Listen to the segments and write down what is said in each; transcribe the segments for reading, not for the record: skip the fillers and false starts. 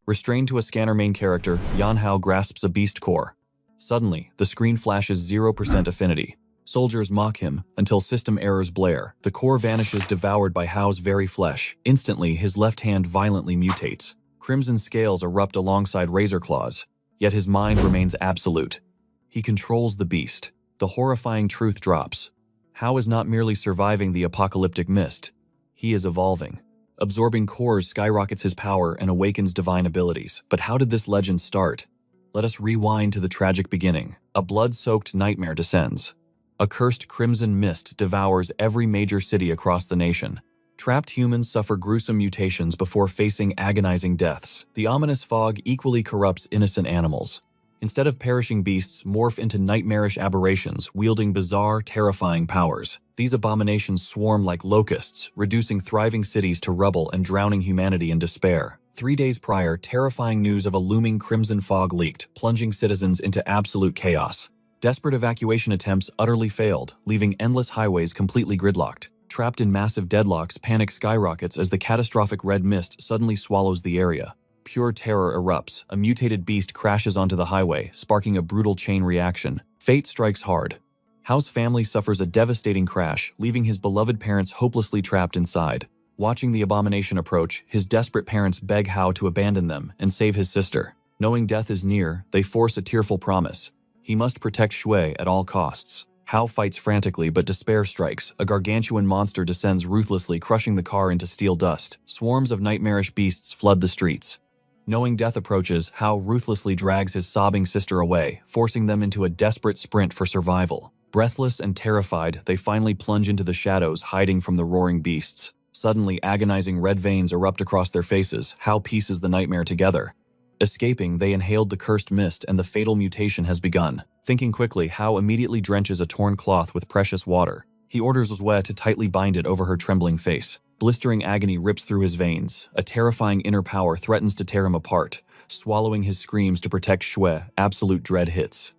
Restrained to a scanner main character, Yanhao grasps a beast core. Suddenly, the screen flashes 0% affinity. Soldiers mock him until system errors blare. The core vanishes, devoured by Hao's very flesh. Instantly, his left hand violently mutates. Crimson scales erupt alongside razor claws, yet his mind remains absolute. He controls the beast. The horrifying truth drops. Hao is not merely surviving the apocalyptic mist. He is evolving. Absorbing cores skyrockets his power and awakens divine abilities. But how did this legend start? Let us rewind to the tragic beginning. A blood-soaked nightmare descends. A cursed crimson mist devours every major city across the nation. Trapped humans suffer gruesome mutations before facing agonizing deaths. The ominous fog equally corrupts innocent animals. Instead of perishing beasts, morph into nightmarish aberrations, wielding bizarre, terrifying powers. These abominations swarm like locusts, reducing thriving cities to rubble and drowning humanity in despair. 3 days prior, terrifying news of a looming crimson fog leaked, plunging citizens into absolute chaos. Desperate evacuation attempts utterly failed, leaving endless highways completely gridlocked. Trapped in massive deadlocks, panic skyrockets as the catastrophic red mist suddenly swallows the area. Pure terror erupts. A mutated beast crashes onto the highway, sparking a brutal chain reaction. Fate strikes hard. Hao's family suffers a devastating crash, leaving his beloved parents hopelessly trapped inside. Watching the abomination approach, his desperate parents beg Hao to abandon them and save his sister. Knowing death is near, they force a tearful promise. He must protect Shui at all costs. Hao fights frantically, but despair strikes. A gargantuan monster descends ruthlessly, crushing the car into steel dust. Swarms of nightmarish beasts flood the streets. Knowing death approaches, Hao ruthlessly drags his sobbing sister away, forcing them into a desperate sprint for survival. Breathless and terrified, they finally plunge into the shadows, hiding from the roaring beasts. Suddenly, agonizing red veins erupt across their faces. Hao pieces the nightmare together. Escaping, they inhaled the cursed mist, and the fatal mutation has begun. Thinking quickly, Hao immediately drenches a torn cloth with precious water. He orders Zue to tightly bind it over her trembling face. Blistering agony rips through his veins. A terrifying inner power threatens to tear him apart. Swallowing his screams to protect Shui, absolute dread hits.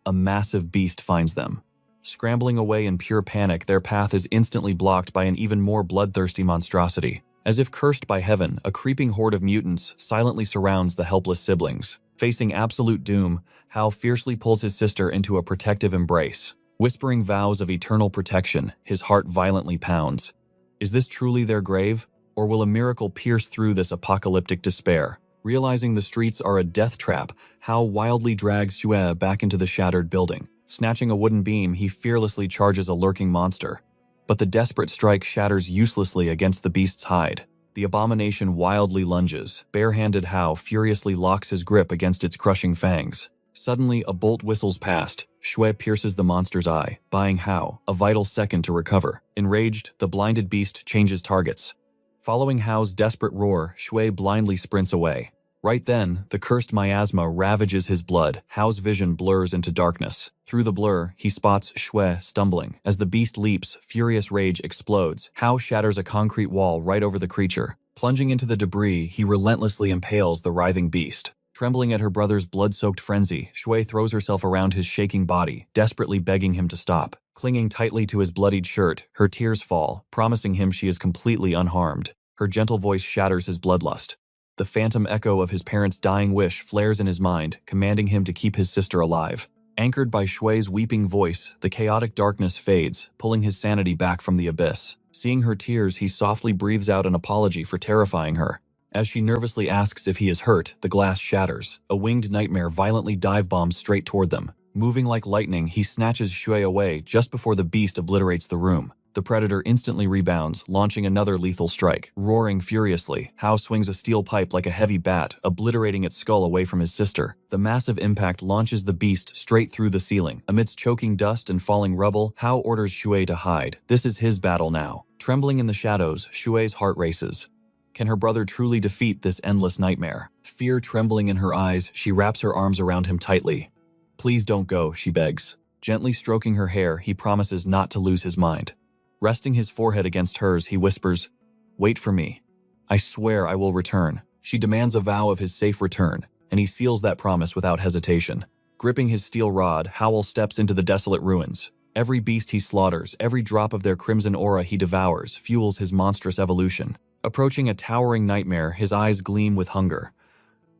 A massive beast finds them. Scrambling away in pure panic, their path is instantly blocked by an even more bloodthirsty monstrosity. As if cursed by heaven, a creeping horde of mutants silently surrounds the helpless siblings. Facing absolute doom, Hao fiercely pulls his sister into a protective embrace. Whispering vows of eternal protection, his heart violently pounds. Is this truly their grave? Or will a miracle pierce through this apocalyptic despair? Realizing the streets are a death trap, Hao wildly drags Shui back into the shattered building. Snatching a wooden beam, he fearlessly charges a lurking monster. But the desperate strike shatters uselessly against the beast's hide. The abomination wildly lunges. Bare-handed Hao furiously locks his grip against its crushing fangs. Suddenly, a bolt whistles past. Shui pierces the monster's eye, buying Hao a vital second to recover. Enraged, the blinded beast changes targets. Following Hao's desperate roar, Shui blindly sprints away. Right then, the cursed miasma ravages his blood. Hao's vision blurs into darkness. Through the blur, he spots Shui stumbling. As the beast leaps, furious rage explodes. Hao shatters a concrete wall right over the creature. Plunging into the debris, he relentlessly impales the writhing beast. Trembling at her brother's blood-soaked frenzy, Shui throws herself around his shaking body, desperately begging him to stop. Clinging tightly to his bloodied shirt, her tears fall, promising him she is completely unharmed. Her gentle voice shatters his bloodlust. The phantom echo of his parents' dying wish flares in his mind, commanding him to keep his sister alive. Anchored by Shui's weeping voice, the chaotic darkness fades, pulling his sanity back from the abyss. Seeing her tears, he softly breathes out an apology for terrifying her. As she nervously asks if he is hurt, the glass shatters. A winged nightmare violently dive-bombs straight toward them. Moving like lightning, he snatches Shui away just before the beast obliterates the room. The predator instantly rebounds, launching another lethal strike. Roaring furiously, Hao swings a steel pipe like a heavy bat, obliterating its skull away from his sister. The massive impact launches the beast straight through the ceiling. Amidst choking dust and falling rubble, Hao orders Shui to hide. This is his battle now. Trembling in the shadows, Shui's heart races. Can her brother truly defeat this endless nightmare? Fear trembling in her eyes, she wraps her arms around him tightly. Please don't go, she begs. Gently stroking her hair, he promises not to lose his mind. Resting his forehead against hers, he whispers, "Wait for me. I swear I will return." She demands a vow of his safe return, and he seals that promise without hesitation. Gripping his steel rod, Howell steps into the desolate ruins. Every beast he slaughters, every drop of their crimson aura he devours, fuels his monstrous evolution. Approaching a towering nightmare, his eyes gleam with hunger.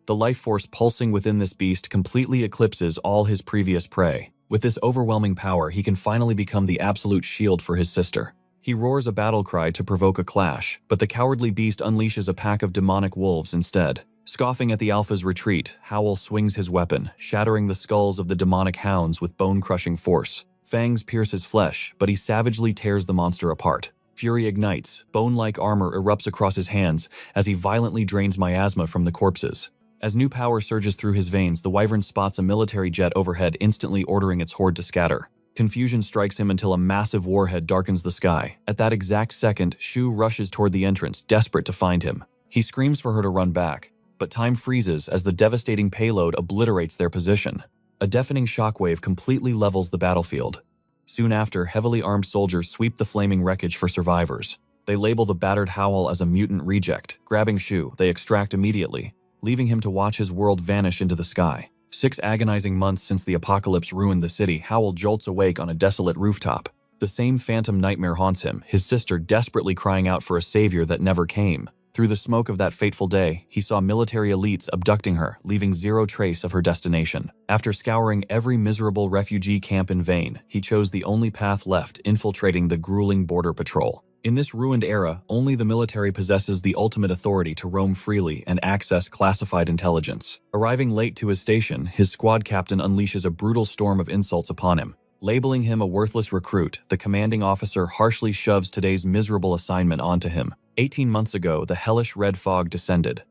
The life force pulsing within this beast completely eclipses all his previous prey. With this overwhelming power, he can finally become the absolute shield for his sister. He roars a battle cry to provoke a clash, but the cowardly beast unleashes a pack of demonic wolves instead. Scoffing at the alpha's retreat, Howl swings his weapon, shattering the skulls of the demonic hounds with bone-crushing force. Fangs pierce his flesh, but he savagely tears the monster apart. Fury ignites, bone-like armor erupts across his hands as he violently drains miasma from the corpses. As new power surges through his veins, the wyvern spots a military jet overhead, instantly ordering its horde to scatter. Confusion strikes him until a massive warhead darkens the sky. At that exact second, Shu rushes toward the entrance, desperate to find him. He screams for her to run back, but time freezes as the devastating payload obliterates their position. A deafening shockwave completely levels the battlefield. Soon after, heavily armed soldiers sweep the flaming wreckage for survivors. They label the battered Howl as a mutant reject. Grabbing Shu, they extract immediately, leaving him to watch his world vanish into the sky. 6 agonizing months since the apocalypse ruined the city, Howl jolts awake on a desolate rooftop. The same phantom nightmare haunts him, his sister desperately crying out for a savior that never came. Through the smoke of that fateful day, he saw military elites abducting her, leaving zero trace of her destination. After scouring every miserable refugee camp in vain, he chose the only path left, infiltrating the grueling border patrol. In this ruined era, only the military possesses the ultimate authority to roam freely and access classified intelligence. Arriving late to his station, his squad captain unleashes a brutal storm of insults upon him. Labeling him a worthless recruit, the commanding officer harshly shoves today's miserable assignment onto him. 18 months ago, the hellish red fog descended.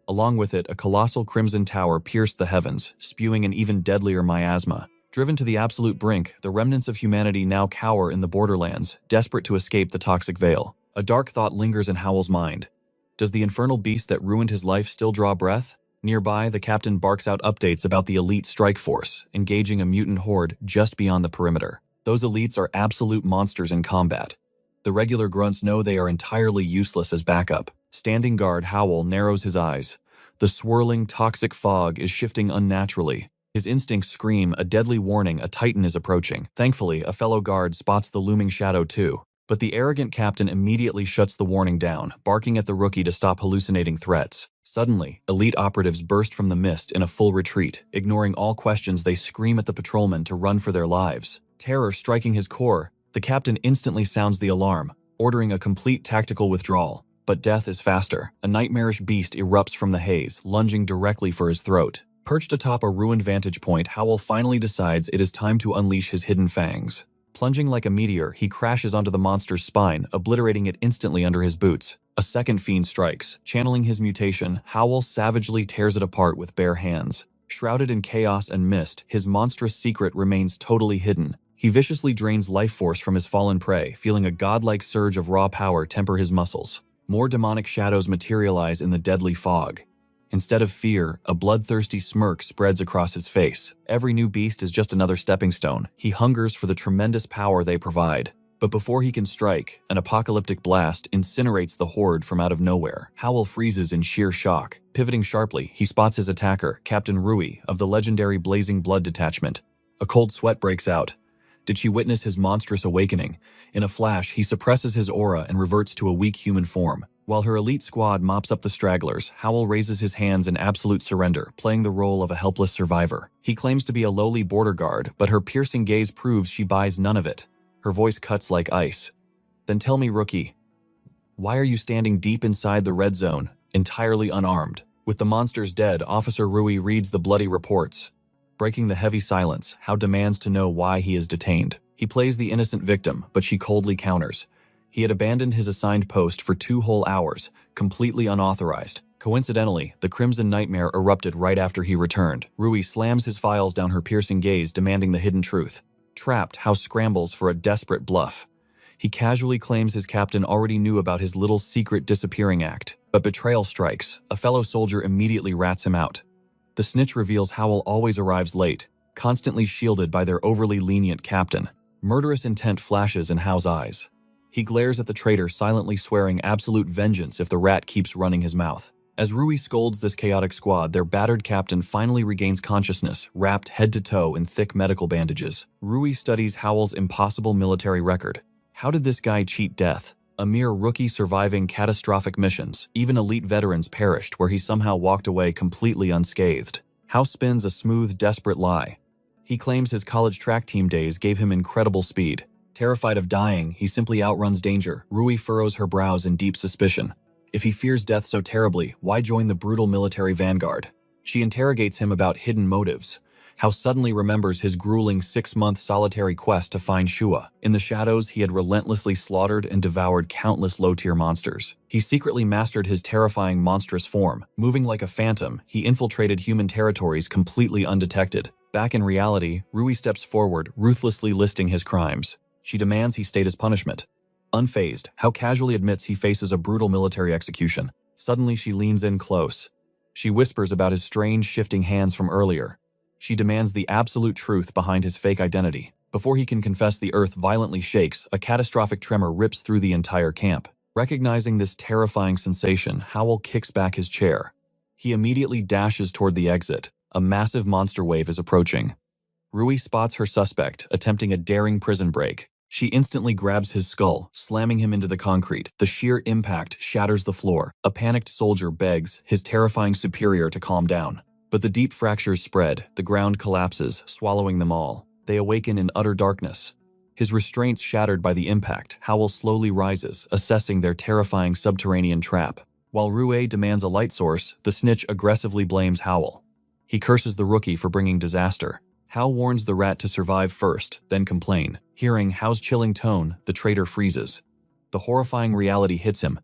Along with it, a colossal crimson tower pierced the heavens, spewing an even deadlier miasma. Driven to the absolute brink, the remnants of humanity now cower in the borderlands, desperate to escape the toxic veil. A dark thought lingers in Howl's mind. Does the infernal beast that ruined his life still draw breath? Nearby, the captain barks out updates about the elite strike force, engaging a mutant horde just beyond the perimeter. Those elites are absolute monsters in combat. The regular grunts know they are entirely useless as backup. Standing guard, Howl narrows his eyes. The swirling, toxic fog is shifting unnaturally. His instincts scream a deadly warning, a titan is approaching. Thankfully, a fellow guard spots the looming shadow too. But the arrogant captain immediately shuts the warning down, barking at the rookie to stop hallucinating threats. Suddenly, elite operatives burst from the mist in a full retreat. Ignoring all questions, they scream at the patrolmen to run for their lives. Terror striking his core, the captain instantly sounds the alarm, ordering a complete tactical withdrawal. But death is faster. A nightmarish beast erupts from the haze, lunging directly for his throat. Perched atop a ruined vantage point, Howl finally decides it is time to unleash his hidden fangs. Plunging like a meteor, he crashes onto the monster's spine, obliterating it instantly under his boots. A second fiend strikes. Channeling his mutation, Howl savagely tears it apart with bare hands. Shrouded in chaos and mist, his monstrous secret remains totally hidden. He viciously drains life force from his fallen prey, feeling a godlike surge of raw power temper his muscles. More demonic shadows materialize in the deadly fog. Instead of fear, a bloodthirsty smirk spreads across his face. Every new beast is just another stepping stone. He hungers for the tremendous power they provide. But before he can strike, an apocalyptic blast incinerates the horde from out of nowhere. Howl freezes in sheer shock. Pivoting sharply, he spots his attacker, Captain Rui, of the legendary Blazing Blood Detachment. A cold sweat breaks out. Did she witness his monstrous awakening? In a flash, he suppresses his aura and reverts to a weak human form. While her elite squad mops up the stragglers, Howl raises his hands in absolute surrender, playing the role of a helpless survivor. He claims to be a lowly border guard, but her piercing gaze proves she buys none of it. Her voice cuts like ice. Then tell me, rookie, why are you standing deep inside the red zone, entirely unarmed? With the monsters dead, Officer Rui reads the bloody reports. Breaking the heavy silence, Howe demands to know why he is detained. He plays the innocent victim, but she coldly counters. He had abandoned his assigned post for 2 whole hours, completely unauthorized. Coincidentally, the Crimson Nightmare erupted right after he returned. Rui slams his files down her piercing gaze, demanding the hidden truth. Trapped, Howe scrambles for a desperate bluff. He casually claims his captain already knew about his little secret disappearing act. But betrayal strikes. A fellow soldier immediately rats him out. The snitch reveals Howl always arrives late, constantly shielded by their overly lenient captain. Murderous intent flashes in Howe's eyes. He glares at the traitor, silently swearing absolute vengeance if the rat keeps running his mouth. As Rui scolds this chaotic squad, their battered captain finally regains consciousness, wrapped head to toe in thick medical bandages. Rui studies Howl's impossible military record. How did this guy cheat death? A mere rookie surviving catastrophic missions. Even elite veterans perished where he somehow walked away completely unscathed. Hao spins a smooth, desperate lie. He claims his college track team days gave him incredible speed. Terrified of dying, he simply outruns danger. Rui furrows her brows in deep suspicion. If he fears death so terribly, why join the brutal military vanguard? She interrogates him about hidden motives. Hao suddenly remembers his grueling 6-month solitary quest to find Shua. In the shadows, he had relentlessly slaughtered and devoured countless low-tier monsters. He secretly mastered his terrifying monstrous form. Moving like a phantom, he infiltrated human territories completely undetected. Back in reality, Rui steps forward, ruthlessly listing his crimes. She demands he state his punishment. Unfazed, Hao casually admits he faces a brutal military execution. Suddenly, she leans in close. She whispers about his strange, shifting hands from earlier. She demands the absolute truth behind his fake identity. Before he can confess, the earth violently shakes. A catastrophic tremor rips through the entire camp. Recognizing this terrifying sensation, Howell kicks back his chair. He immediately dashes toward the exit. A massive monster wave is approaching. Rui spots her suspect, attempting a daring prison break. She instantly grabs his skull, slamming him into the concrete. The sheer impact shatters the floor. A panicked soldier begs his terrifying superior to calm down. But the deep fractures spread. The ground collapses, swallowing them all. They awaken in utter darkness. His restraints shattered by the impact, Howell slowly rises, assessing their terrifying subterranean trap. While Rui demands a light source, the snitch aggressively blames Howell. He curses the rookie for bringing disaster. Hao warns the rat to survive first, then complain. Hearing Hao's chilling tone, the traitor freezes. The horrifying reality hits him.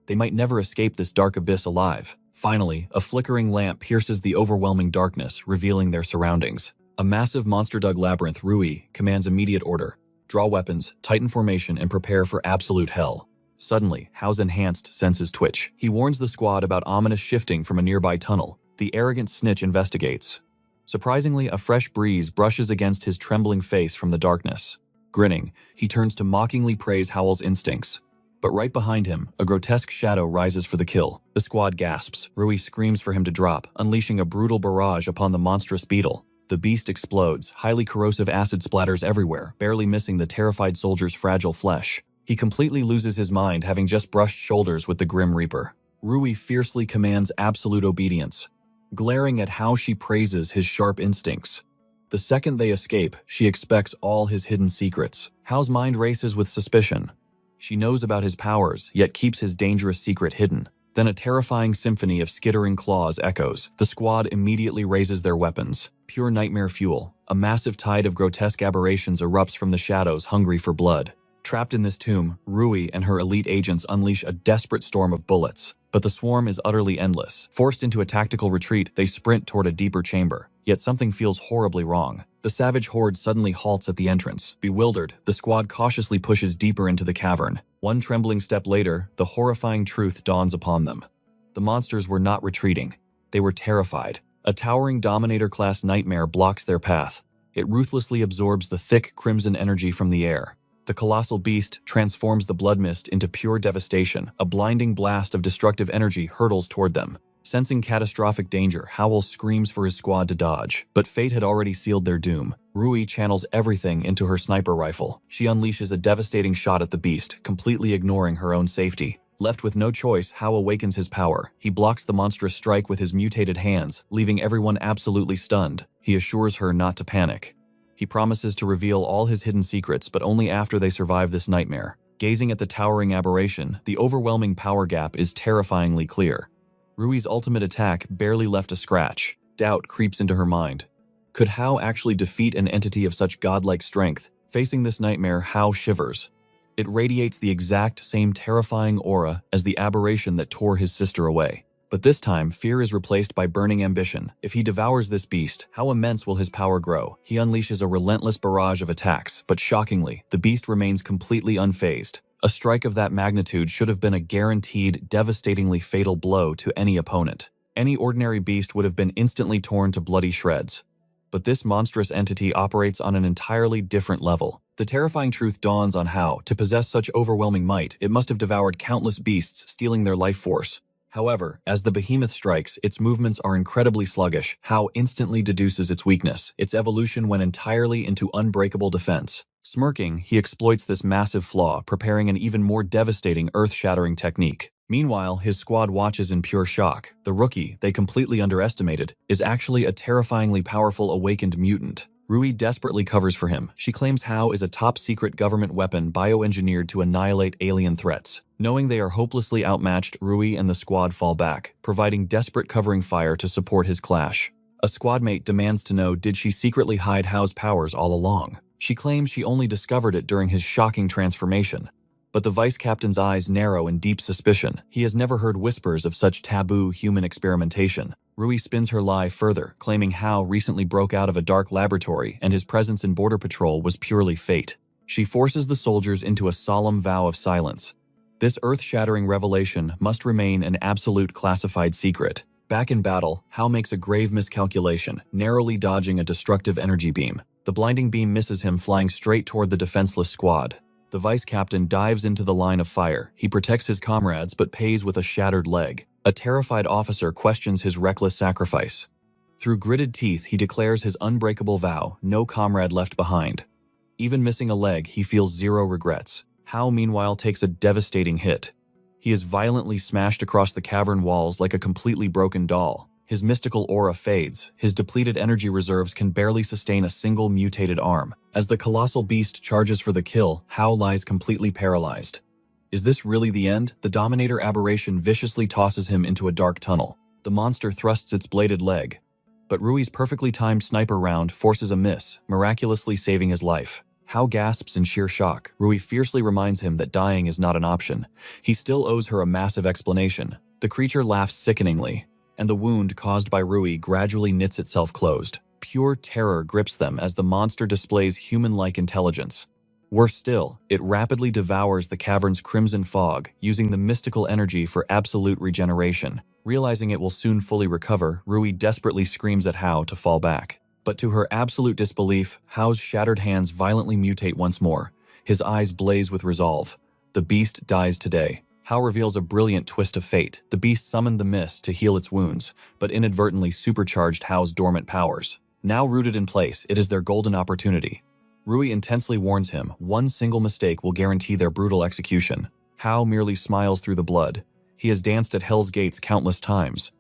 They might never escape this dark abyss alive. Finally, a flickering lamp pierces the overwhelming darkness, revealing their surroundings. A massive monster-dug labyrinth, Rui commands immediate order. Draw weapons, tighten formation, and prepare for absolute hell. Suddenly, Hao's enhanced senses twitch. He warns the squad about ominous shifting from a nearby tunnel. The arrogant snitch investigates. Surprisingly, a fresh breeze brushes against his trembling face from the darkness. Grinning, he turns to mockingly praise Howell's instincts. But right behind him, a grotesque shadow rises for the kill. The squad gasps. Rui screams for him to drop, unleashing a brutal barrage upon the monstrous beetle. The beast explodes. Highly corrosive acid splatters everywhere, barely missing the terrified soldier's fragile flesh. He completely loses his mind, having just brushed shoulders with the Grim Reaper. Rui fiercely commands absolute obedience, glaring at how she praises his sharp instincts. The second they escape, she expects all his hidden secrets. Hao's mind races with suspicion. She knows about his powers, yet keeps his dangerous secret hidden. Then a terrifying symphony of skittering claws echoes. The squad immediately raises their weapons. Pure nightmare fuel. A massive tide of grotesque aberrations erupts from the shadows, hungry for blood. Trapped in this tomb, Rui and her elite agents unleash a desperate storm of bullets. But the swarm is utterly endless. Forced into a tactical retreat, they sprint toward a deeper chamber. Yet something feels horribly wrong. The savage horde suddenly halts at the entrance. Bewildered, the squad cautiously pushes deeper into the cavern. One trembling step later, the horrifying truth dawns upon them. The monsters were not retreating. They were terrified. A towering Dominator-class nightmare blocks their path. It ruthlessly absorbs the thick crimson energy from the air. The colossal beast transforms the blood mist into pure devastation. A blinding blast of destructive energy hurtles toward them. Sensing catastrophic danger, Howell screams for his squad to dodge, but fate had already sealed their doom. Rui channels everything into her sniper rifle. She unleashes a devastating shot at the beast, completely ignoring her own safety. Left with no choice, Hao awakens his power. He blocks the monstrous strike with his mutated hands, leaving everyone absolutely stunned. He assures her not to panic. He promises to reveal all his hidden secrets, but only after they survive this nightmare. Gazing at the towering aberration, the overwhelming power gap is terrifyingly clear. Rui's ultimate attack barely left a scratch. Doubt creeps into her mind. Could Hao actually defeat an entity of such godlike strength? Facing this nightmare, Hao shivers. It radiates the exact same terrifying aura as the aberration that tore his sister away. But this time, fear is replaced by burning ambition. If he devours this beast, how immense will his power grow? He unleashes a relentless barrage of attacks, but shockingly, the beast remains completely unfazed. A strike of that magnitude should have been a guaranteed, devastatingly fatal blow to any opponent. Any ordinary beast would have been instantly torn to bloody shreds. But this monstrous entity operates on an entirely different level. The terrifying truth dawns on Hao. To possess such overwhelming might, it must have devoured countless beasts, stealing their life force. However, as the behemoth strikes, its movements are incredibly sluggish. Hao instantly deduces its weakness. Its evolution went entirely into unbreakable defense. Smirking, he exploits this massive flaw, preparing an even more devastating, earth-shattering technique. Meanwhile, his squad watches in pure shock. The rookie, they completely underestimated, is actually a terrifyingly powerful awakened mutant. Rui desperately covers for him. She claims Hao is a top-secret government weapon bioengineered to annihilate alien threats. Knowing they are hopelessly outmatched, Rui and the squad fall back, providing desperate covering fire to support his clash. A squadmate demands to know, did she secretly hide Hao's powers all along? She claims she only discovered it during his shocking transformation. But the vice captain's eyes narrow in deep suspicion. He has never heard whispers of such taboo human experimentation. Rui spins her lie further, claiming Hao recently broke out of a dark laboratory and his presence in Border Patrol was purely fate. She forces the soldiers into a solemn vow of silence. This earth-shattering revelation must remain an absolute classified secret. Back in battle, Hao makes a grave miscalculation, narrowly dodging a destructive energy beam. The blinding beam misses him, flying straight toward the defenseless squad. The vice captain dives into the line of fire. He protects his comrades but pays with a shattered leg. A terrified officer questions his reckless sacrifice. Through gritted teeth, he declares his unbreakable vow, no comrade left behind. Even missing a leg, he feels zero regrets. Hao, meanwhile, takes a devastating hit. He is violently smashed across the cavern walls like a completely broken doll. His mystical aura fades. His depleted energy reserves can barely sustain a single mutated arm. As the colossal beast charges for the kill, Hao lies completely paralyzed. Is this really the end? The Dominator aberration viciously tosses him into a dark tunnel. The monster thrusts its bladed leg. But Rui's perfectly timed sniper round forces a miss, miraculously saving his life. Hao gasps in sheer shock. Rui fiercely reminds him that dying is not an option. He still owes her a massive explanation. The creature laughs sickeningly, and the wound caused by Rui gradually knits itself closed. Pure terror grips them as the monster displays human-like intelligence. Worse still, it rapidly devours the cavern's crimson fog, using the mystical energy for absolute regeneration. Realizing it will soon fully recover, Rui desperately screams at Hao to fall back. But to her absolute disbelief, Hao's shattered hands violently mutate once more. His eyes blaze with resolve. The beast dies today. Hao reveals a brilliant twist of fate. The beast summoned the mist to heal its wounds, but inadvertently supercharged Hao's dormant powers. Now rooted in place, it is their golden opportunity. Rui intensely warns him, one single mistake will guarantee their brutal execution. Hao merely smiles through the blood. He has danced at Hell's Gates countless times.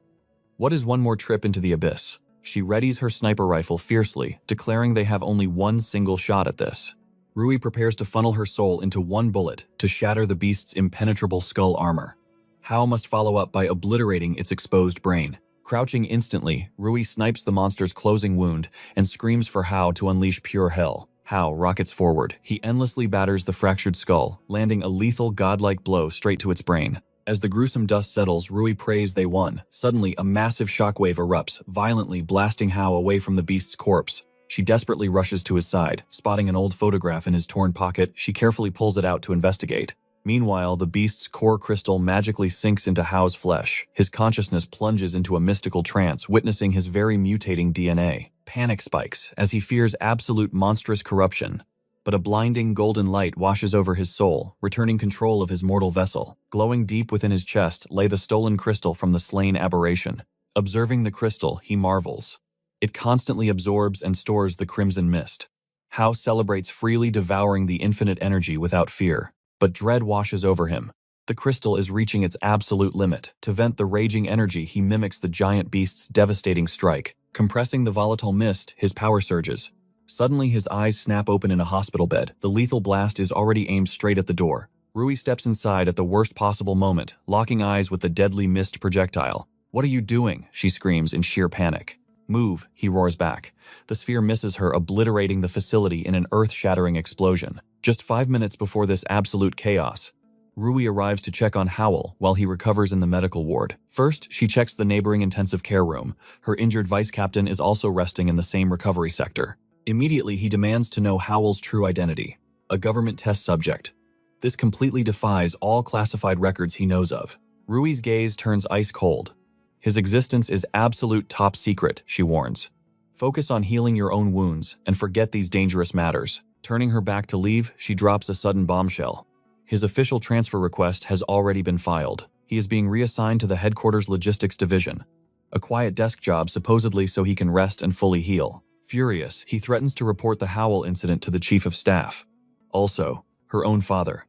What is one more trip into the abyss? She readies her sniper rifle fiercely, declaring they have only one single shot at this. Rui prepares to funnel her soul into one bullet to shatter the beast's impenetrable skull armor. Hao must follow up by obliterating its exposed brain. Crouching instantly, Rui snipes the monster's closing wound and screams for Hao to unleash pure hell. Hao rockets forward. He endlessly batters the fractured skull, landing a lethal godlike blow straight to its brain. As the gruesome dust settles, Rui prays they won. Suddenly, a massive shockwave erupts, violently blasting Hao away from the beast's corpse. She desperately rushes to his side. Spotting an old photograph in his torn pocket, she carefully pulls it out to investigate. Meanwhile, the beast's core crystal magically sinks into Hao's flesh. His consciousness plunges into a mystical trance, witnessing his very mutating DNA. Panic spikes as he fears absolute monstrous corruption. But a blinding golden light washes over his soul, returning control of his mortal vessel. Glowing deep within his chest lay the stolen crystal from the slain aberration. Observing the crystal, he marvels. It constantly absorbs and stores the crimson mist. Hao celebrates freely, devouring the infinite energy without fear. But dread washes over him. The crystal is reaching its absolute limit. To vent the raging energy, he mimics the giant beast's devastating strike. Compressing the volatile mist, his power surges. Suddenly, his eyes snap open in a hospital bed. The lethal blast is already aimed straight at the door. Rui steps inside at the worst possible moment, locking eyes with the deadly mist projectile. "What are you doing?" she screams in sheer panic. "Move," he roars back. The sphere misses her, obliterating the facility in an earth-shattering explosion. Just 5 minutes before this absolute chaos, Rui arrives to check on Howell while he recovers in the medical ward. First, she checks the neighboring intensive care room. Her injured vice captain is also resting in the same recovery sector. Immediately, he demands to know Howell's true identity, a government test subject. This completely defies all classified records he knows of. Rui's gaze turns ice cold. His existence is absolute top secret, she warns. Focus on healing your own wounds and forget these dangerous matters. Turning her back to leave, she drops a sudden bombshell. His official transfer request has already been filed. He is being reassigned to the headquarters logistics division, a quiet desk job supposedly so he can rest and fully heal. Furious, he threatens to report the Howell incident to the chief of staff. Also, her own father.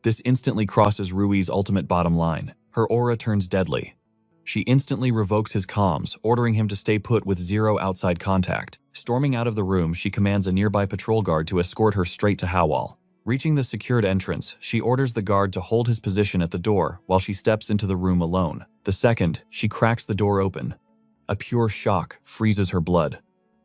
This instantly crosses Rui's ultimate bottom line. Her aura turns deadly. She instantly revokes his comms, ordering him to stay put with zero outside contact. Storming out of the room, she commands a nearby patrol guard to escort her straight to Howell. Reaching the secured entrance, she orders the guard to hold his position at the door while she steps into the room alone. The second, she cracks the door open. A pure shock freezes her blood.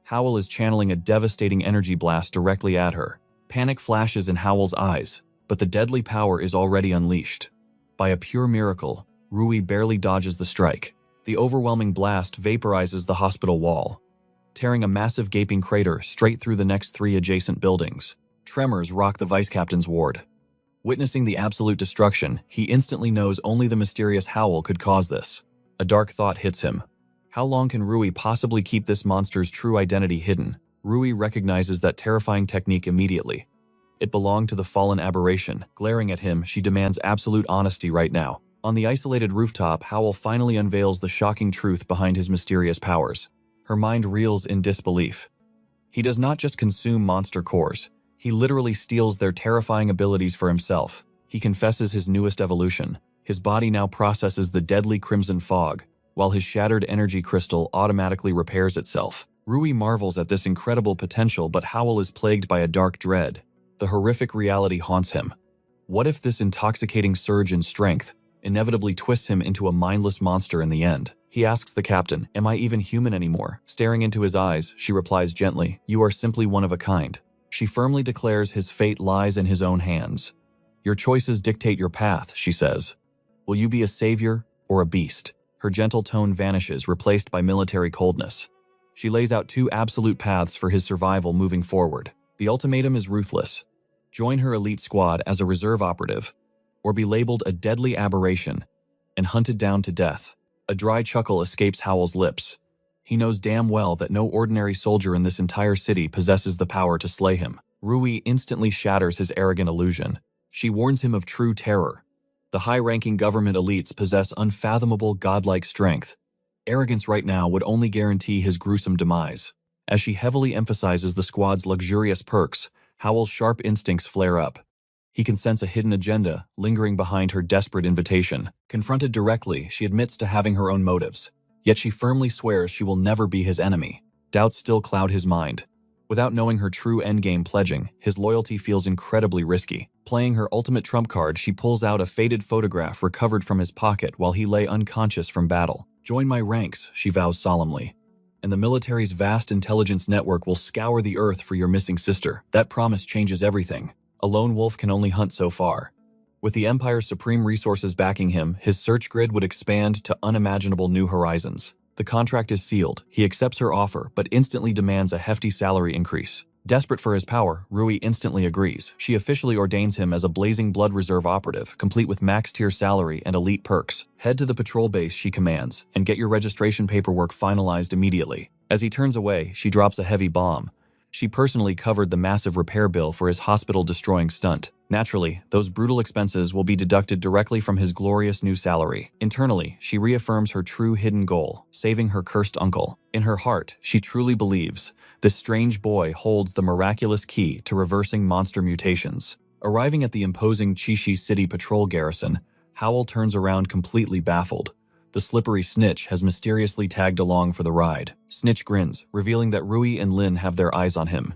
Howell is channeling a devastating energy blast directly at her. Panic flashes in Howell's eyes, but the deadly power is already unleashed. By a pure miracle, Rui barely dodges the strike. The overwhelming blast vaporizes the hospital wall, tearing a massive gaping crater straight through the next 3 adjacent buildings. Tremors rock the vice captain's ward. Witnessing the absolute destruction, he instantly knows only the mysterious Howell could cause this. A dark thought hits him. How long can Rui possibly keep this monster's true identity hidden? Rui recognizes that terrifying technique immediately. It belonged to the fallen aberration. Glaring at him, she demands absolute honesty right now. On the isolated rooftop, Howell finally unveils the shocking truth behind his mysterious powers. Her mind reels in disbelief. He does not just consume monster cores. He literally steals their terrifying abilities for himself. He confesses his newest evolution. His body now processes the deadly crimson fog, while his shattered energy crystal automatically repairs itself. Rui marvels at this incredible potential, but Howell is plagued by a dark dread. The horrific reality haunts him. What if this intoxicating surge in strength inevitably twists him into a mindless monster in the end? He asks the captain, "Am I even human anymore?" Staring into his eyes, she replies gently, "You are simply one of a kind." She firmly declares his fate lies in his own hands. "Your choices dictate your path," she says. "Will you be a savior or a beast?" Her gentle tone vanishes, replaced by military coldness. She lays out 2 absolute paths for his survival moving forward. The ultimatum is ruthless. Join her elite squad as a reserve operative, or be labeled a deadly aberration and hunted down to death. A dry chuckle escapes Howell's lips. He knows damn well that no ordinary soldier in this entire city possesses the power to slay him. Rui instantly shatters his arrogant illusion. She warns him of true terror. The high-ranking government elites possess unfathomable godlike strength. Arrogance right now would only guarantee his gruesome demise. As she heavily emphasizes the squad's luxurious perks, Howell's sharp instincts flare up. He can sense a hidden agenda lingering behind her desperate invitation. Confronted directly, she admits to having her own motives. Yet she firmly swears she will never be his enemy. Doubts still cloud his mind. Without knowing her true endgame pledging, his loyalty feels incredibly risky. Playing her ultimate trump card, she pulls out a faded photograph recovered from his pocket while he lay unconscious from battle. "Join my ranks," she vows solemnly, "and the military's vast intelligence network will scour the earth for your missing sister." That promise changes everything. A lone wolf can only hunt so far. With the Empire's supreme resources backing him, his search grid would expand to unimaginable new horizons. The contract is sealed. He accepts her offer, but instantly demands a hefty salary increase. Desperate for his power, Rui instantly agrees. She officially ordains him as a Blazing Blood Reserve operative, complete with max-tier salary and elite perks. "Head to the patrol base," she commands, "and get your registration paperwork finalized immediately." As he turns away, she drops a heavy bomb. She personally covered the massive repair bill for his hospital-destroying stunt. Naturally, those brutal expenses will be deducted directly from his glorious new salary. Internally, she reaffirms her true hidden goal, saving her cursed uncle. In her heart, she truly believes this strange boy holds the miraculous key to reversing monster mutations. Arriving at the imposing Chishi City patrol garrison, Howell turns around completely baffled. The slippery Snitch has mysteriously tagged along for the ride. Snitch grins, revealing that Rui and Lin have their eyes on him.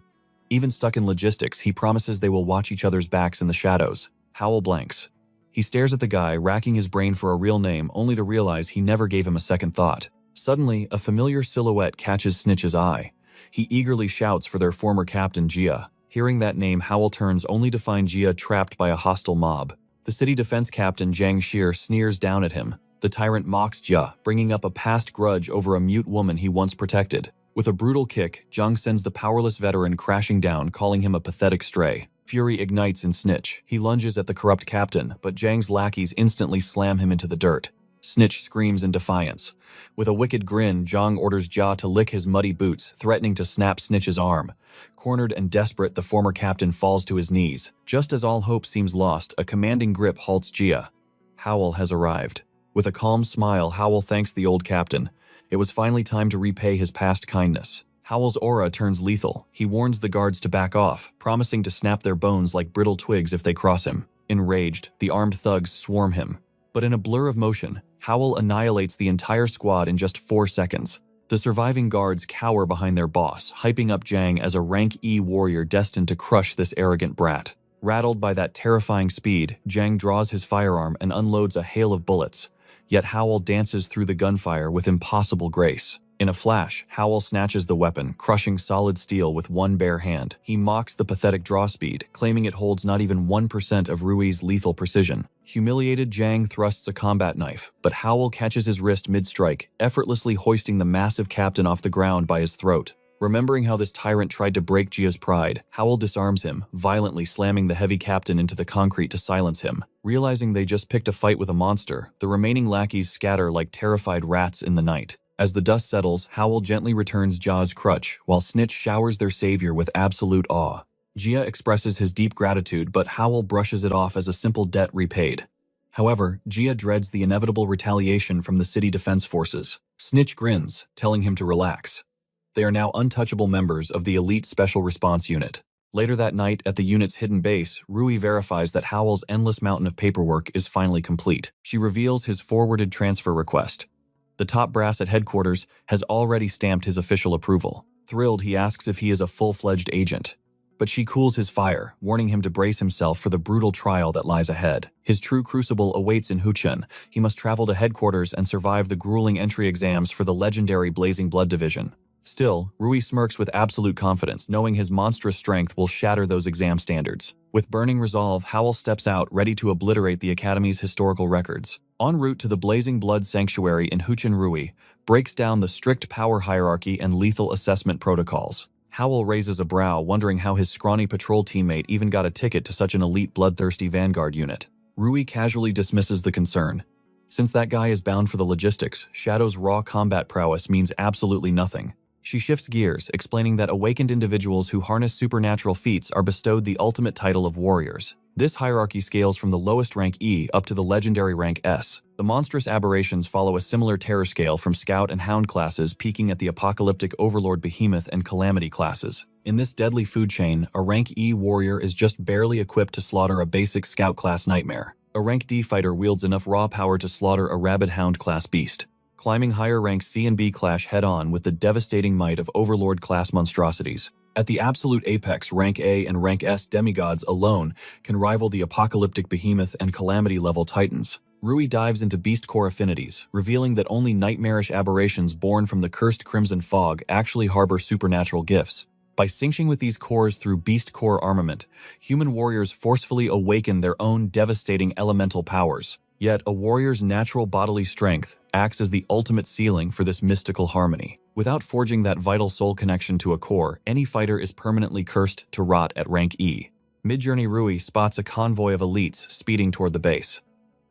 Even stuck in logistics, he promises they will watch each other's backs in the shadows. Howell blanks. He stares at the guy, racking his brain for a real name, only to realize he never gave him a second thought. Suddenly, a familiar silhouette catches Snitch's eye. He eagerly shouts for their former captain, Jia. Hearing that name, Howell turns only to find Jia trapped by a hostile mob. The city defense captain, Jiang Shir, sneers down at him. The tyrant mocks Jia, bringing up a past grudge over a mute woman he once protected. With a brutal kick, Jiang sends the powerless veteran crashing down, calling him a pathetic stray. Fury ignites in Snitch. He lunges at the corrupt captain, but Jiang's lackeys instantly slam him into the dirt. Snitch screams in defiance. With a wicked grin, Jiang orders Jia to lick his muddy boots, threatening to snap Snitch's arm. Cornered and desperate, the former captain falls to his knees. Just as all hope seems lost, a commanding grip halts Jia. Howell has arrived. With a calm smile, Howell thanks the old captain. It was finally time to repay his past kindness. Howell's aura turns lethal. He warns the guards to back off, promising to snap their bones like brittle twigs if they cross him. Enraged, the armed thugs swarm him. But in a blur of motion, Howell annihilates the entire squad in just 4 seconds. The surviving guards cower behind their boss, hyping up Jang as a rank E warrior destined to crush this arrogant brat. Rattled by that terrifying speed, Jang draws his firearm and unloads a hail of bullets. Yet Howell dances through the gunfire with impossible grace. In a flash, Howell snatches the weapon, crushing solid steel with one bare hand. He mocks the pathetic draw speed, claiming it holds not even 1% of Rui's lethal precision. Humiliated, Jang thrusts a combat knife, but Howell catches his wrist mid-strike, effortlessly hoisting the massive captain off the ground by his throat. Remembering how this tyrant tried to break Jia's pride, Howell disarms him, violently slamming the heavy captain into the concrete to silence him. Realizing they just picked a fight with a monster, the remaining lackeys scatter like terrified rats in the night. As the dust settles, Howell gently returns Jia's crutch, while Snitch showers their savior with absolute awe. Jia expresses his deep gratitude, but Howell brushes it off as a simple debt repaid. However, Jia dreads the inevitable retaliation from the city defense forces. Snitch grins, telling him to relax. They are now untouchable members of the elite special response unit. Later that night, at the unit's hidden base, Rui verifies that Howell's endless mountain of paperwork is finally complete. She reveals his forwarded transfer request. The top brass at headquarters has already stamped his official approval. Thrilled, he asks if he is a full-fledged agent. But she cools his fire, warning him to brace himself for the brutal trial that lies ahead. His true crucible awaits in Huchun. He must travel to headquarters and survive the grueling entry exams for the legendary Blazing Blood Division. Still, Rui smirks with absolute confidence, knowing his monstrous strength will shatter those exam standards. With burning resolve, Howell steps out, ready to obliterate the Academy's historical records. En route to the Blazing Blood Sanctuary in Huchun, Rui breaks down the strict power hierarchy and lethal assessment protocols. Howell raises a brow, wondering how his scrawny patrol teammate even got a ticket to such an elite bloodthirsty vanguard unit. Rui casually dismisses the concern. Since that guy is bound for the logistics, Shadow's raw combat prowess means absolutely nothing. She shifts gears, explaining that awakened individuals who harness supernatural feats are bestowed the ultimate title of warriors. This hierarchy scales from the lowest rank E up to the legendary rank S. The monstrous aberrations follow a similar terror scale from Scout and Hound classes, peaking at the apocalyptic Overlord Behemoth and Calamity classes. In this deadly food chain, a rank E warrior is just barely equipped to slaughter a basic Scout class nightmare. A rank D fighter wields enough raw power to slaughter a rabid Hound class beast. Climbing higher ranks C and B clash head-on with the devastating might of Overlord-class monstrosities. At the absolute apex, rank A and rank S demigods alone can rival the apocalyptic Behemoth and Calamity-level titans. Rui dives into beast core affinities, revealing that only nightmarish aberrations born from the cursed Crimson Fog actually harbor supernatural gifts. By syncing with these cores through beast core armament, human warriors forcefully awaken their own devastating elemental powers. Yet, a warrior's natural bodily strength acts as the ultimate ceiling for this mystical harmony. Without forging that vital soul connection to a core, any fighter is permanently cursed to rot at rank E. Mid-journey, Rui spots a convoy of elites speeding toward the base.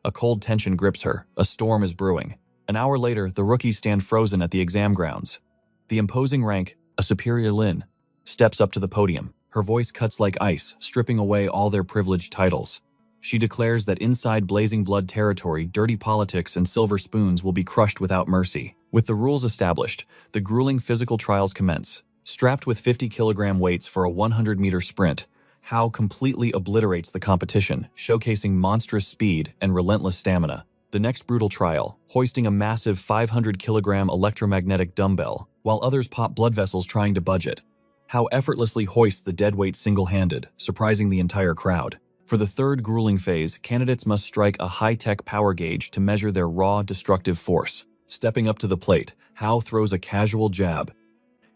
A cold tension grips her. A storm is brewing. An hour later, the rookies stand frozen at the exam grounds. The imposing rank, a superior Lin, steps up to the podium. Her voice cuts like ice, stripping away all their privileged titles. She declares that inside Blazing Blood territory, dirty politics and silver spoons will be crushed without mercy. With the rules established, the grueling physical trials commence. Strapped with 50-kilogram weights for a 100-meter sprint, Hao completely obliterates the competition, showcasing monstrous speed and relentless stamina. The next brutal trial, hoisting a massive 500-kilogram electromagnetic dumbbell, while others pop blood vessels trying to budge it. Hao effortlessly hoists the deadweight single-handed, surprising the entire crowd. For the third grueling phase, candidates must strike a high-tech power gauge to measure their raw, destructive force. Stepping up to the plate, Hao throws a casual jab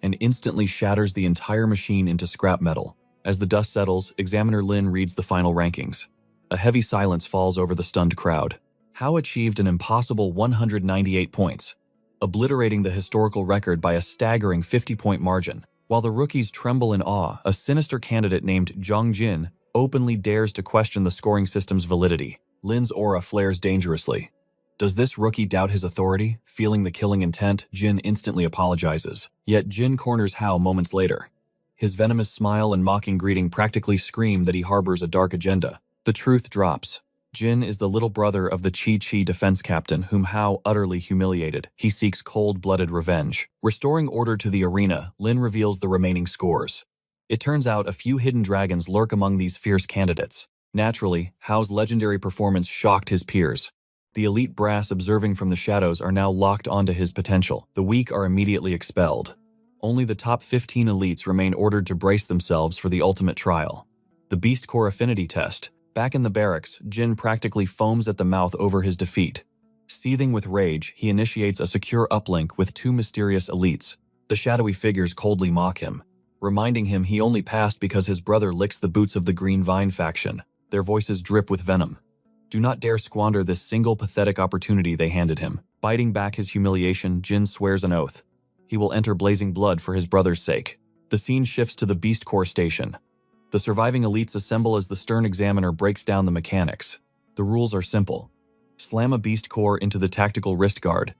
and instantly shatters the entire machine into scrap metal. As the dust settles, Examiner Lin reads the final rankings. A heavy silence falls over the stunned crowd. Hao achieved an impossible 198 points, obliterating the historical record by a staggering 50-point margin. While the rookies tremble in awe, a sinister candidate named Zhang Jin openly dares to question the scoring system's validity. Lin's aura flares dangerously. Does this rookie doubt his authority? Feeling the killing intent, Jin instantly apologizes. Yet Jin corners Hao moments later. His venomous smile and mocking greeting practically scream that he harbors a dark agenda. The truth drops. Jin is the little brother of the Chi-Chi defense captain whom Hao utterly humiliated. He seeks cold-blooded revenge. Restoring order to the arena, Lin reveals the remaining scores. It turns out a few hidden dragons lurk among these fierce candidates. Naturally, Hao's legendary performance shocked his peers. The elite brass observing from the shadows are now locked onto his potential. The weak are immediately expelled. Only the top 15 elites remain ordered to brace themselves for the ultimate trial. The Beast Core Affinity Test. Back in the barracks, Jin practically foams at the mouth over his defeat. Seething with rage, he initiates a secure uplink with two mysterious elites. The shadowy figures coldly mock him, reminding him he only passed because his brother licks the boots of the Green Vine faction. Their voices drip with venom. Do not dare squander this single pathetic opportunity they handed him. Biting back his humiliation, Jin swears an oath. He will enter blazing blood for his brother's sake. The scene shifts to the Beast Core station. The surviving elites assemble as the stern examiner breaks down the mechanics. The rules are simple. Slam a Beast Core into the tactical wrist guard,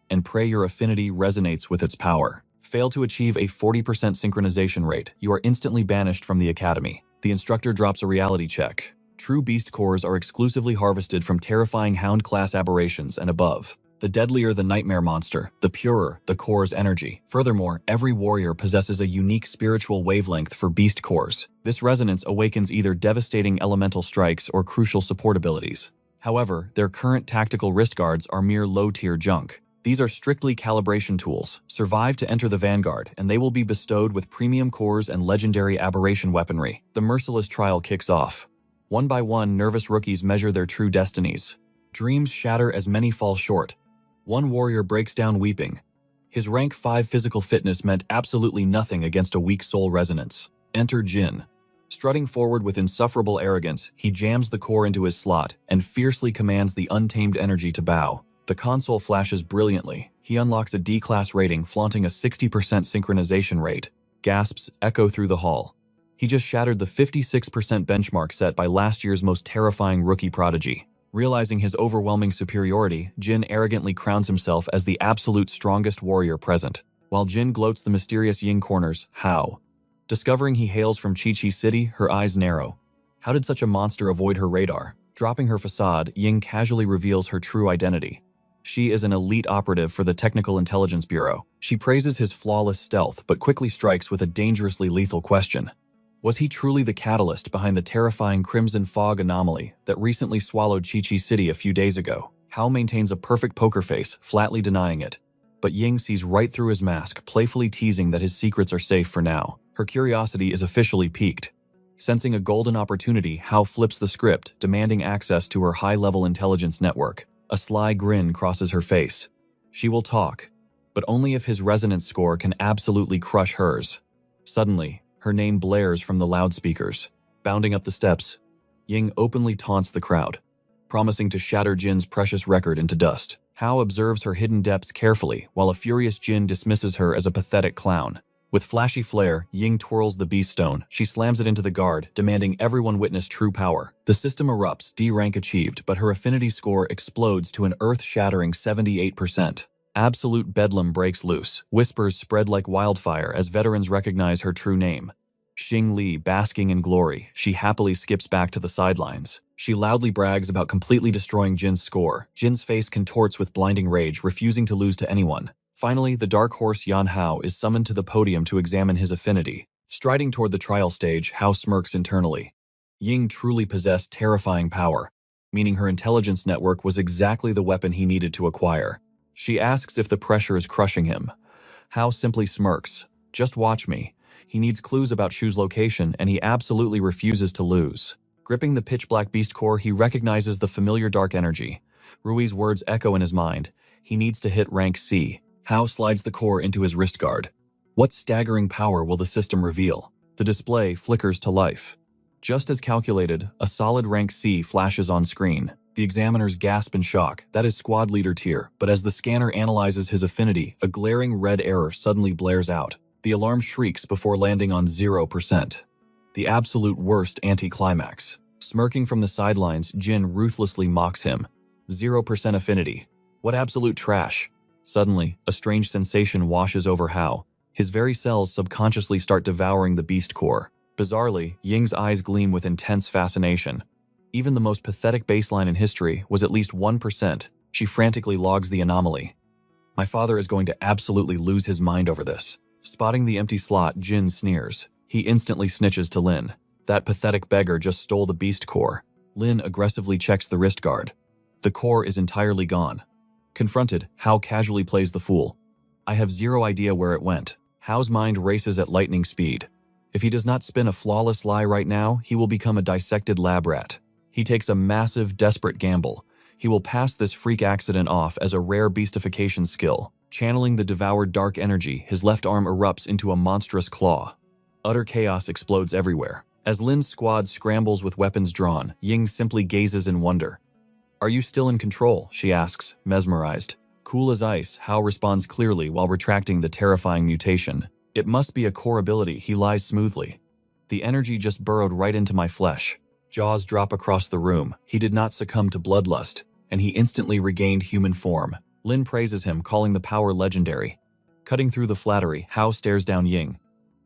and pray your affinity resonates with its power. Fail to achieve a 40% synchronization rate, you are instantly banished from the academy. The instructor drops a reality check. True Beast Cores are exclusively harvested from terrifying Hound-class aberrations and above. The deadlier the nightmare monster, the purer the core's energy. Furthermore, every warrior possesses a unique spiritual wavelength for Beast Cores. This resonance awakens either devastating elemental strikes or crucial support abilities. However, their current tactical wrist guards are mere low-tier junk. These are strictly calibration tools. Survive to enter the vanguard, and they will be bestowed with premium cores and legendary aberration weaponry. The merciless trial kicks off. One by one, nervous rookies measure their true destinies. Dreams shatter as many fall short. One warrior breaks down weeping. His rank 5 physical fitness meant absolutely nothing against a weak soul resonance. Enter Jin. Strutting forward with insufferable arrogance, he jams the core into his slot and fiercely commands the untamed energy to bow. The console flashes brilliantly. He unlocks a D-class rating, flaunting a 60% synchronization rate. Gasps echo through the hall. He just shattered the 56% benchmark set by last year's most terrifying rookie prodigy. Realizing his overwhelming superiority, Jin arrogantly crowns himself as the absolute strongest warrior present. While Jin gloats the mysterious Ying corners, Hao. Discovering he hails from Chi-Chi City, her eyes narrow. How did such a monster avoid her radar? Dropping her facade, Ying casually reveals her true identity. She is an elite operative for the Technical Intelligence Bureau. She praises his flawless stealth, but quickly strikes with a dangerously lethal question. Was he truly the catalyst behind the terrifying Crimson Fog anomaly that recently swallowed Chi-Chi City a few days ago? Hao maintains a perfect poker face, flatly denying it. But Ying sees right through his mask, playfully teasing that his secrets are safe for now. Her curiosity is officially piqued. Sensing a golden opportunity, Hao flips the script, demanding access to her high-level intelligence network. A sly grin crosses her face. She will talk, but only if his resonance score can absolutely crush hers. Suddenly, her name blares from the loudspeakers. Bounding up the steps, Ying openly taunts the crowd, promising to shatter Jin's precious record into dust. Hao observes her hidden depths carefully, while a furious Jin dismisses her as a pathetic clown. With flashy flair, Ying twirls the beast stone. She slams it into the guard, demanding everyone witness true power. The system erupts, D rank achieved, but her affinity score explodes to an earth-shattering 78%. Absolute bedlam breaks loose. Whispers spread like wildfire as veterans recognize her true name. Xing Li, basking in glory, she happily skips back to the sidelines. She loudly brags about completely destroying Jin's score. Jin's face contorts with blinding rage, refusing to lose to anyone. Finally, the dark horse Yan Hao is summoned to the podium to examine his affinity. Striding toward the trial stage, Hao smirks internally. Ying truly possessed terrifying power, meaning her intelligence network was exactly the weapon he needed to acquire. She asks if the pressure is crushing him. Hao simply smirks. Just watch me. He needs clues about Shu's location, and he absolutely refuses to lose. Gripping the pitch-black beast core, he recognizes the familiar dark energy. Rui's words echo in his mind. He needs to hit rank C. Hao slides the core into his wrist guard. What staggering power will the system reveal? The display flickers to life. Just as calculated, a solid rank C flashes on screen. The examiners gasp in shock. That is squad leader tier, but as the scanner analyzes his affinity, a glaring red error suddenly blares out. The alarm shrieks before landing on 0%. The absolute worst anticlimax. Smirking from the sidelines, Jin ruthlessly mocks him. 0% affinity. What absolute trash. Suddenly, a strange sensation washes over Hao. His very cells subconsciously start devouring the beast core. Bizarrely, Ying's eyes gleam with intense fascination. Even the most pathetic baseline in history was at least 1%. She frantically logs the anomaly. My father is going to absolutely lose his mind over this. Spotting the empty slot, Jin sneers. He instantly snitches to Lin. That pathetic beggar just stole the beast core. Lin aggressively checks the wrist guard. The core is entirely gone. Confronted, Hao casually plays the fool. I have zero idea where it went. Hao's mind races at lightning speed. If he does not spin a flawless lie right now, he will become a dissected lab rat. He takes a massive, desperate gamble. He will pass this freak accident off as a rare beastification skill. Channeling the devoured dark energy, his left arm erupts into a monstrous claw. Utter chaos explodes everywhere. As Lin's squad scrambles with weapons drawn, Ying simply gazes in wonder. Are you still in control? She asks, mesmerized. Cool as ice, Hao responds clearly while retracting the terrifying mutation. It must be a core ability, he lies smoothly. The energy just burrowed right into my flesh. Jaws drop across the room. He did not succumb to bloodlust, and he instantly regained human form. Lin praises him, calling the power legendary. Cutting through the flattery, Hao stares down Ying.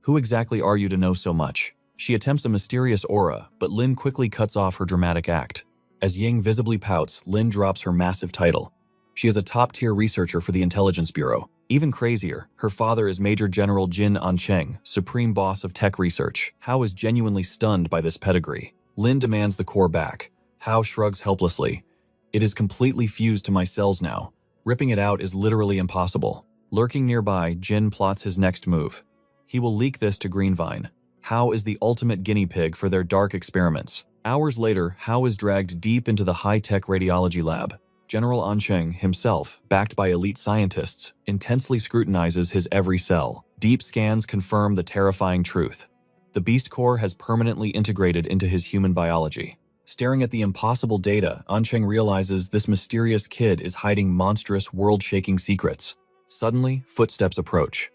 Who exactly are you to know so much? She attempts a mysterious aura, but Lin quickly cuts off her dramatic act. As Ying visibly pouts, Lin drops her massive title. She is a top-tier researcher for the Intelligence Bureau. Even crazier, her father is Major General Jin Ancheng, supreme boss of tech research. Hao is genuinely stunned by this pedigree. Lin demands the core back. Hao shrugs helplessly. It is completely fused to my cells now. Ripping it out is literally impossible. Lurking nearby, Jin plots his next move. He will leak this to Greenvine. Hao is the ultimate guinea pig for their dark experiments. Hours later, Hao is dragged deep into the high-tech radiology lab. General Ancheng himself, backed by elite scientists, intensely scrutinizes his every cell. Deep scans confirm the terrifying truth. The beast core has permanently integrated into his human biology. Staring at the impossible data, Ancheng realizes this mysterious kid is hiding monstrous, world-shaking secrets. Suddenly, footsteps approach.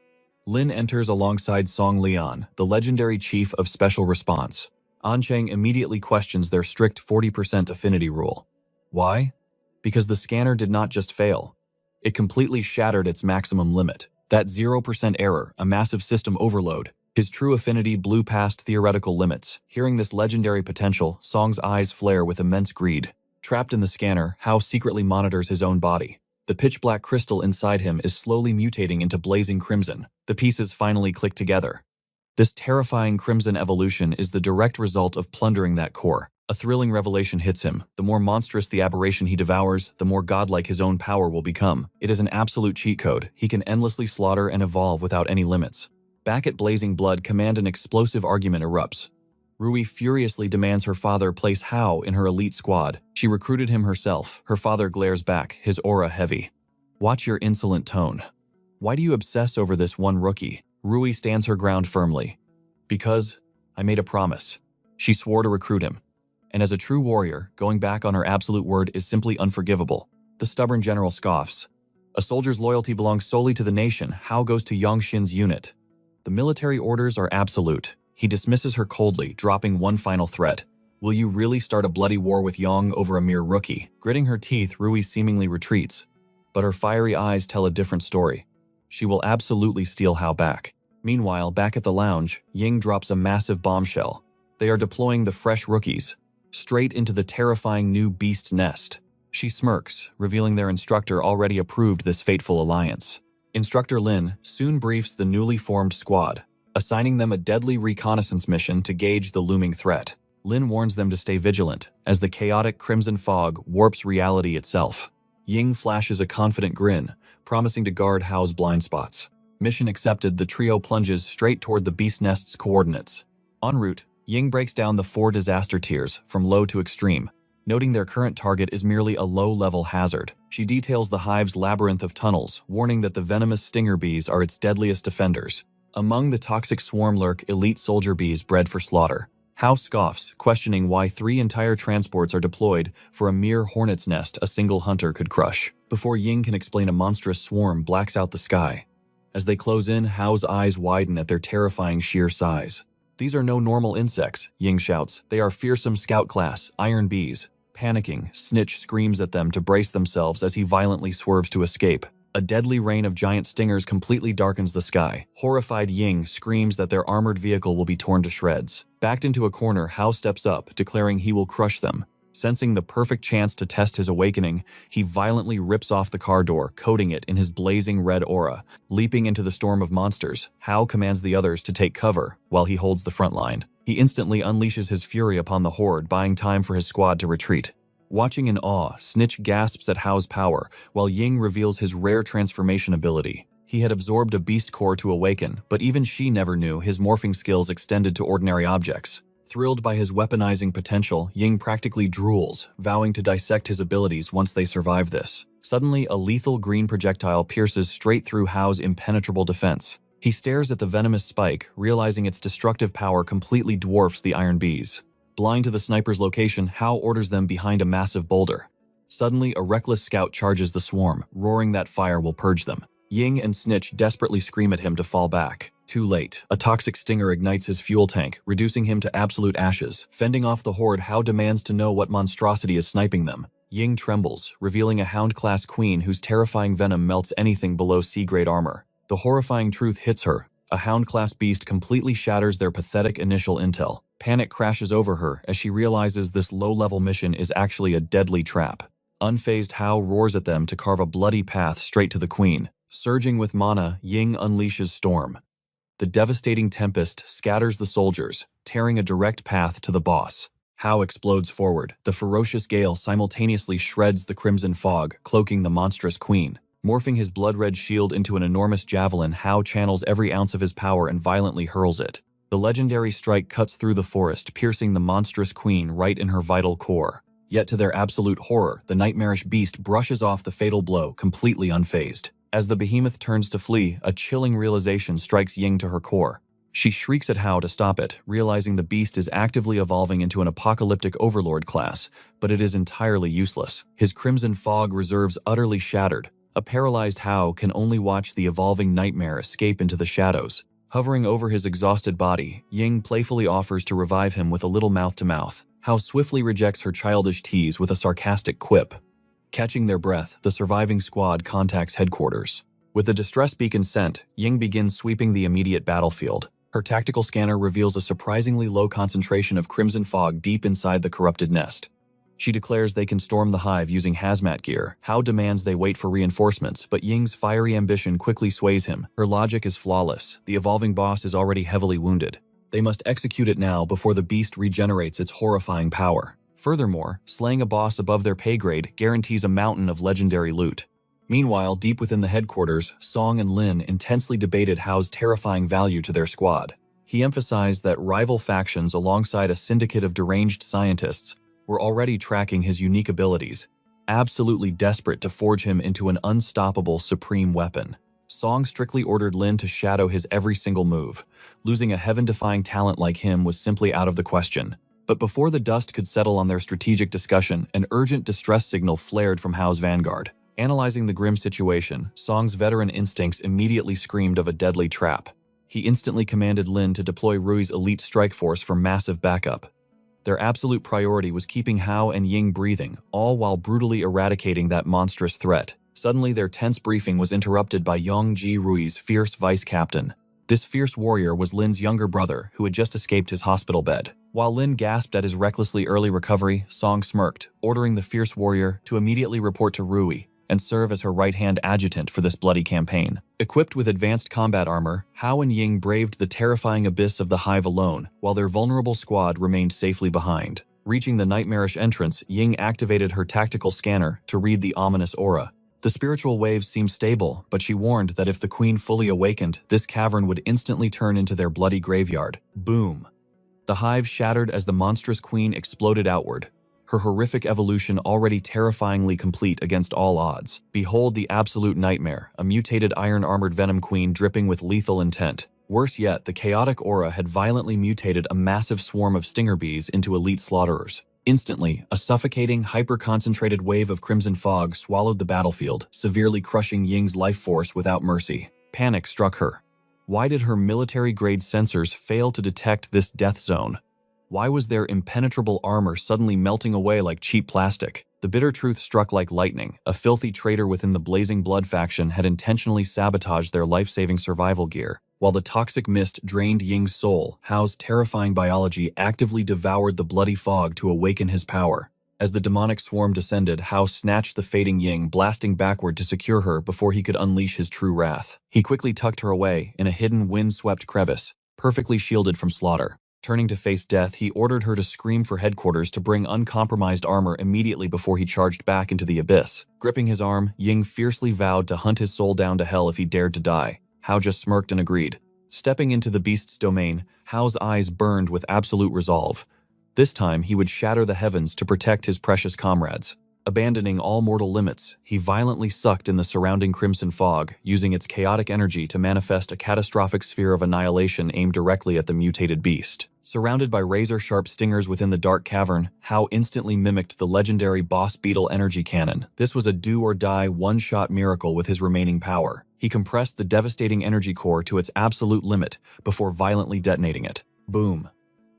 Lin enters alongside Song Lian, the legendary chief of Special Response. Ancheng immediately questions their strict 40% affinity rule. Why? Because the scanner did not just fail. It completely shattered its maximum limit. That 0% error, a massive system overload. His true affinity blew past theoretical limits. Hearing this legendary potential, Song's eyes flare with immense greed. Trapped in the scanner, Hao secretly monitors his own body. The pitch-black crystal inside him is slowly mutating into blazing crimson. The pieces finally click together. This terrifying crimson evolution is the direct result of plundering that core. A thrilling revelation hits him. The more monstrous the aberration he devours, the more godlike his own power will become. It is an absolute cheat code. He can endlessly slaughter and evolve without any limits. Back at Blazing Blood, Command, an explosive argument erupts. Rui furiously demands her father place Hao in her elite squad. She recruited him herself. Her father glares back, his aura heavy. Watch your insolent tone. Why do you obsess over this one rookie? Rui stands her ground firmly. Because I made a promise. She swore to recruit him. And as a true warrior, going back on her absolute word is simply unforgivable. The stubborn general scoffs. A soldier's loyalty belongs solely to the nation. Hao goes to Yongxin's unit. The military orders are absolute. He dismisses her coldly, dropping one final threat. Will you really start a bloody war with Yong over a mere rookie? Gritting her teeth, Rui seemingly retreats. But her fiery eyes tell a different story. She will absolutely steal Hao back. Meanwhile, back at the lounge, Ying drops a massive bombshell. They are deploying the fresh rookies, straight into the terrifying new beast nest. She smirks, revealing their instructor already approved this fateful alliance. Instructor Lin soon briefs the newly formed squad, assigning them a deadly reconnaissance mission to gauge the looming threat. Lin warns them to stay vigilant, as the chaotic crimson fog warps reality itself. Ying flashes a confident grin, promising to guard Hao's blind spots. Mission accepted, the trio plunges straight toward the beast nest's coordinates. En route, Ying breaks down the 4 disaster tiers, from low to extreme. Noting their current target is merely a low-level hazard, she details the hive's labyrinth of tunnels, warning that the venomous stinger bees are its deadliest defenders. Among the toxic swarm lurk elite soldier bees bred for slaughter. Hao scoffs, questioning why 3 entire transports are deployed for a mere hornet's nest a single hunter could crush. Before Ying can explain, a monstrous swarm blacks out the sky. As they close in, Hao's eyes widen at their terrifying sheer size. These are no normal insects, Ying shouts. They are fearsome scout class, iron bees. Panicking, Snitch screams at them to brace themselves as he violently swerves to escape. A deadly rain of giant stingers completely darkens the sky. Horrified Ying screams that their armored vehicle will be torn to shreds. Backed into a corner, Hao steps up, declaring he will crush them. Sensing the perfect chance to test his awakening, he violently rips off the car door, coating it in his blazing red aura. Leaping into the storm of monsters, Hao commands the others to take cover while he holds the front line. He instantly unleashes his fury upon the horde, buying time for his squad to retreat. Watching in awe, Snitch gasps at Hao's power, while Ying reveals his rare transformation ability. He had absorbed a beast core to awaken, but even she never knew his morphing skills extended to ordinary objects. Thrilled by his weaponizing potential, Ying practically drools, vowing to dissect his abilities once they survive this. Suddenly, a lethal green projectile pierces straight through Hao's impenetrable defense. He stares at the venomous spike, realizing its destructive power completely dwarfs the iron bees. Blind to the sniper's location, Hao orders them behind a massive boulder. Suddenly, a reckless scout charges the swarm, roaring that fire will purge them. Ying and Snitch desperately scream at him to fall back. Too late. A toxic stinger ignites his fuel tank, reducing him to absolute ashes. Fending off the horde, Hao demands to know what monstrosity is sniping them. Ying trembles, revealing a Hound-class queen whose terrifying venom melts anything below C-grade armor. The horrifying truth hits her. A Hound-class beast completely shatters their pathetic initial intel. Panic crashes over her as she realizes this low-level mission is actually a deadly trap. Unfazed, Hao roars at them to carve a bloody path straight to the queen. Surging with mana, Ying unleashes Storm. The devastating tempest scatters the soldiers, tearing a direct path to the boss. Hao explodes forward. The ferocious gale simultaneously shreds the crimson fog, cloaking the monstrous queen. Morphing his blood-red shield into an enormous javelin, Hao channels every ounce of his power and violently hurls it. The legendary strike cuts through the forest, piercing the monstrous queen right in her vital core. Yet to their absolute horror, the nightmarish beast brushes off the fatal blow, completely unfazed. As the behemoth turns to flee, a chilling realization strikes Ying to her core. She shrieks at Hao to stop it, realizing the beast is actively evolving into an apocalyptic overlord class, but it is entirely useless. His crimson fog reserves utterly shattered. A paralyzed Hao can only watch the evolving nightmare escape into the shadows. Hovering over his exhausted body, Ying playfully offers to revive him with a little mouth-to-mouth. Hao swiftly rejects her childish tease with a sarcastic quip. Catching their breath, the surviving squad contacts headquarters. With the distress beacon sent, Ying begins sweeping the immediate battlefield. Her tactical scanner reveals a surprisingly low concentration of crimson fog deep inside the corrupted nest. She declares they can storm the hive using hazmat gear. Hao demands they wait for reinforcements, but Ying's fiery ambition quickly sways him. Her logic is flawless. The evolving boss is already heavily wounded. They must execute it now before the beast regenerates its horrifying power. Furthermore, slaying a boss above their pay grade guarantees a mountain of legendary loot. Meanwhile, deep within the headquarters, Song and Lin intensely debated Hao's terrifying value to their squad. He emphasized that rival factions alongside a syndicate of deranged scientists were already tracking his unique abilities, absolutely desperate to forge him into an unstoppable supreme weapon. Song strictly ordered Lin to shadow his every single move. Losing a heaven-defying talent like him was simply out of the question. But before the dust could settle on their strategic discussion, an urgent distress signal flared from Hao's vanguard. Analyzing the grim situation, Song's veteran instincts immediately screamed of a deadly trap. He instantly commanded Lin to deploy Rui's elite strike force for massive backup. Their absolute priority was keeping Hao and Ying breathing, all while brutally eradicating that monstrous threat. Suddenly, their tense briefing was interrupted by Yongji Rui's fierce vice-captain. This fierce warrior was Lin's younger brother, who had just escaped his hospital bed. While Lin gasped at his recklessly early recovery, Song smirked, ordering the fierce warrior to immediately report to Rui and serve as her right-hand adjutant for this bloody campaign. Equipped with advanced combat armor, Hao and Ying braved the terrifying abyss of the hive alone, while their vulnerable squad remained safely behind. Reaching the nightmarish entrance, Ying activated her tactical scanner to read the ominous aura. The spiritual waves seemed stable, but she warned that if the queen fully awakened, this cavern would instantly turn into their bloody graveyard. Boom! The hive shattered as the monstrous queen exploded outward, her horrific evolution already terrifyingly complete against all odds. Behold the absolute nightmare, a mutated iron-armored venom queen dripping with lethal intent. Worse yet, the chaotic aura had violently mutated a massive swarm of stinger bees into elite slaughterers. Instantly, a suffocating, hyper-concentrated wave of crimson fog swallowed the battlefield, severely crushing Ying's life force without mercy. Panic struck her. Why did her military-grade sensors fail to detect this death zone? Why was their impenetrable armor suddenly melting away like cheap plastic? The bitter truth struck like lightning. A filthy traitor within the Blazing Blood faction had intentionally sabotaged their life-saving survival gear. While the toxic mist drained Ying's soul, Hao's terrifying biology actively devoured the bloody fog to awaken his power. As the demonic swarm descended, Hao snatched the fading Ying, blasting backward to secure her before he could unleash his true wrath. He quickly tucked her away in a hidden wind-swept crevice, perfectly shielded from slaughter. Turning to face death, he ordered her to scream for headquarters to bring uncompromised armor immediately before he charged back into the abyss. Gripping his arm, Ying fiercely vowed to hunt his soul down to hell if he dared to die. Hao just smirked and agreed. Stepping into the beast's domain, Hao's eyes burned with absolute resolve. This time, he would shatter the heavens to protect his precious comrades. Abandoning all mortal limits, he violently sucked in the surrounding crimson fog, using its chaotic energy to manifest a catastrophic sphere of annihilation aimed directly at the mutated beast. Surrounded by razor-sharp stingers within the dark cavern, Hao instantly mimicked the legendary boss beetle energy cannon. This was a do-or-die, one-shot miracle with his remaining power. He compressed the devastating energy core to its absolute limit before violently detonating it. Boom!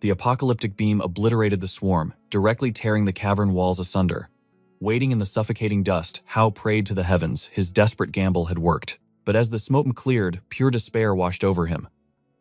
The apocalyptic beam obliterated the swarm, directly tearing the cavern walls asunder. Waiting in the suffocating dust, Hao prayed to the heavens. His desperate gamble had worked. But as the smoke cleared, pure despair washed over him.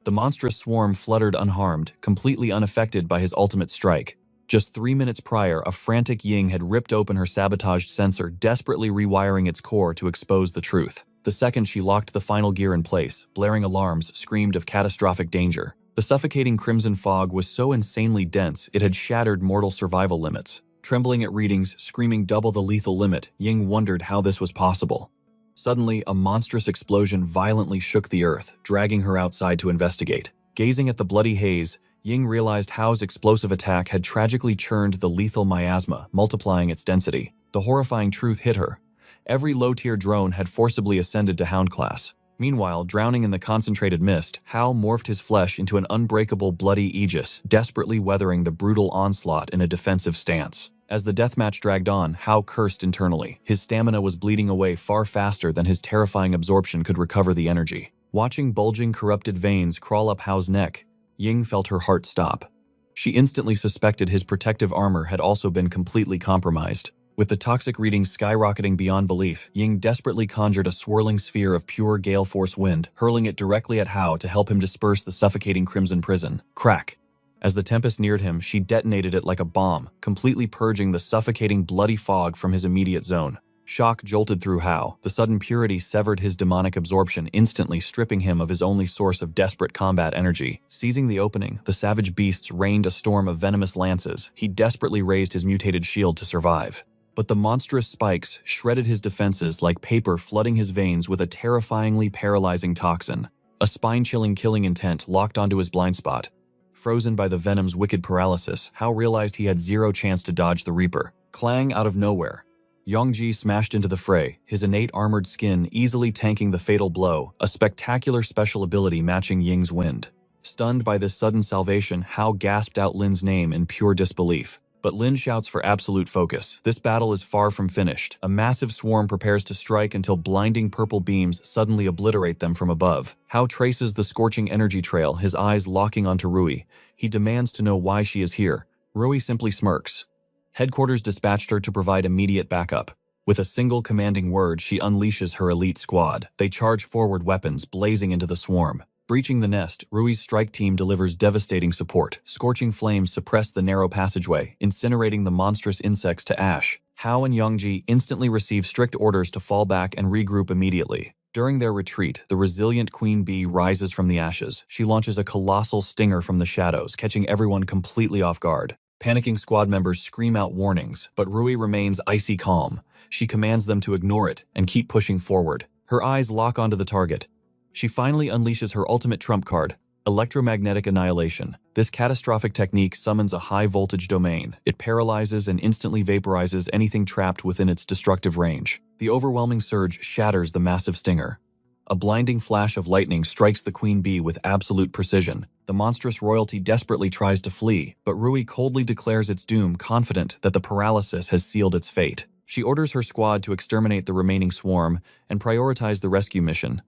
The monstrous swarm fluttered unharmed, completely unaffected by his ultimate strike. Just 3 minutes prior, a frantic Ying had ripped open her sabotaged sensor, desperately rewiring its core to expose the truth. The second she locked the final gear in place, blaring alarms screamed of catastrophic danger. The suffocating crimson fog was so insanely dense it had shattered mortal survival limits. Trembling at readings, screaming double the lethal limit, Ying wondered how this was possible. Suddenly, a monstrous explosion violently shook the earth, dragging her outside to investigate. Gazing at the bloody haze, Ying realized Hao's explosive attack had tragically churned the lethal miasma, multiplying its density. The horrifying truth hit her. Every low-tier drone had forcibly ascended to Hound class. Meanwhile, drowning in the concentrated mist, Hao morphed his flesh into an unbreakable bloody aegis, desperately weathering the brutal onslaught in a defensive stance. As the deathmatch dragged on, Hao cursed internally. His stamina was bleeding away far faster than his terrifying absorption could recover the energy. Watching bulging, corrupted veins crawl up Hao's neck, Ying felt her heart stop. She instantly suspected his protective armor had also been completely compromised. With the toxic readings skyrocketing beyond belief, Ying desperately conjured a swirling sphere of pure gale force wind, hurling it directly at Hao to help him disperse the suffocating crimson prison. Crack! As the tempest neared him, she detonated it like a bomb, completely purging the suffocating bloody fog from his immediate zone. Shock jolted through Hao. The sudden purity severed his demonic absorption, instantly stripping him of his only source of desperate combat energy. Seizing the opening, the savage beasts rained a storm of venomous lances. He desperately raised his mutated shield to survive. But the monstrous spikes shredded his defenses like paper, flooding his veins with a terrifyingly paralyzing toxin. A spine-chilling killing intent locked onto his blind spot. Frozen by the venom's wicked paralysis, Hao realized he had zero chance to dodge the Reaper. Clang out of nowhere. Yongji smashed into the fray, his innate armored skin easily tanking the fatal blow, a spectacular special ability matching Ying's wind. Stunned by this sudden salvation, Hao gasped out Lin's name in pure disbelief. But Lin shouts for absolute focus. This battle is far from finished. A massive swarm prepares to strike until blinding purple beams suddenly obliterate them from above. Hao traces the scorching energy trail, his eyes locking onto Rui. He demands to know why she is here. Rui simply smirks. Headquarters dispatched her to provide immediate backup. With a single commanding word, she unleashes her elite squad. They charge forward, weapons blazing into the swarm. Breaching the nest, Rui's strike team delivers devastating support. Scorching flames suppress the narrow passageway, incinerating the monstrous insects to ash. Hao and Yongji instantly receive strict orders to fall back and regroup immediately. During their retreat, the resilient Queen Bee rises from the ashes. She launches a colossal stinger from the shadows, catching everyone completely off guard. Panicking squad members scream out warnings, but Rui remains icy calm. She commands them to ignore it and keep pushing forward. Her eyes lock onto the target. She finally unleashes her ultimate trump card, electromagnetic annihilation. This catastrophic technique summons a high-voltage domain. It paralyzes and instantly vaporizes anything trapped within its destructive range. The overwhelming surge shatters the massive stinger. A blinding flash of lightning strikes the Queen Bee with absolute precision. The monstrous royalty desperately tries to flee, but Rui coldly declares its doom, confident that the paralysis has sealed its fate. She orders her squad to exterminate the remaining swarm and prioritize the rescue mission.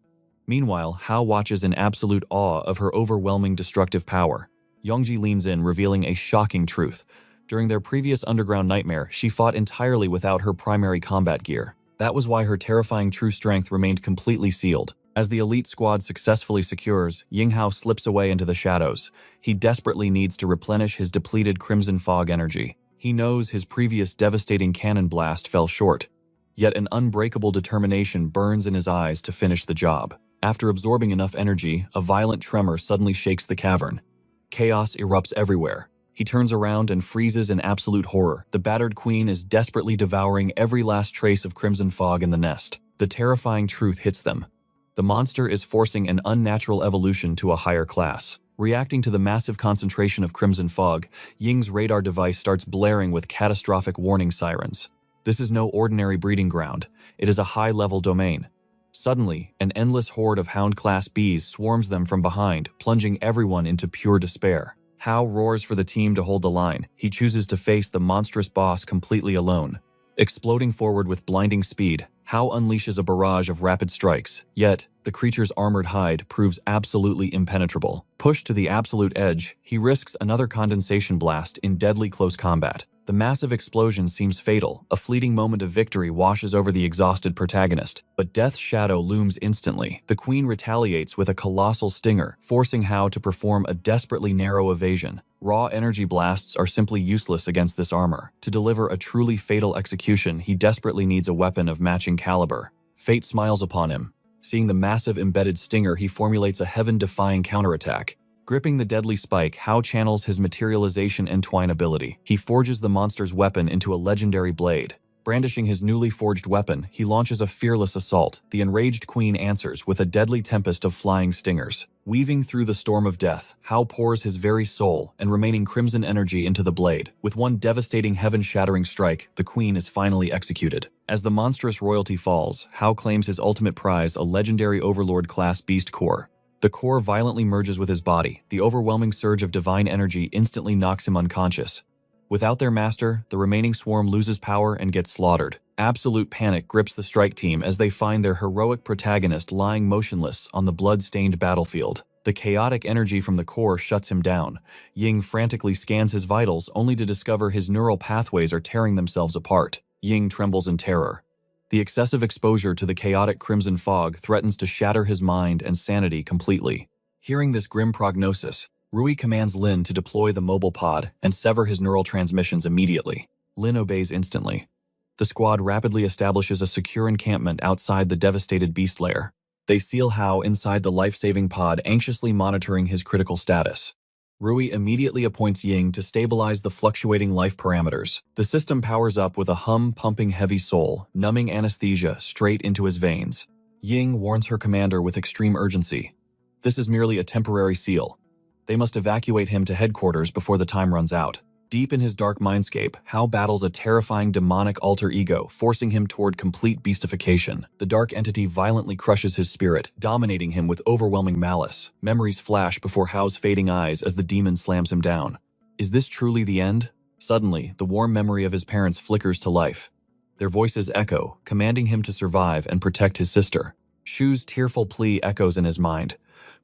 Meanwhile, Hao watches in absolute awe of her overwhelming destructive power. Yongji leans in, revealing a shocking truth. During their previous underground nightmare, she fought entirely without her primary combat gear. That was why her terrifying true strength remained completely sealed. As the elite squad successfully secures, Ying Hao slips away into the shadows. He desperately needs to replenish his depleted Crimson Fog energy. He knows his previous devastating cannon blast fell short, yet an unbreakable determination burns in his eyes to finish the job. After absorbing enough energy, a violent tremor suddenly shakes the cavern. Chaos erupts everywhere. He turns around and freezes in absolute horror. The battered queen is desperately devouring every last trace of crimson fog in the nest. The terrifying truth hits them. The monster is forcing an unnatural evolution to a higher class. Reacting to the massive concentration of crimson fog, Ying's radar device starts blaring with catastrophic warning sirens. This is no ordinary breeding ground. It is a high-level domain. Suddenly, an endless horde of Hound-class bees swarms them from behind, plunging everyone into pure despair. Hao roars for the team to hold the line. He chooses to face the monstrous boss completely alone. Exploding forward with blinding speed, Hao unleashes a barrage of rapid strikes, yet the creature's armored hide proves absolutely impenetrable. Pushed to the absolute edge, he risks another condensation blast in deadly close combat. The massive explosion seems fatal. A fleeting moment of victory washes over the exhausted protagonist, but death's shadow looms instantly. The queen retaliates with a colossal stinger, forcing Hao to perform a desperately narrow evasion. Raw energy blasts are simply useless against this armor. To deliver a truly fatal execution, he desperately needs a weapon of matching caliber. Fate smiles upon him. Seeing the massive embedded stinger, he formulates a heaven-defying counterattack. Gripping the deadly spike, Hao channels his materialization entwine ability. He forges the monster's weapon into a legendary blade. Brandishing his newly forged weapon, he launches a fearless assault. The enraged queen answers with a deadly tempest of flying stingers. Weaving through the storm of death, Hao pours his very soul and remaining crimson energy into the blade. With one devastating heaven-shattering strike, the queen is finally executed. As the monstrous royalty falls, Hao claims his ultimate prize, a legendary Overlord-class beast core. The core violently merges with his body. The overwhelming surge of divine energy instantly knocks him unconscious. Without their master, the remaining swarm loses power and gets slaughtered. Absolute panic grips the strike team as they find their heroic protagonist lying motionless on the blood-stained battlefield. The chaotic energy from the core shuts him down. Ying frantically scans his vitals only to discover his neural pathways are tearing themselves apart. Ying trembles in terror. The excessive exposure to the chaotic crimson fog threatens to shatter his mind and sanity completely. Hearing this grim prognosis, Rui commands Lin to deploy the mobile pod and sever his neural transmissions immediately. Lin obeys instantly. The squad rapidly establishes a secure encampment outside the devastated beast lair. They seal Hao inside the life-saving pod, anxiously monitoring his critical status. Rui immediately appoints Ying to stabilize the fluctuating life parameters. The system powers up with a hum-pumping heavy soul, numbing anesthesia straight into his veins. Ying warns her commander with extreme urgency. This is merely a temporary seal. They must evacuate him to headquarters before the time runs out. Deep in his dark mindscape, Hao battles a terrifying demonic alter ego, forcing him toward complete beastification. The dark entity violently crushes his spirit, dominating him with overwhelming malice. Memories flash before Hao's fading eyes as the demon slams him down. Is this truly the end? Suddenly, the warm memory of his parents flickers to life. Their voices echo, commanding him to survive and protect his sister. Shu's tearful plea echoes in his mind.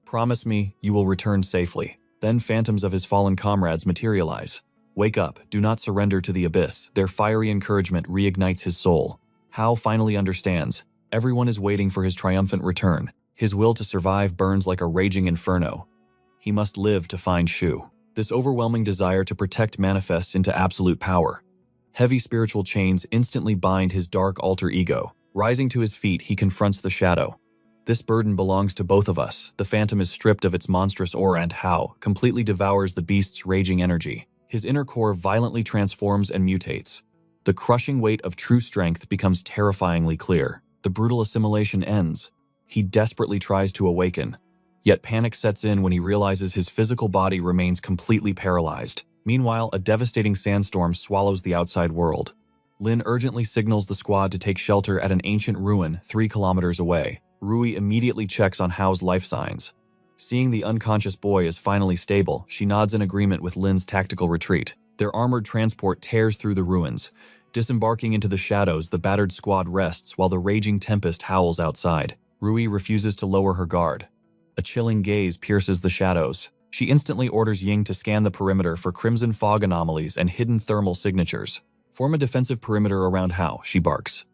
Promise me you will return safely. Then phantoms of his fallen comrades materialize. Wake up, do not surrender to the abyss. Their fiery encouragement reignites his soul. Hao finally understands. Everyone is waiting for his triumphant return. His will to survive burns like a raging inferno. He must live to find Shu. This overwhelming desire to protect manifests into absolute power. Heavy spiritual chains instantly bind his dark alter ego. Rising to his feet, he confronts the shadow. This burden belongs to both of us. The phantom is stripped of its monstrous aura and Hao completely devours the beast's raging energy. His inner core violently transforms and mutates. The crushing weight of true strength becomes terrifyingly clear. The brutal assimilation ends. He desperately tries to awaken. Yet panic sets in when he realizes his physical body remains completely paralyzed. Meanwhile, a devastating sandstorm swallows the outside world. Lin urgently signals the squad to take shelter at an ancient ruin 3 kilometers away. Rui immediately checks on Hao's life signs. Seeing the unconscious boy is finally stable, she nods in agreement with Lin's tactical retreat. Their armored transport tears through the ruins. Disembarking into the shadows, the battered squad rests while the raging tempest howls outside. Rui refuses to lower her guard. A chilling gaze pierces the shadows. She instantly orders Ying to scan the perimeter for crimson fog anomalies and hidden thermal signatures. Form a defensive perimeter around Hao, she barks.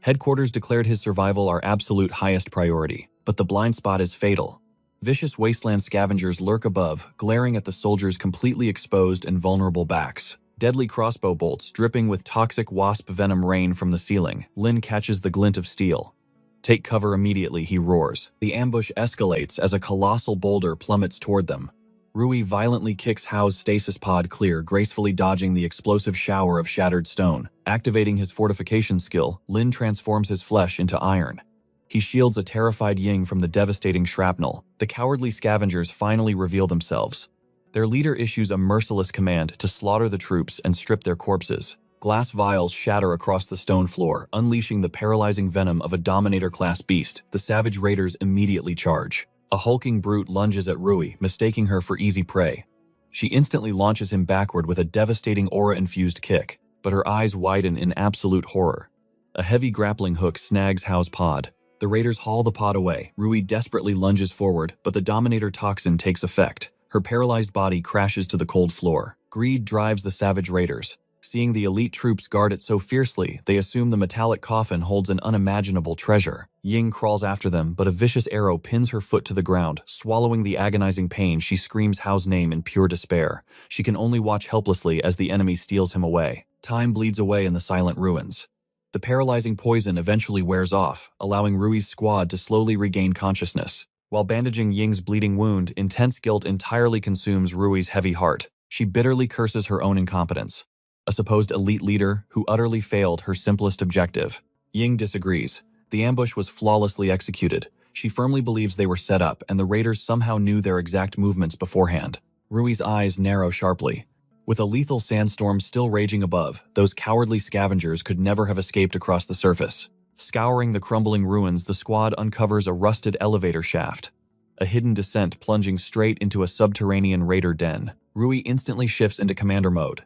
Headquarters declared his survival our absolute highest priority, but the blind spot is fatal. Vicious wasteland scavengers lurk above, glaring at the soldiers' completely exposed and vulnerable backs. Deadly crossbow bolts dripping with toxic wasp venom rain from the ceiling. Lin catches the glint of steel. "Take cover immediately," he roars. The ambush escalates as a colossal boulder plummets toward them. Rui violently kicks Hao's stasis pod clear, gracefully dodging the explosive shower of shattered stone. Activating his fortification skill, Lin transforms his flesh into iron. He shields a terrified Ying from the devastating shrapnel. The cowardly scavengers finally reveal themselves. Their leader issues a merciless command to slaughter the troops and strip their corpses. Glass vials shatter across the stone floor, unleashing the paralyzing venom of a Dominator-class beast. The savage raiders immediately charge. A hulking brute lunges at Rui, mistaking her for easy prey. She instantly launches him backward with a devastating aura-infused kick, but her eyes widen in absolute horror. A heavy grappling hook snags Hao's pod. The raiders haul the pod away. Rui desperately lunges forward, but the Dominator toxin takes effect. Her paralyzed body crashes to the cold floor. Greed drives the savage raiders. Seeing the elite troops guard it so fiercely, they assume the metallic coffin holds an unimaginable treasure. Ying crawls after them, but a vicious arrow pins her foot to the ground. Swallowing the agonizing pain, she screams Hao's name in pure despair. She can only watch helplessly as the enemy steals him away. Time bleeds away in the silent ruins. The paralyzing poison eventually wears off, allowing Rui's squad to slowly regain consciousness. While bandaging Ying's bleeding wound, intense guilt entirely consumes Rui's heavy heart. She bitterly curses her own incompetence. A supposed elite leader who utterly failed her simplest objective. Ying disagrees. The ambush was flawlessly executed. She firmly believes they were set up, and the raiders somehow knew their exact movements beforehand. Rui's eyes narrow sharply. With a lethal sandstorm still raging above, those cowardly scavengers could never have escaped across the surface. Scouring the crumbling ruins, the squad uncovers a rusted elevator shaft. A hidden descent plunging straight into a subterranean raider den. Rui instantly shifts into commander mode.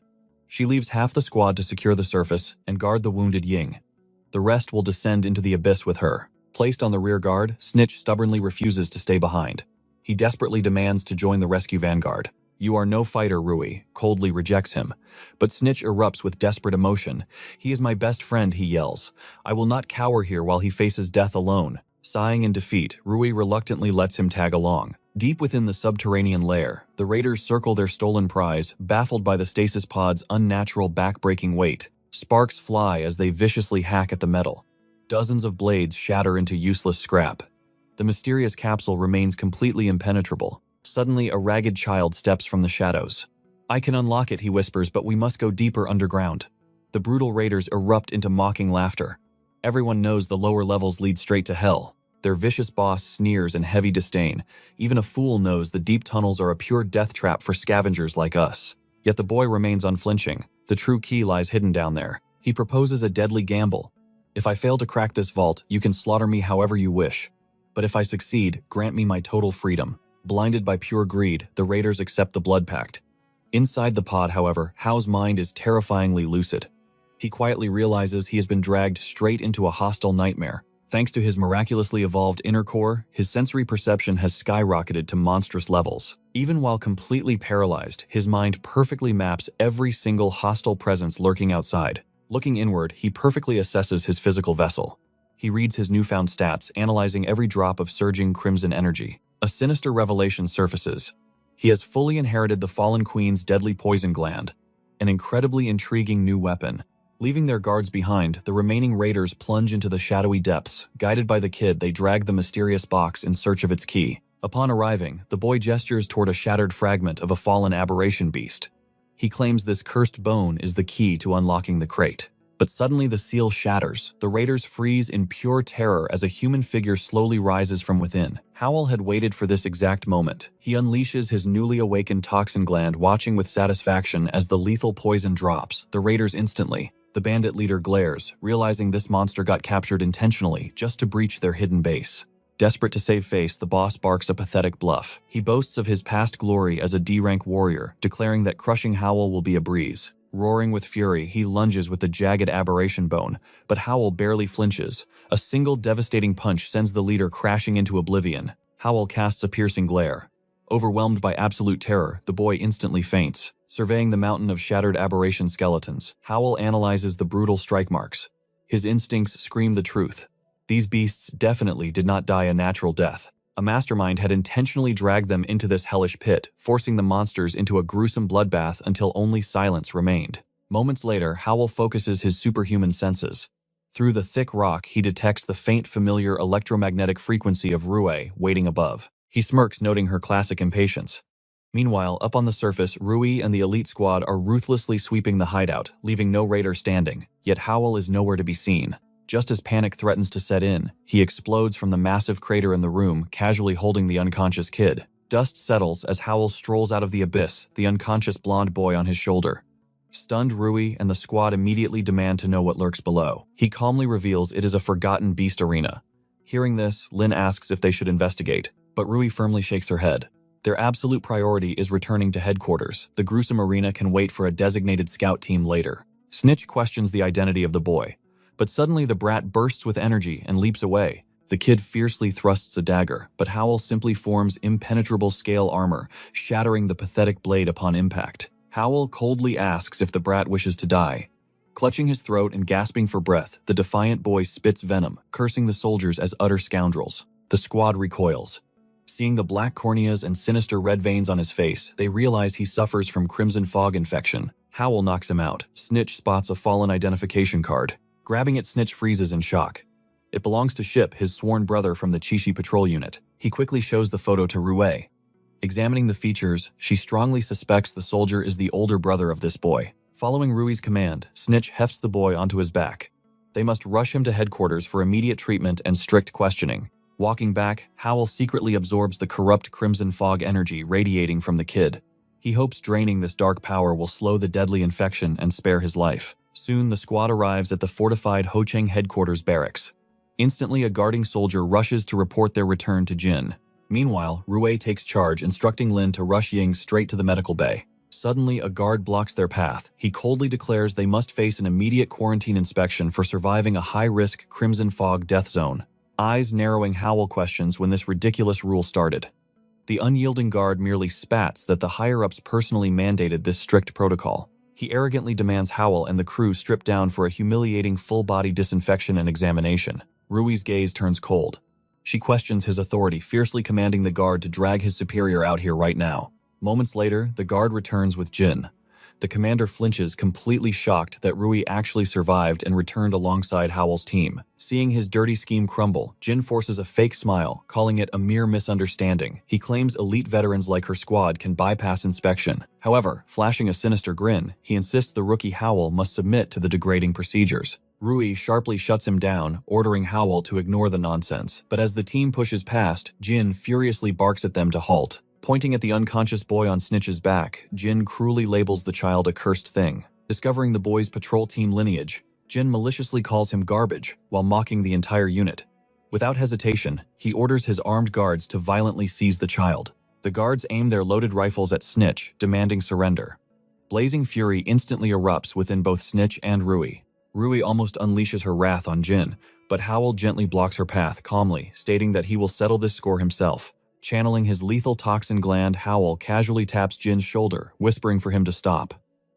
She leaves half the squad to secure the surface and guard the wounded Ying. The rest will descend into the abyss with her. Placed on the rear guard, Snitch stubbornly refuses to stay behind. He desperately demands to join the rescue vanguard. "You are no fighter," Rui coldly rejects him. But Snitch erupts with desperate emotion. "He is my best friend," he yells. "I will not cower here while he faces death alone." Sighing in defeat, Rui reluctantly lets him tag along. Deep within the subterranean lair, the raiders circle their stolen prize, baffled by the stasis pod's unnatural back-breaking weight. Sparks fly as they viciously hack at the metal. Dozens of blades shatter into useless scrap. The mysterious capsule remains completely impenetrable. Suddenly, a ragged child steps from the shadows. "I can unlock it," he whispers, "but we must go deeper underground." The brutal raiders erupt into mocking laughter. Everyone knows the lower levels lead straight to hell. Their vicious boss sneers in heavy disdain. Even a fool knows the deep tunnels are a pure death trap for scavengers like us. Yet the boy remains unflinching. The true key lies hidden down there. He proposes a deadly gamble. "If I fail to crack this vault, you can slaughter me however you wish. But if I succeed, grant me my total freedom." Blinded by pure greed, the raiders accept the blood pact. Inside the pod, however, Hao's mind is terrifyingly lucid. He quietly realizes he has been dragged straight into a hostile nightmare. Thanks to his miraculously evolved inner core, his sensory perception has skyrocketed to monstrous levels. Even while completely paralyzed, his mind perfectly maps every single hostile presence lurking outside. Looking inward, he perfectly assesses his physical vessel. He reads his newfound stats, analyzing every drop of surging crimson energy. A sinister revelation surfaces. He has fully inherited the Fallen Queen's deadly poison gland, an incredibly intriguing new weapon. Leaving their guards behind, the remaining raiders plunge into the shadowy depths. Guided by the kid, they drag the mysterious box in search of its key. Upon arriving, the boy gestures toward a shattered fragment of a fallen aberration beast. He claims this cursed bone is the key to unlocking the crate. But suddenly the seal shatters. The raiders freeze in pure terror as a human figure slowly rises from within. Howell had waited for this exact moment. He unleashes his newly awakened toxin gland, watching with satisfaction as the lethal poison drops. The raiders instantly. The bandit leader glares, realizing this monster got captured intentionally just to breach their hidden base. Desperate to save face, the boss barks a pathetic bluff. He boasts of his past glory as a D-rank warrior, declaring that crushing Howell will be a breeze. Roaring with fury, he lunges with the jagged aberration bone, but Howell barely flinches. A single devastating punch sends the leader crashing into oblivion. Howell casts a piercing glare. Overwhelmed by absolute terror, the boy instantly faints. Surveying the mountain of shattered aberration skeletons, Howell analyzes the brutal strike marks. His instincts scream the truth. These beasts definitely did not die a natural death. A mastermind had intentionally dragged them into this hellish pit, forcing the monsters into a gruesome bloodbath until only silence remained. Moments later, Howl focuses his superhuman senses. Through the thick rock, he detects the faint familiar electromagnetic frequency of Rui waiting above. He smirks, noting her classic impatience. Meanwhile, up on the surface, Rui and the elite squad are ruthlessly sweeping the hideout, leaving no raider standing, yet Howl is nowhere to be seen. Just as panic threatens to set in, he explodes from the massive crater in the room, casually holding the unconscious kid. Dust settles as Howl strolls out of the abyss, the unconscious blonde boy on his shoulder. Stunned, Rui and the squad immediately demand to know what lurks below. He calmly reveals it is a forgotten beast arena. Hearing this, Lin asks if they should investigate, but Rui firmly shakes her head. Their absolute priority is returning to headquarters. The gruesome arena can wait for a designated scout team later. Snitch questions the identity of the boy, but suddenly the brat bursts with energy and leaps away. The kid fiercely thrusts a dagger, but Howl simply forms impenetrable scale armor, shattering the pathetic blade upon impact. Howl coldly asks if the brat wishes to die. Clutching his throat and gasping for breath, the defiant boy spits venom, cursing the soldiers as utter scoundrels. The squad recoils. Seeing the black corneas and sinister red veins on his face, they realize he suffers from crimson fog infection. Howl knocks him out. Snitch spots a fallen identification card. Grabbing it, Snitch freezes in shock. It belongs to Ship, his sworn brother from the Chishi patrol unit. He quickly shows the photo to Rui. Examining the features, she strongly suspects the soldier is the older brother of this boy. Following Rui's command, Snitch hefts the boy onto his back. They must rush him to headquarters for immediate treatment and strict questioning. Walking back, Howl secretly absorbs the corrupt crimson fog energy radiating from the kid. He hopes draining this dark power will slow the deadly infection and spare his life. Soon, the squad arrives at the fortified Hocheng headquarters barracks. Instantly, a guarding soldier rushes to report their return to Jin. Meanwhile, Rui takes charge, instructing Lin to rush Ying straight to the medical bay. Suddenly, a guard blocks their path. He coldly declares they must face an immediate quarantine inspection for surviving a high-risk crimson fog death zone. Eyes narrowing, Howl questions when this ridiculous rule started. The unyielding guard merely spats that the higher-ups personally mandated this strict protocol. He arrogantly demands Howl and the crew strip down for a humiliating full-body disinfection and examination. Rui's gaze turns cold. She questions his authority, fiercely commanding the guard to drag his superior out here right now. Moments later, the guard returns with Jin. The commander flinches, completely shocked that Rui actually survived and returned alongside Howl's team. Seeing his dirty scheme crumble, Jin forces a fake smile, calling it a mere misunderstanding. He claims elite veterans like her squad can bypass inspection. However, flashing a sinister grin, he insists the rookie Howl must submit to the degrading procedures. Rui sharply shuts him down, ordering Howl to ignore the nonsense. But as the team pushes past, Jin furiously barks at them to halt. Pointing at the unconscious boy on Snitch's back, Jin cruelly labels the child a cursed thing. Discovering the boy's patrol team lineage, Jin maliciously calls him garbage while mocking the entire unit. Without hesitation, he orders his armed guards to violently seize the child. The guards aim their loaded rifles at Snitch, demanding surrender. Blazing fury instantly erupts within both Snitch and Rui. Rui almost unleashes her wrath on Jin, but Howl gently blocks her path, calmly, stating that he will settle this score himself. Channeling his lethal toxin gland, Howl casually taps Jin's shoulder, whispering for him to stop.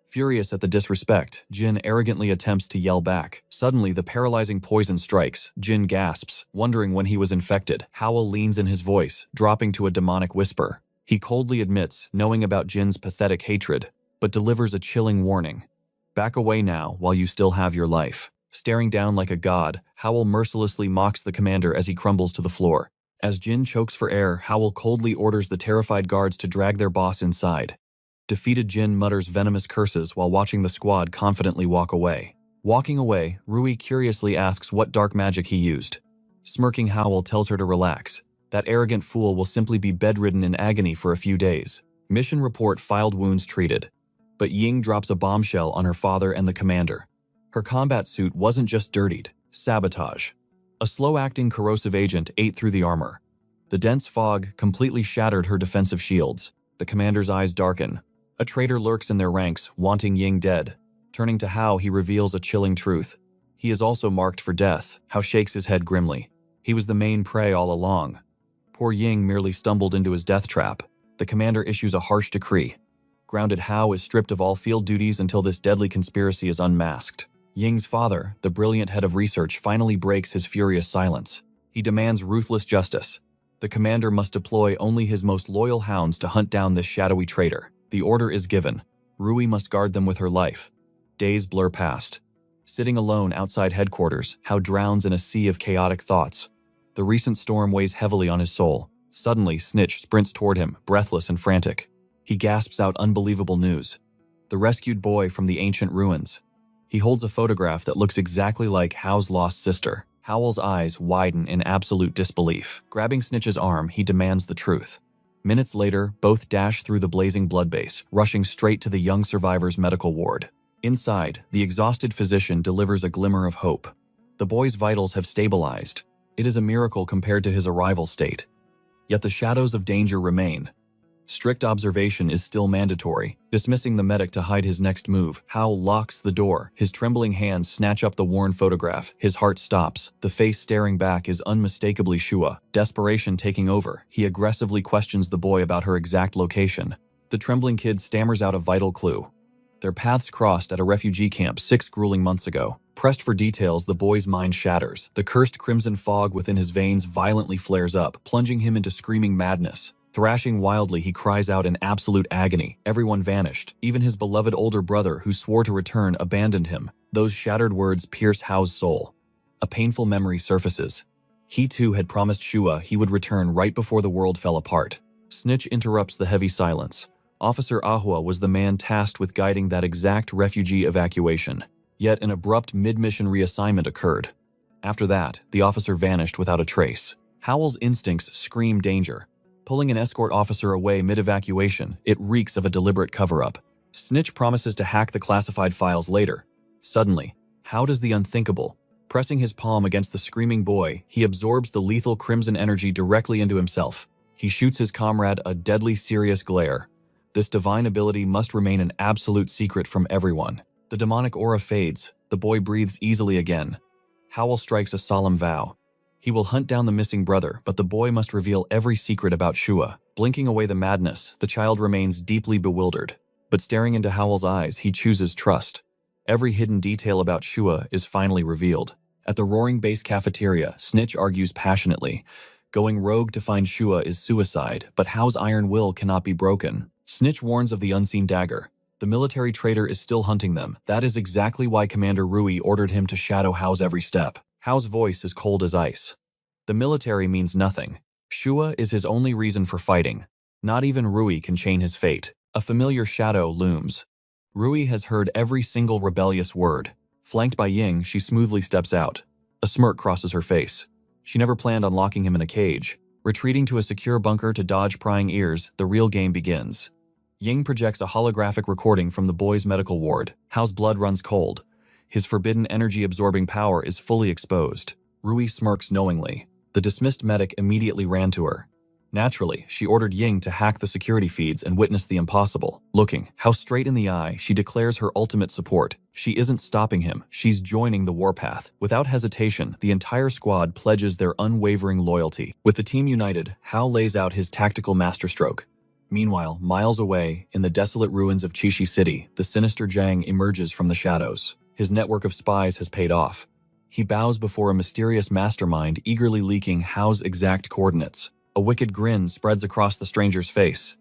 Furious at the disrespect, Jin arrogantly attempts to yell back. Suddenly, the paralyzing poison strikes. Jin gasps, wondering when he was infected. Howl leans in his voice, dropping to a demonic whisper. He coldly admits knowing about Jin's pathetic hatred, but delivers a chilling warning. Back away now while you still have your life. Staring down like a god, Howl mercilessly mocks the commander as he crumbles to the floor. As Jin chokes for air, Howl coldly orders the terrified guards to drag their boss inside. Defeated Jin mutters venomous curses while watching the squad confidently walk away. Walking away, Rui curiously asks what dark magic he used. Smirking, Howl tells her to relax. That arrogant fool will simply be bedridden in agony for a few days. Mission report filed, wounds treated. But Ying drops a bombshell on her father and the commander. Her combat suit wasn't just dirtied, sabotage. A slow-acting corrosive agent ate through the armor. The dense fog completely shattered her defensive shields. The commander's eyes darken. A traitor lurks in their ranks, wanting Ying dead. Turning to Hao, he reveals a chilling truth. He is also marked for death. Hao shakes his head grimly. He was the main prey all along. Poor Ying merely stumbled into his death trap. The commander issues a harsh decree. Grounded Hao is stripped of all field duties until this deadly conspiracy is unmasked. Ying's father, the brilliant head of research, finally breaks his furious silence. He demands ruthless justice. The commander must deploy only his most loyal hounds to hunt down this shadowy traitor. The order is given. Rui must guard them with her life. Days blur past. Sitting alone outside headquarters, Hao drowns in a sea of chaotic thoughts. The recent storm weighs heavily on his soul. Suddenly, Snitch sprints toward him, breathless and frantic. He gasps out unbelievable news. The rescued boy from the ancient ruins. He holds a photograph that looks exactly like Hao's lost sister. Howell's eyes widen in absolute disbelief. Grabbing Snitch's arm, he demands the truth. Minutes later, both dash through the blazing bloodbase, rushing straight to the young survivor's medical ward. Inside, the exhausted physician delivers a glimmer of hope. The boy's vitals have stabilized. It is a miracle compared to his arrival state. Yet the shadows of danger remain. Strict observation is still mandatory. Dismissing the medic to hide his next move, Hao locks the door. His trembling hands snatch up the worn photograph. His heart stops. The face staring back is unmistakably Shua. Desperation taking over, he aggressively questions the boy about her exact location. The trembling kid stammers out a vital clue. Their paths crossed at a refugee camp 6 grueling months ago. Pressed for details, the boy's mind shatters. The cursed crimson fog within his veins violently flares up, plunging him into screaming madness. Thrashing wildly, he cries out in absolute agony. Everyone vanished. Even his beloved older brother, who swore to return, abandoned him. Those shattered words pierce Hao's soul. A painful memory surfaces. He too had promised Shua he would return right before the world fell apart. Snitch interrupts the heavy silence. Officer Ahua was the man tasked with guiding that exact refugee evacuation. Yet an abrupt mid-mission reassignment occurred. After that, the officer vanished without a trace. Howell's instincts scream danger. Pulling an escort officer away mid-evacuation, it reeks of a deliberate cover-up. Snitch promises to hack the classified files later. Suddenly, Hao does the unthinkable. Pressing his palm against the screaming boy, he absorbs the lethal crimson energy directly into himself. He shoots his comrade a deadly serious glare. This divine ability must remain an absolute secret from everyone. The demonic aura fades. The boy breathes easily again. Howell strikes a solemn vow. He will hunt down the missing brother, but the boy must reveal every secret about Shua. Blinking away the madness, the child remains deeply bewildered. But staring into Howell's eyes, he chooses trust. Every hidden detail about Shua is finally revealed. At the roaring base cafeteria, Snitch argues passionately. Going rogue to find Shua is suicide, but Hao's iron will cannot be broken. Snitch warns of the unseen dagger. The military traitor is still hunting them. That is exactly why Commander Rui ordered him to shadow Hao's every step. Hao's voice is cold as ice. The military means nothing. Shua is his only reason for fighting. Not even Rui can chain his fate. A familiar shadow looms. Rui has heard every single rebellious word. Flanked by Ying, she smoothly steps out. A smirk crosses her face. She never planned on locking him in a cage. Retreating to a secure bunker to dodge prying ears, the real game begins. Ying projects a holographic recording from the boy's medical ward. Hao's blood runs cold. His forbidden energy-absorbing power is fully exposed. Rui smirks knowingly. The dismissed medic immediately ran to her. Naturally, she ordered Ying to hack the security feeds and witness the impossible. Looking Hao straight in the eye, she declares her ultimate support. She isn't stopping him, she's joining the warpath. Without hesitation, the entire squad pledges their unwavering loyalty. With the team united, Hao lays out his tactical masterstroke. Meanwhile, miles away, in the desolate ruins of Chishi City, the sinister Zhang emerges from the shadows. His network of spies has paid off. He bows before a mysterious mastermind eagerly leaking Hao's exact coordinates. A wicked grin spreads across the stranger's face.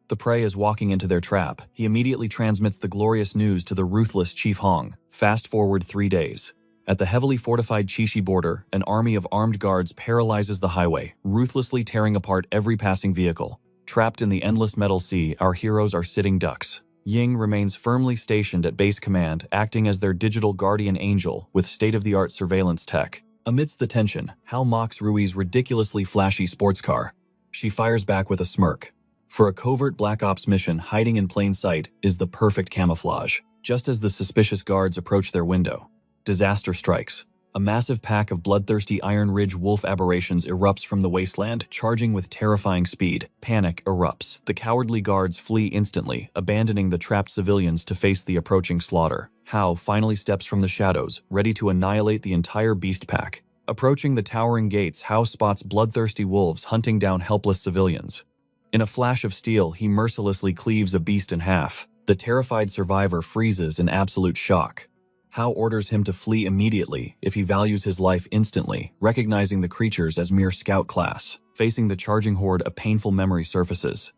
The prey is walking into their trap. He immediately transmits the glorious news to the ruthless Chief Hong. Fast forward 3 days. At the heavily fortified Chishi border, an army of armed guards paralyzes the highway, ruthlessly tearing apart every passing vehicle. Trapped in the endless metal sea, our heroes are sitting ducks. Ying remains firmly stationed at base command, acting as their digital guardian angel with state-of-the-art surveillance tech. Amidst the tension, Hao mocks Rui's ridiculously flashy sports car. She fires back with a smirk. For a covert Black Ops mission, hiding in plain sight is the perfect camouflage. Just as the suspicious guards approach their window, disaster strikes. A massive pack of bloodthirsty Iron Ridge wolf aberrations erupts from the wasteland, charging with terrifying speed. Panic erupts. The cowardly guards flee instantly, abandoning the trapped civilians to face the approaching slaughter. Hao finally steps from the shadows, ready to annihilate the entire beast pack. Approaching the towering gates, Hao spots bloodthirsty wolves hunting down helpless civilians. In a flash of steel, he mercilessly cleaves a beast in half. The terrified survivor freezes in absolute shock. Hao orders him to flee immediately if he values his life instantly, recognizing the creatures as mere scout class. Facing the charging horde, a painful memory surfaces.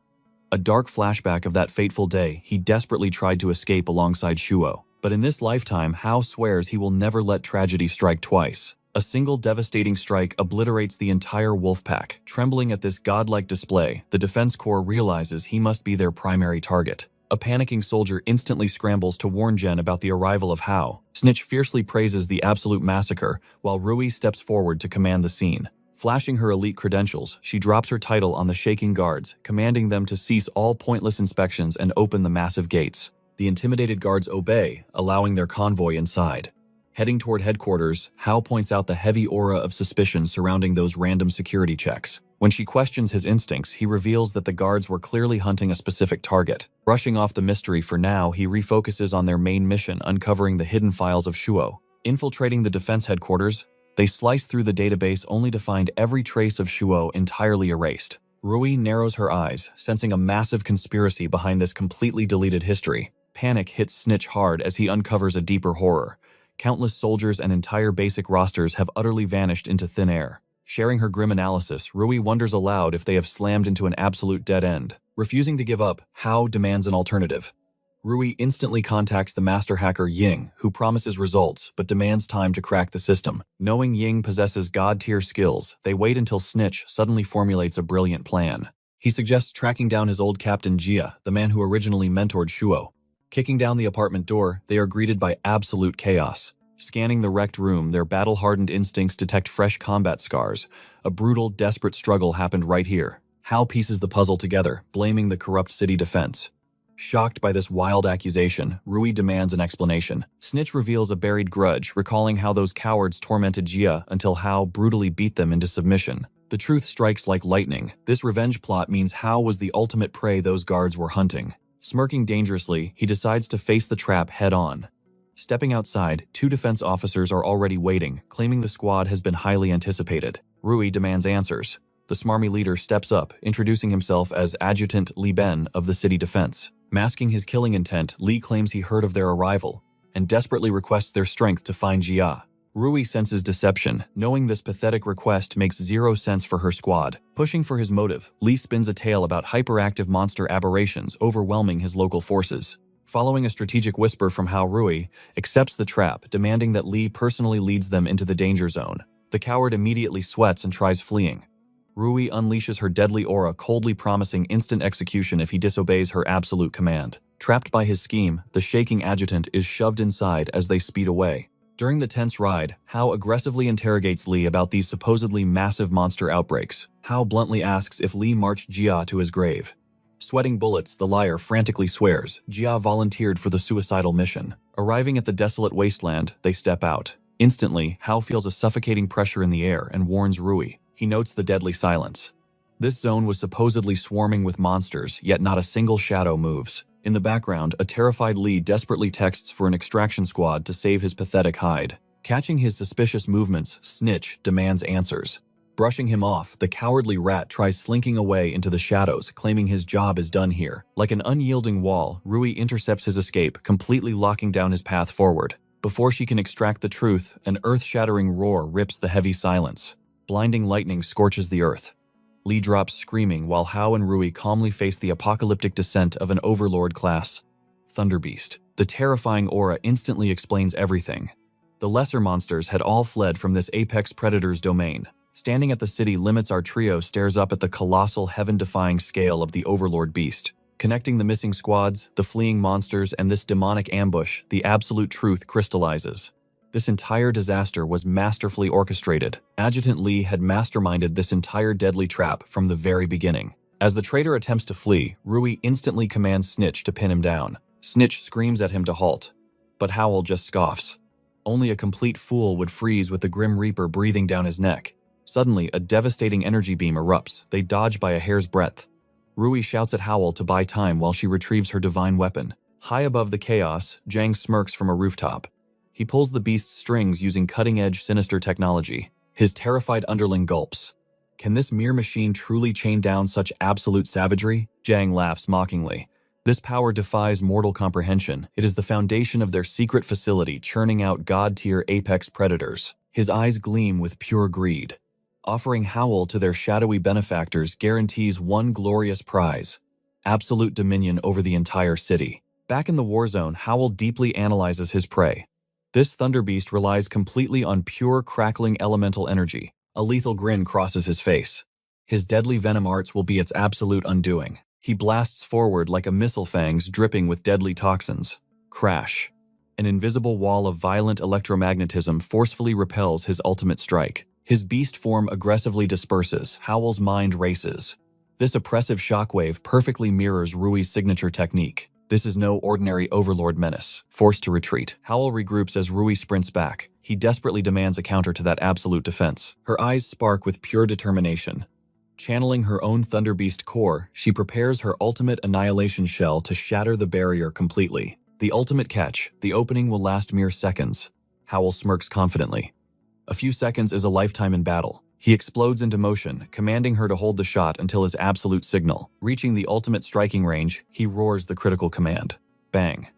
A dark flashback of that fateful day he desperately tried to escape alongside Shuo. But in this lifetime, Hao swears he will never let tragedy strike twice. A single devastating strike obliterates the entire wolf pack. Trembling at this godlike display, the Defense Corps realizes he must be their primary target. A panicking soldier instantly scrambles to warn Jen about the arrival of Hao. Snitch fiercely praises the absolute massacre, while Rui steps forward to command the scene. Flashing her elite credentials, she drops her title on the shaking guards, commanding them to cease all pointless inspections and open the massive gates. The intimidated guards obey, allowing their convoy inside. Heading toward headquarters, Hao points out the heavy aura of suspicion surrounding those random security checks. When she questions his instincts, he reveals that the guards were clearly hunting a specific target. Brushing off the mystery for now, he refocuses on their main mission, uncovering the hidden files of Shuo. Infiltrating the defense headquarters, they slice through the database only to find every trace of Shuo entirely erased. Rui narrows her eyes, sensing a massive conspiracy behind this completely deleted history. Panic hits Snitch hard as he uncovers a deeper horror. Countless soldiers and entire basic rosters have utterly vanished into thin air. Sharing her grim analysis, Rui wonders aloud if they have slammed into an absolute dead end. Refusing to give up, Hao demands an alternative. Rui instantly contacts the master hacker Ying, who promises results but demands time to crack the system. Knowing Ying possesses god-tier skills, they wait until Snitch suddenly formulates a brilliant plan. He suggests tracking down his old captain Jia, the man who originally mentored Shuo. Kicking down the apartment door, they are greeted by absolute chaos. Scanning the wrecked room, their battle-hardened instincts detect fresh combat scars. A brutal, desperate struggle happened right here. Hao pieces the puzzle together, blaming the corrupt city defense. Shocked by this wild accusation, Rui demands an explanation. Snitch reveals a buried grudge, recalling how those cowards tormented Jia until Hao brutally beat them into submission. The truth strikes like lightning. This revenge plot means Hao was the ultimate prey those guards were hunting. Smirking dangerously, he decides to face the trap head-on. Stepping outside, two defense officers are already waiting, claiming the squad has been highly anticipated. Rui demands answers. The smarmy leader steps up, introducing himself as Adjutant Li Ben of the city defense. Masking his killing intent, Li claims he heard of their arrival, and desperately requests their strength to find Jia. Rui senses deception, knowing this pathetic request makes zero sense for her squad. Pushing for his motive, Li spins a tale about hyperactive monster aberrations overwhelming his local forces. Following a strategic whisper from Hao, Rui accepts the trap, demanding that Li personally leads them into the danger zone. The coward immediately sweats and tries fleeing. Rui unleashes her deadly aura, coldly promising instant execution if he disobeys her absolute command. Trapped by his scheme, the shaking adjutant is shoved inside as they speed away. During the tense ride, Hao aggressively interrogates Li about these supposedly massive monster outbreaks. Hao bluntly asks if Li marched Jia to his grave. Sweating bullets, the liar frantically swears Jia volunteered for the suicidal mission. Arriving at the desolate wasteland, they step out. Instantly, Hao feels a suffocating pressure in the air and warns Rui. He notes the deadly silence. This zone was supposedly swarming with monsters, yet not a single shadow moves. In the background, a terrified Li desperately texts for an extraction squad to save his pathetic hide. Catching his suspicious movements, Snitch demands answers. Brushing him off, the cowardly rat tries slinking away into the shadows, claiming his job is done here. Like an unyielding wall, Rui intercepts his escape, completely locking down his path forward. Before she can extract the truth, an earth-shattering roar rips the heavy silence. Blinding lightning scorches the earth. Li drops screaming while Hao and Rui calmly face the apocalyptic descent of an overlord-class Thunderbeast. The terrifying aura instantly explains everything. The lesser monsters had all fled from this apex predator's domain. Standing at the city limits, our trio stares up at the colossal, heaven-defying scale of the overlord beast. Connecting the missing squads, the fleeing monsters, and this demonic ambush, the absolute truth crystallizes. This entire disaster was masterfully orchestrated. Adjutant Li had masterminded this entire deadly trap from the very beginning. As the traitor attempts to flee, Rui instantly commands Snitch to pin him down. Snitch screams at him to halt, but Howl just scoffs. Only a complete fool would freeze with the Grim Reaper breathing down his neck. Suddenly, a devastating energy beam erupts. They dodge by a hair's breadth. Rui shouts at Howl to buy time while she retrieves her divine weapon. High above the chaos, Jang smirks from a rooftop. He pulls the beast's strings using cutting-edge sinister technology. His terrified underling gulps. Can this mere machine truly chain down such absolute savagery? Jang laughs mockingly. This power defies mortal comprehension. It is the foundation of their secret facility, churning out god-tier apex predators. His eyes gleam with pure greed. Offering Howl to their shadowy benefactors guarantees one glorious prize: absolute dominion over the entire city. Back in the war zone, Howl deeply analyzes his prey. This thunder beast relies completely on pure, crackling elemental energy. A lethal grin crosses his face. His deadly venom arts will be its absolute undoing. He blasts forward like a missile, fangs dripping with deadly toxins. Crash. An invisible wall of violent electromagnetism forcefully repels his ultimate strike. His beast form aggressively disperses. Howl's mind races. This oppressive shockwave perfectly mirrors Rui's signature technique. This is no ordinary overlord menace. Forced to retreat, Howl regroups as Rui sprints back. He desperately demands a counter to that absolute defense. Her eyes spark with pure determination. Channeling her own Thunder Beast core, she prepares her ultimate annihilation shell to shatter the barrier completely. The ultimate catch: the opening will last mere seconds. Howl smirks confidently. A few seconds is a lifetime in battle. He explodes into motion, commanding her to hold the shot until his absolute signal. Reaching the ultimate striking range, he roars the critical command. Bang.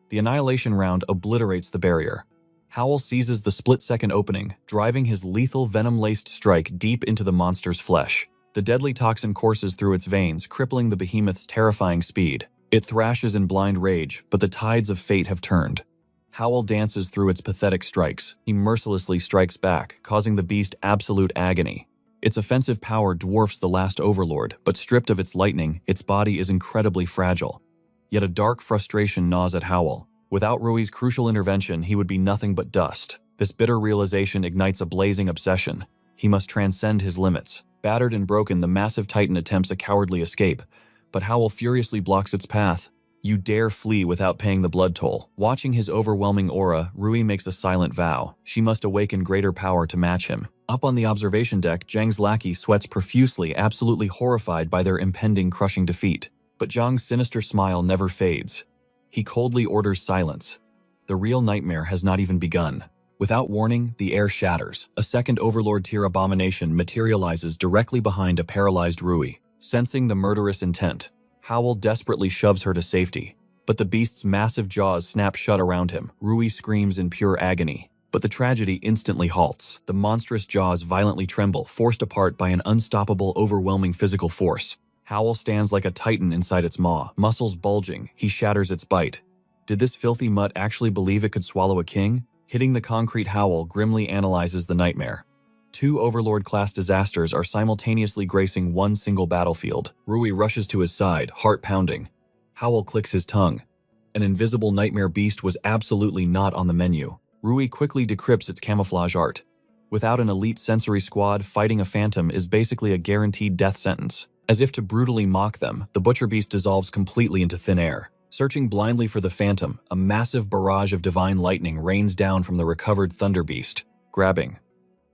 The annihilation round obliterates the barrier. Howl seizes the split-second opening, driving his lethal venom-laced strike deep into the monster's flesh. The deadly toxin courses through its veins, crippling the behemoth's terrifying speed. It thrashes in blind rage, but the tides of fate have turned. Howl dances through its pathetic strikes. He mercilessly strikes back, causing the beast absolute agony. Its offensive power dwarfs the last overlord, but stripped of its lightning, its body is incredibly fragile. Yet a dark frustration gnaws at Howl. Without Rui's crucial intervention, he would be nothing but dust. This bitter realization ignites a blazing obsession. He must transcend his limits. Battered and broken, the massive titan attempts a cowardly escape, but Howl furiously blocks its path. You dare flee without paying the blood toll. Watching his overwhelming aura, Rui makes a silent vow. She must awaken greater power to match him. Up on the observation deck, Zhang's lackey sweats profusely, absolutely horrified by their impending crushing defeat. But Zhang's sinister smile never fades. He coldly orders silence. The real nightmare has not even begun. Without warning, the air shatters. A second Overlord-tier abomination materializes directly behind a paralyzed Rui. Sensing the murderous intent, Howl desperately shoves her to safety, but the beast's massive jaws snap shut around him. Rui screams in pure agony, but the tragedy instantly halts. The monstrous jaws violently tremble, forced apart by an unstoppable, overwhelming physical force. Howl stands like a titan inside its maw, muscles bulging. He shatters its bite. Did this filthy mutt actually believe it could swallow a king? Hitting the concrete, Howl grimly analyzes the nightmare. Two Overlord-class disasters are simultaneously gracing one single battlefield. Rui rushes to his side, heart pounding. Howl clicks his tongue. An invisible nightmare beast was absolutely not on the menu. Rui quickly decrypts its camouflage art. Without an elite sensory squad, fighting a phantom is basically a guaranteed death sentence. As if to brutally mock them, the butcher beast dissolves completely into thin air. Searching blindly for the phantom, a massive barrage of divine lightning rains down from the recovered thunder beast. Grabbing.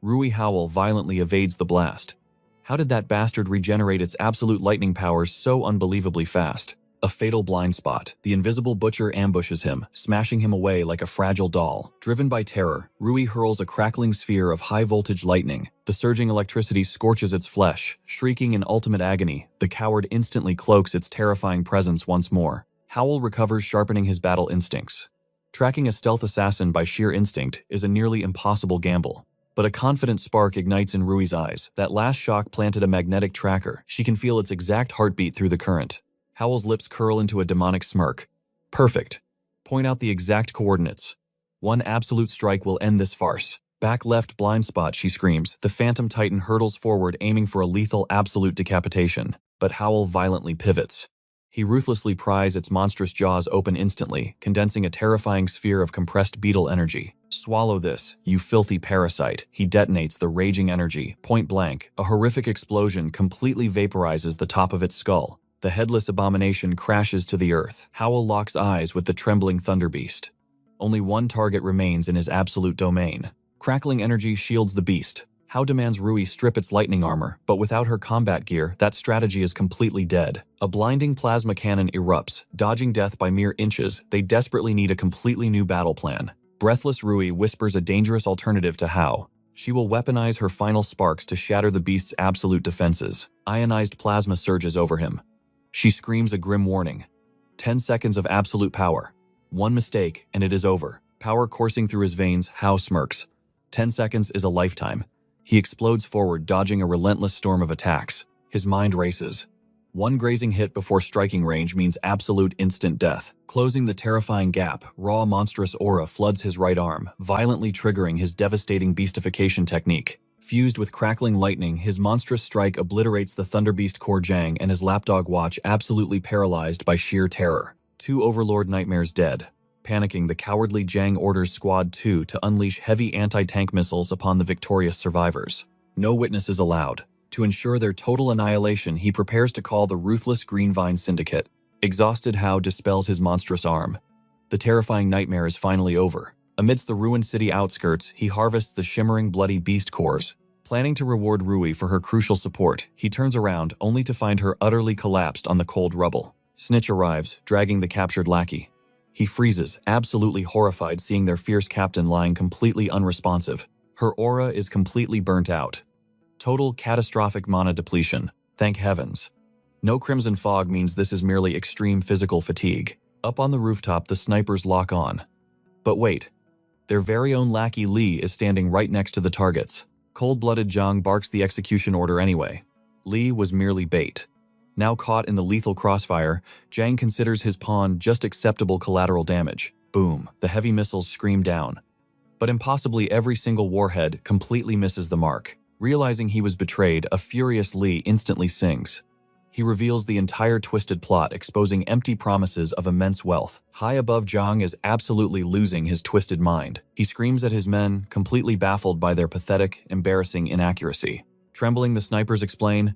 Rui Howl violently evades the blast. How did that bastard regenerate its absolute lightning powers so unbelievably fast? A fatal blind spot. The invisible butcher ambushes him, smashing him away like a fragile doll. Driven by terror, Rui hurls a crackling sphere of high-voltage lightning. The surging electricity scorches its flesh. Shrieking in ultimate agony, the coward instantly cloaks its terrifying presence once more. Howl recovers, sharpening his battle instincts. Tracking a stealth assassin by sheer instinct is a nearly impossible gamble. But a confident spark ignites in Rui's eyes. That last shock planted a magnetic tracker. She can feel its exact heartbeat through the current. Howl's lips curl into a demonic smirk. Perfect. Point out the exact coordinates. One absolute strike will end this farce. Back left blind spot, she screams. The Phantom Titan hurtles forward, aiming for a lethal absolute decapitation. But Howl violently pivots. He ruthlessly pries its monstrous jaws open instantly, condensing a terrifying sphere of compressed beetle energy. Swallow this, you filthy parasite. He detonates the raging energy. Point blank, a horrific explosion completely vaporizes the top of its skull. The headless abomination crashes to the earth. Howl locks eyes with the trembling thunder beast. Only one target remains in his absolute domain. Crackling energy shields the beast. How demands Rui strip its lightning armor, but without her combat gear, that strategy is completely dead. A blinding plasma cannon erupts, dodging death by mere inches. They desperately need a completely new battle plan. Breathless Rui whispers a dangerous alternative to How. She will weaponize her final sparks to shatter the beast's absolute defenses. Ionized plasma surges over him. She screams a grim warning. 10 seconds of absolute power. One mistake, and it is over. Power coursing through his veins, How smirks. 10 seconds is a lifetime. He explodes forward, dodging a relentless storm of attacks. His mind races. One grazing hit before striking range means absolute instant death. Closing the terrifying gap, raw monstrous aura floods his right arm, violently triggering his devastating beastification technique. Fused with crackling lightning, his monstrous strike obliterates the Thunderbeast core Jang and his lapdog watch, absolutely paralyzed by sheer terror. 2 Overlord Nightmares dead. Panicking, the cowardly Jang orders Squad 2 to unleash heavy anti-tank missiles upon the victorious survivors. No witnesses allowed. To ensure their total annihilation, he prepares to call the ruthless Green Vine Syndicate. Exhausted, Hao dispels his monstrous arm. The terrifying nightmare is finally over. Amidst the ruined city outskirts, he harvests the shimmering bloody beast cores. Planning to reward Rui for her crucial support, he turns around only to find her utterly collapsed on the cold rubble. Snitch arrives, dragging the captured lackey. He freezes, absolutely horrified seeing their fierce captain lying completely unresponsive. Her aura is completely burnt out. Total catastrophic mana depletion. Thank heavens. No crimson fog means this is merely extreme physical fatigue. Up on the rooftop, the snipers lock on. But wait. Their very own lackey Li is standing right next to the targets. Cold-blooded Zhang barks the execution order anyway. Li was merely bait. Now caught in the lethal crossfire, Zhang considers his pawn just acceptable collateral damage. Boom, the heavy missiles scream down. But impossibly every single warhead completely misses the mark. Realizing he was betrayed, a furious Li instantly sings. He reveals the entire twisted plot, exposing empty promises of immense wealth. High above, Zhang is absolutely losing his twisted mind. He screams at his men, completely baffled by their pathetic, embarrassing inaccuracy. Trembling, the snipers explain,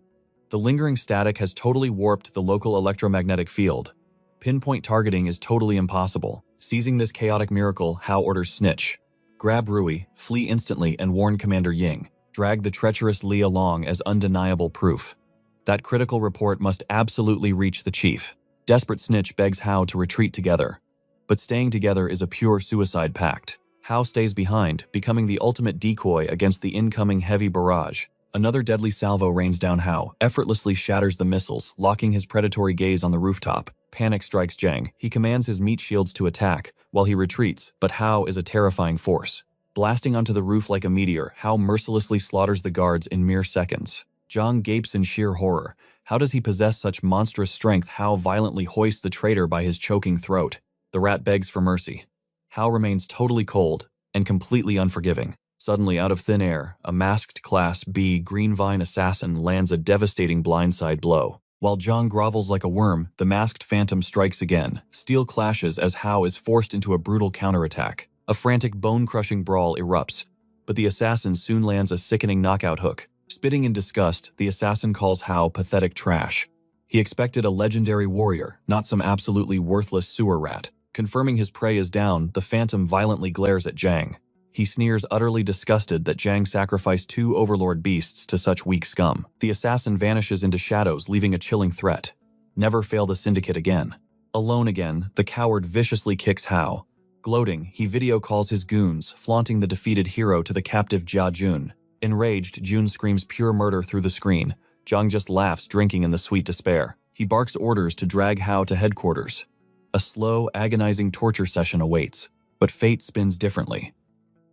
the lingering static has totally warped the local electromagnetic field. Pinpoint targeting is totally impossible. Seizing this chaotic miracle, Hao orders Snitch. Grab Rui, flee instantly, and warn Commander Ying. Drag the treacherous Li along as undeniable proof. That critical report must absolutely reach the chief. Desperate Snitch begs Hao to retreat together. But staying together is a pure suicide pact. Hao stays behind, becoming the ultimate decoy against the incoming heavy barrage. Another deadly salvo rains down Hao, effortlessly shatters the missiles, locking his predatory gaze on the rooftop. Panic strikes Zhang. He commands his meat shields to attack, while he retreats, but Hao is a terrifying force. Blasting onto the roof like a meteor, Hao mercilessly slaughters the guards in mere seconds. Zhang gapes in sheer horror. How does he possess such monstrous strength? Hao violently hoists the traitor by his choking throat. The rat begs for mercy. Hao remains totally cold and completely unforgiving. Suddenly, out of thin air, a masked Class B Green Vine assassin lands a devastating blindside blow. While Zhang grovels like a worm, the masked phantom strikes again. Steel clashes as Hao is forced into a brutal counterattack. A frantic bone-crushing brawl erupts, but the assassin soon lands a sickening knockout hook. Spitting in disgust, the assassin calls Hao pathetic trash. He expected a legendary warrior, not some absolutely worthless sewer rat. Confirming his prey is down, the phantom violently glares at Zhang. He sneers, utterly disgusted that Zhang sacrificed 2 overlord beasts to such weak scum. The assassin vanishes into shadows, leaving a chilling threat. Never fail the syndicate again. Alone again, the coward viciously kicks Hao. Gloating, he video calls his goons, flaunting the defeated hero to the captive Jia Jun. Enraged, Jun screams pure murder through the screen. Zhang just laughs, drinking in the sweet despair. He barks orders to drag Hao to headquarters. A slow, agonizing torture session awaits, but fate spins differently.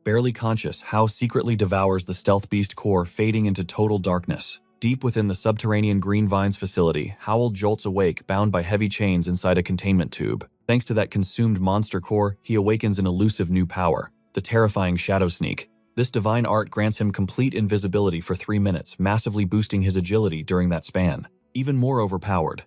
Barely conscious, Hao secretly devours the stealth beast core, fading into total darkness. Deep within the subterranean Green Vines facility, Howl jolts awake, bound by heavy chains inside a containment tube. Thanks to that consumed monster core, he awakens an elusive new power, the terrifying Shadow Sneak. This divine art grants him complete invisibility for 3 minutes, massively boosting his agility during that span. Even more overpowered.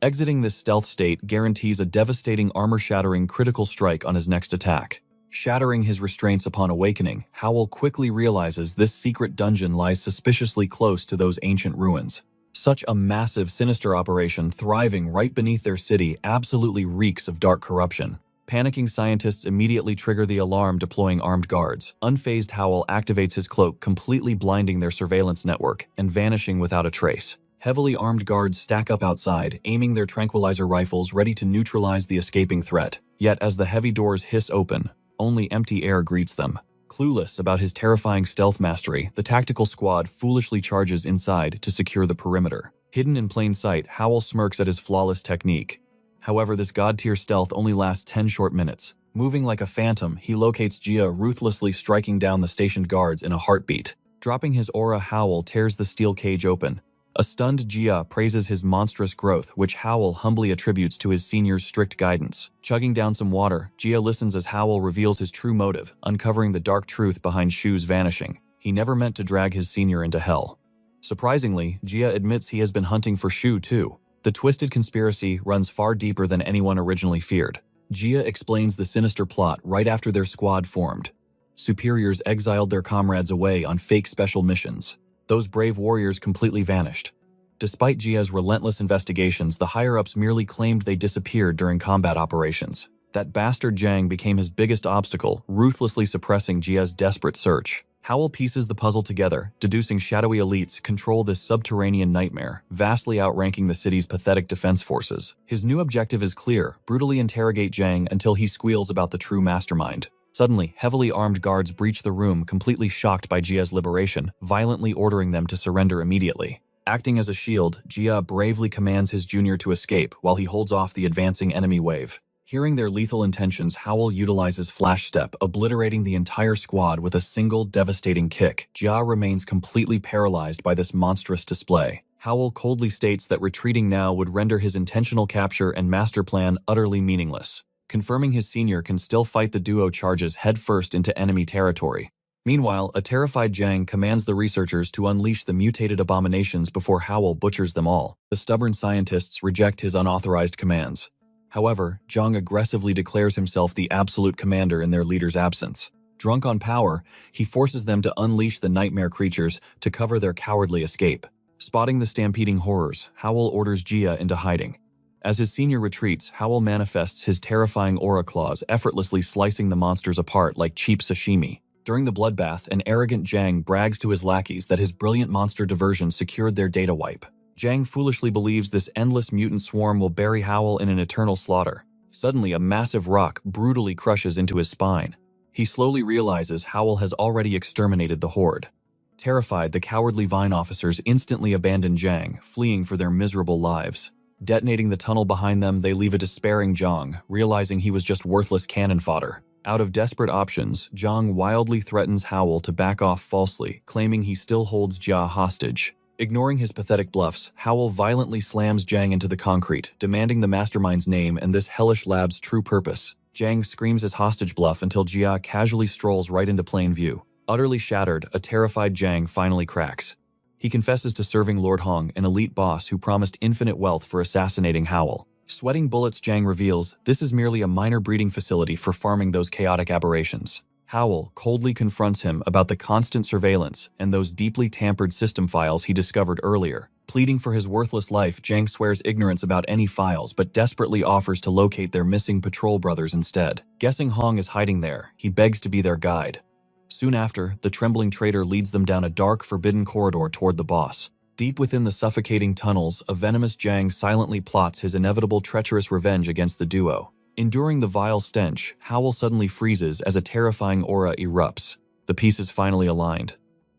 Exiting this stealth state guarantees a devastating armor-shattering critical strike on his next attack. Shattering his restraints upon awakening, Howl quickly realizes this secret dungeon lies suspiciously close to those ancient ruins. Such a massive, sinister operation thriving right beneath their city absolutely reeks of dark corruption. Panicking scientists immediately trigger the alarm, deploying armed guards. Unfazed, Howl activates his cloak, completely blinding their surveillance network and vanishing without a trace. Heavily armed guards stack up outside, aiming their tranquilizer rifles ready to neutralize the escaping threat. Yet as the heavy doors hiss open, only empty air greets them. Clueless about his terrifying stealth mastery, the tactical squad foolishly charges inside to secure the perimeter. Hidden in plain sight, Howl smirks at his flawless technique. However, this god-tier stealth only lasts 10 short minutes. Moving like a phantom, he locates Jia, ruthlessly striking down the stationed guards in a heartbeat. Dropping his aura, Howl tears the steel cage open. A stunned Jia praises his monstrous growth, which Howl humbly attributes to his senior's strict guidance. Chugging down some water, Jia listens as Howl reveals his true motive, uncovering the dark truth behind Shu's vanishing. He never meant to drag his senior into hell. Surprisingly, Jia admits he has been hunting for Shu too. The twisted conspiracy runs far deeper than anyone originally feared. Jia explains the sinister plot right after their squad formed. Superiors exiled their comrades away on fake special missions. Those brave warriors completely vanished. Despite Jia's relentless investigations, the higher-ups merely claimed they disappeared during combat operations. That bastard Jang became his biggest obstacle, ruthlessly suppressing Jia's desperate search. Howl pieces the puzzle together, deducing shadowy elites control this subterranean nightmare, vastly outranking the city's pathetic defense forces. His new objective is clear: brutally interrogate Jang until he squeals about the true mastermind. Suddenly, heavily armed guards breach the room, completely shocked by Jia's liberation, violently ordering them to surrender immediately. Acting as a shield, Jia bravely commands his junior to escape while he holds off the advancing enemy wave. Hearing their lethal intentions, Howl utilizes Flash Step, obliterating the entire squad with a single devastating kick. Jia remains completely paralyzed by this monstrous display. Howl coldly states that retreating now would render his intentional capture and master plan utterly meaningless. Confirming his senior can still fight, the duo charges headfirst into enemy territory. Meanwhile, a terrified Jang commands the researchers to unleash the mutated abominations before Howl butchers them all. The stubborn scientists reject his unauthorized commands. However, Jang aggressively declares himself the absolute commander in their leader's absence. Drunk on power, he forces them to unleash the nightmare creatures to cover their cowardly escape. Spotting the stampeding horrors, Howl orders Jia into hiding. As his senior retreats, Howl manifests his terrifying aura claws, effortlessly slicing the monsters apart like cheap sashimi. During the bloodbath, an arrogant Jang brags to his lackeys that his brilliant monster diversion secured their data wipe. Jang foolishly believes this endless mutant swarm will bury Howl in an eternal slaughter. Suddenly, a massive rock brutally crushes into his spine. He slowly realizes Howl has already exterminated the horde. Terrified, the cowardly Vine officers instantly abandon Jang, fleeing for their miserable lives. Detonating the tunnel behind them, they leave a despairing Jang, realizing he was just worthless cannon fodder. Out of desperate options, Jang wildly threatens Howl to back off falsely, claiming he still holds Jia hostage. Ignoring his pathetic bluffs, Howl violently slams Jang into the concrete, demanding the mastermind's name and this hellish lab's true purpose. Jang screams his hostage bluff until Jia casually strolls right into plain view. Utterly shattered, a terrified Jang finally cracks. He confesses to serving Lord Hong, an elite boss who promised infinite wealth for assassinating Howl. Sweating bullets, Jang reveals this is merely a minor breeding facility for farming those chaotic aberrations. Howl coldly confronts him about the constant surveillance and those deeply tampered system files he discovered earlier. Pleading for his worthless life, Jang swears ignorance about any files but desperately offers to locate their missing patrol brothers instead. Guessing Hong is hiding there, he begs to be their guide. Soon after, the trembling traitor leads them down a dark, forbidden corridor toward the boss. Deep within the suffocating tunnels, a venomous Jang silently plots his inevitable treacherous revenge against the duo. Enduring the vile stench, Howl suddenly freezes as a terrifying aura erupts. The pieces finally aligned.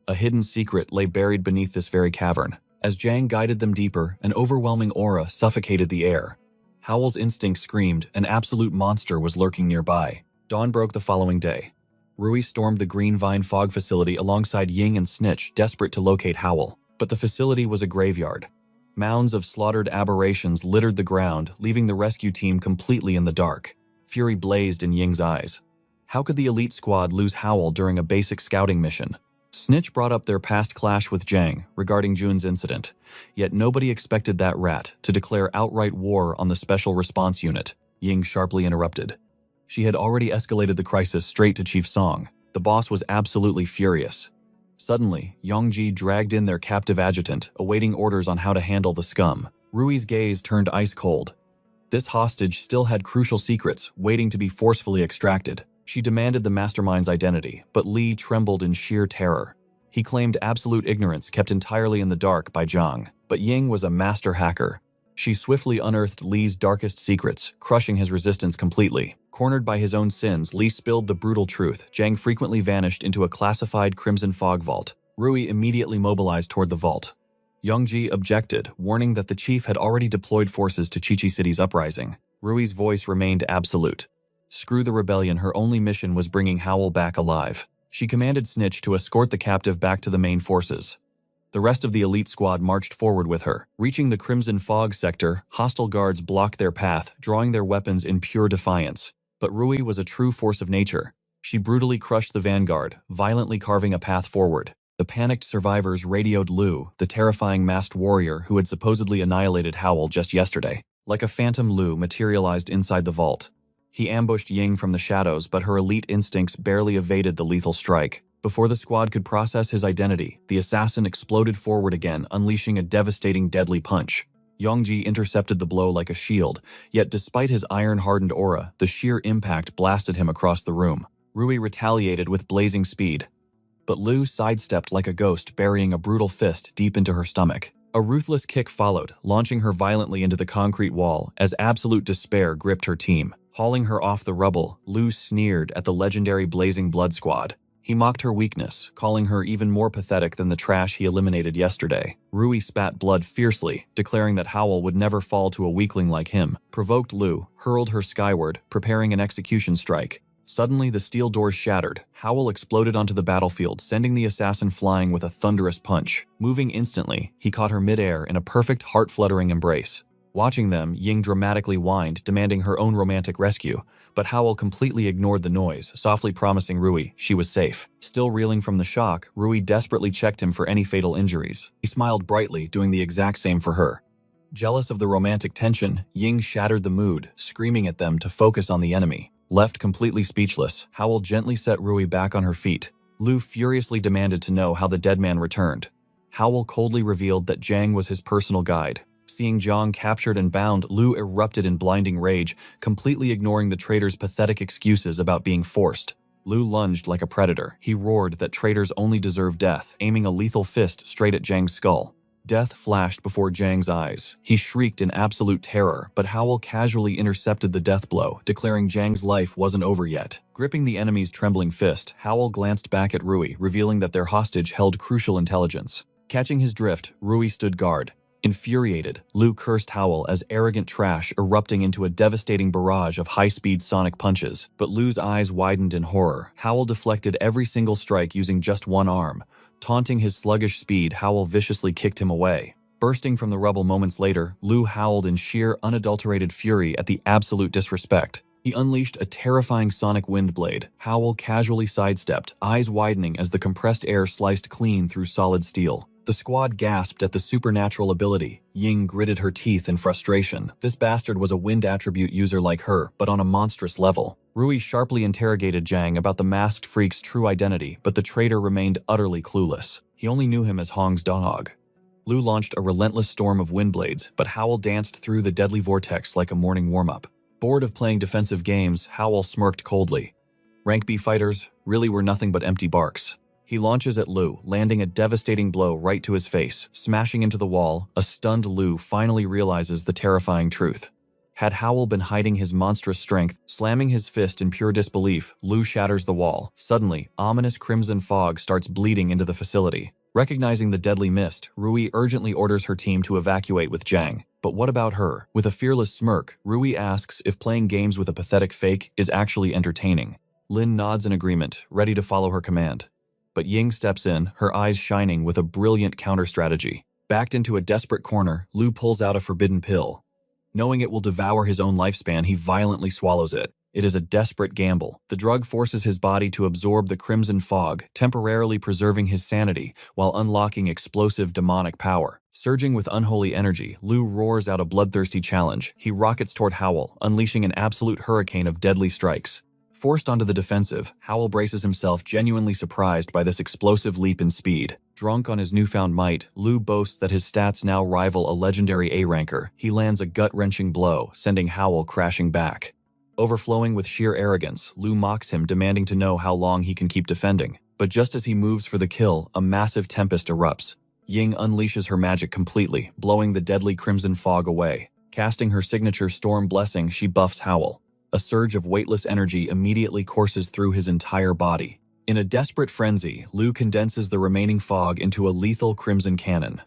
A hidden secret lay buried beneath this very cavern. As Jang guided them deeper, an overwhelming aura suffocated the air. Howl's instinct screamed an absolute monster was lurking nearby. Dawn broke the following day. Rui stormed the Green Vine Fog facility alongside Ying and Snitch, desperate to locate Howl. But the facility was a graveyard. Mounds of slaughtered aberrations littered the ground, leaving the rescue team completely in the dark. Fury blazed in Ying's eyes. How could the elite squad lose Howl during a basic scouting mission? Snitch brought up their past clash with Jang regarding Jun's incident, yet nobody expected that rat to declare outright war on the Special Response Unit. Ying sharply interrupted. She had already escalated the crisis straight to Chief Song. The boss was absolutely furious. Suddenly, Yongji dragged in their captive adjutant, awaiting orders on how to handle the scum. Rui's gaze turned ice cold. This hostage still had crucial secrets, waiting to be forcefully extracted. She demanded the mastermind's identity, but Li trembled in sheer terror. He claimed absolute ignorance kept entirely in the dark by Zhang, but Ying was a master hacker. She swiftly unearthed Li's darkest secrets, crushing his resistance completely. Cornered by his own sins, Li spilled the brutal truth. Zhang frequently vanished into a classified Crimson Fog vault. Rui immediately mobilized toward the vault. Yongji objected, warning that the chief had already deployed forces to Chichi City's uprising. Rui's voice remained absolute. Screw the rebellion, her only mission was bringing Howl back alive. She commanded Snitch to escort the captive back to the main forces. The rest of the elite squad marched forward with her. Reaching the Crimson Fog sector, hostile guards blocked their path, drawing their weapons in pure defiance. But Rui was a true force of nature. She brutally crushed the vanguard, violently carving a path forward. The panicked survivors radioed Lu, the terrifying masked warrior who had supposedly annihilated Howl just yesterday. Like a phantom, Lu materialized inside the vault. He ambushed Ying from the shadows, but her elite instincts barely evaded the lethal strike. Before the squad could process his identity, the assassin exploded forward again, unleashing a devastating deadly punch. Yongji intercepted the blow like a shield, yet despite his iron-hardened aura, the sheer impact blasted him across the room. Rui retaliated with blazing speed, but Lu sidestepped like a ghost, burying a brutal fist deep into her stomach. A ruthless kick followed, launching her violently into the concrete wall as absolute despair gripped her team. Hauling her off the rubble, Lu sneered at the legendary Blazing Blood Squad. He mocked her weakness, calling her even more pathetic than the trash he eliminated yesterday. Rui spat blood fiercely, declaring that Howl would never fall to a weakling like him. Provoked, Lu hurled her skyward, preparing an execution strike. Suddenly, the steel doors shattered. Howl exploded onto the battlefield, sending the assassin flying with a thunderous punch. Moving instantly, he caught her midair in a perfect, heart-fluttering embrace. Watching them, Ying dramatically whined, demanding her own romantic rescue. But Howl completely ignored the noise, softly promising Rui she was safe. Still reeling from the shock, Rui desperately checked him for any fatal injuries. He smiled brightly, doing the exact same for her. Jealous of the romantic tension, Ying shattered the mood, screaming at them to focus on the enemy. Left completely speechless, Howl gently set Rui back on her feet. Lu furiously demanded to know how the dead man returned. Howl coldly revealed that Zhang was his personal guide. Seeing Zhang captured and bound, Lu erupted in blinding rage, completely ignoring the traitor's pathetic excuses about being forced. Lu lunged like a predator. He roared that traitors only deserve death, aiming a lethal fist straight at Zhang's skull. Death flashed before Zhang's eyes. He shrieked in absolute terror, but Howl casually intercepted the death blow, declaring Zhang's life wasn't over yet. Gripping the enemy's trembling fist, Howl glanced back at Rui, revealing that their hostage held crucial intelligence. Catching his drift, Rui stood guard. Infuriated, Lu cursed Howl as arrogant trash, erupting into a devastating barrage of high-speed sonic punches. But Lu's eyes widened in horror. Howl deflected every single strike using just one arm. Taunting his sluggish speed, Howl viciously kicked him away. Bursting from the rubble moments later, Lu howled in sheer, unadulterated fury at the absolute disrespect. He unleashed a terrifying sonic wind blade. Howl casually sidestepped, eyes widening as the compressed air sliced clean through solid steel. The squad gasped at the supernatural ability. Ying gritted her teeth in frustration. This bastard was a wind attribute user like her, but on a monstrous level. Rui sharply interrogated Zhang about the masked freak's true identity, but the traitor remained utterly clueless. He only knew him as Hong's dog. Lu launched a relentless storm of wind blades, but Howl danced through the deadly vortex like a morning warm-up. Bored of playing defensive games, Howl smirked coldly. Rank B fighters really were nothing but empty barks. He launches at Lu, landing a devastating blow right to his face. Smashing into the wall, a stunned Lu finally realizes the terrifying truth. Had Howl been hiding his monstrous strength, slamming his fist in pure disbelief, Lu shatters the wall. Suddenly, ominous crimson fog starts bleeding into the facility. Recognizing the deadly mist, Rui urgently orders her team to evacuate with Zhang. But what about her? With a fearless smirk, Rui asks if playing games with a pathetic fake is actually entertaining. Lin nods in agreement, ready to follow her command. But Ying steps in, her eyes shining with a brilliant counter-strategy. Backed into a desperate corner, Lu pulls out a forbidden pill. Knowing it will devour his own lifespan, he violently swallows it. It is a desperate gamble. The drug forces his body to absorb the crimson fog, temporarily preserving his sanity while unlocking explosive demonic power. Surging with unholy energy, Lu roars out a bloodthirsty challenge. He rockets toward Howl, unleashing an absolute hurricane of deadly strikes. Forced onto the defensive, Howl braces himself, genuinely surprised by this explosive leap in speed. Drunk on his newfound might, Lu boasts that his stats now rival a legendary A-ranker. He lands a gut-wrenching blow, sending Howl crashing back. Overflowing with sheer arrogance, Lu mocks him, demanding to know how long he can keep defending. But just as he moves for the kill, a massive tempest erupts. Ying unleashes her magic completely, blowing the deadly crimson fog away. Casting her signature Storm Blessing, she buffs Howl. A surge of weightless energy immediately courses through his entire body. In a desperate frenzy, Lu condenses the remaining fog into a lethal crimson cannon.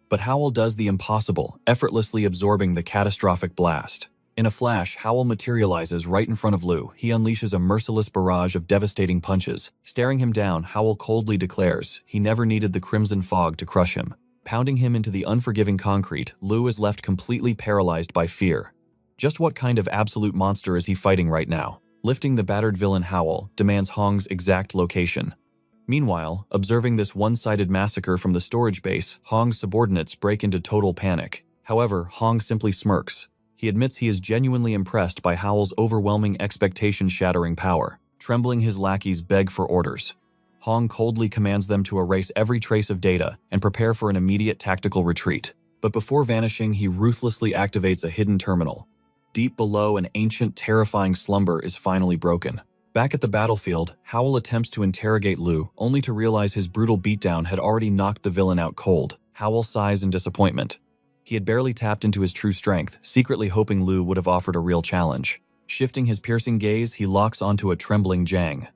But Howl does the impossible, effortlessly absorbing the catastrophic blast. In a flash, Howl materializes right in front of Lu. He unleashes a merciless barrage of devastating punches. Staring him down, Howl coldly declares he never needed the crimson fog to crush him. Pounding him into the unforgiving concrete, Lu is left completely paralyzed by fear. Just what kind of absolute monster is he fighting right now? Lifting the battered villain Howl demands Hong's exact location. Meanwhile, observing this one-sided massacre from the storage base, Hong's subordinates break into total panic. However, Hong simply smirks. He admits he is genuinely impressed by Howl's overwhelming expectation-shattering power. Trembling, his lackeys beg for orders. Hong coldly commands them to erase every trace of data and prepare for an immediate tactical retreat. But before vanishing, he ruthlessly activates a hidden terminal. Deep below, an ancient, terrifying slumber is finally broken. Back at the battlefield, Howl attempts to interrogate Lu, only to realize his brutal beatdown had already knocked the villain out cold. Howl sighs in disappointment. He had barely tapped into his true strength, secretly hoping Lu would have offered a real challenge. Shifting his piercing gaze, he locks onto a trembling Jang.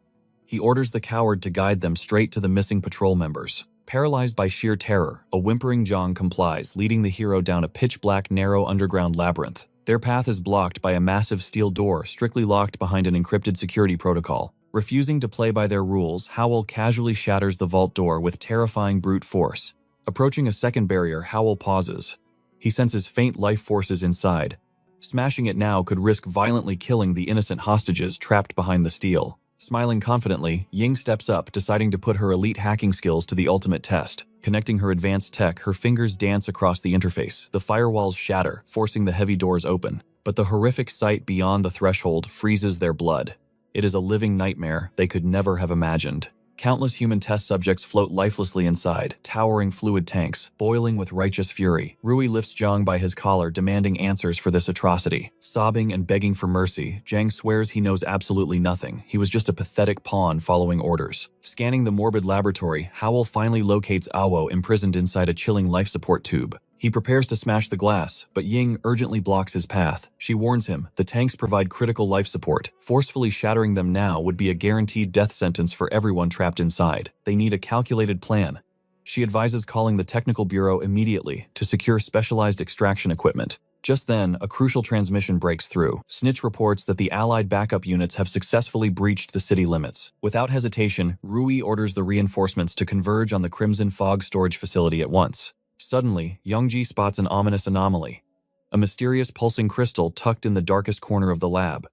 He orders the coward to guide them straight to the missing patrol members. Paralyzed by sheer terror, a whimpering Zhang complies, leading the hero down a pitch-black, narrow underground labyrinth. Their path is blocked by a massive steel door, strictly locked behind an encrypted security protocol. Refusing to play by their rules, Howl casually shatters the vault door with terrifying brute force. Approaching a second barrier, Howl pauses. He senses faint life forces inside. Smashing it now could risk violently killing the innocent hostages trapped behind the steel. Smiling confidently, Ying steps up, deciding to put her elite hacking skills to the ultimate test. Connecting her advanced tech, her fingers dance across the interface. The firewalls shatter, forcing the heavy doors open. But the horrific sight beyond the threshold freezes their blood. It is a living nightmare they could never have imagined. Countless human test subjects float lifelessly inside, towering fluid tanks, boiling with righteous fury. Rui lifts Zhang by his collar, demanding answers for this atrocity. Sobbing and begging for mercy, Zhang swears he knows absolutely nothing. He was just a pathetic pawn following orders. Scanning the morbid laboratory, Howl finally locates Awo imprisoned inside a chilling life support tube. He prepares to smash the glass, but Ying urgently blocks his path. She warns him the tanks provide critical life support. Forcefully shattering them now would be a guaranteed death sentence for everyone trapped inside. They need a calculated plan. She advises calling the technical bureau immediately to secure specialized extraction equipment. Just then, a crucial transmission breaks through. Snitch reports that the Allied backup units have successfully breached the city limits. Without hesitation, Rui orders the reinforcements to converge on the Crimson Fog storage facility at once. Suddenly, Youngji spots an ominous anomaly, a mysterious pulsing crystal tucked in the darkest corner of the lab.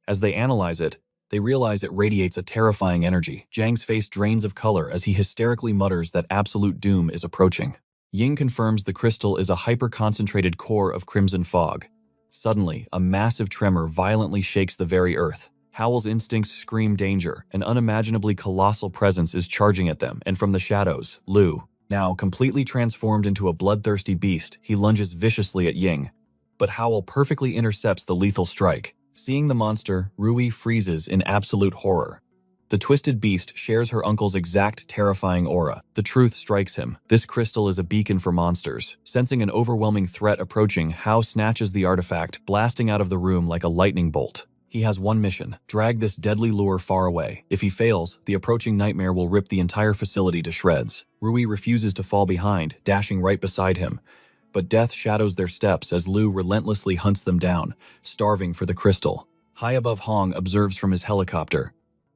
As they analyze it, they realize it radiates a terrifying energy. Zhang's face drains of color as he hysterically mutters that absolute doom is approaching. Ying confirms the crystal is a hyper-concentrated core of crimson fog. Suddenly, a massive tremor violently shakes the very earth. Howl's instincts scream danger. An unimaginably colossal presence is charging at them, and from the shadows, Lu, now completely transformed into a bloodthirsty beast, he lunges viciously at Ying. But Howl perfectly intercepts the lethal strike. Seeing the monster, Rui freezes in absolute horror. The twisted beast shares her uncle's exact terrifying aura. The truth strikes him. This crystal is a beacon for monsters. Sensing an overwhelming threat approaching, Hao snatches the artifact, blasting out of the room like a lightning bolt. He has one mission: drag this deadly lure far away. If he fails, the approaching nightmare will rip the entire facility to shreds. Rui refuses to fall behind, dashing right beside him. But death shadows their steps as Lu relentlessly hunts them down, starving for the crystal. High above, Hong observes from his helicopter.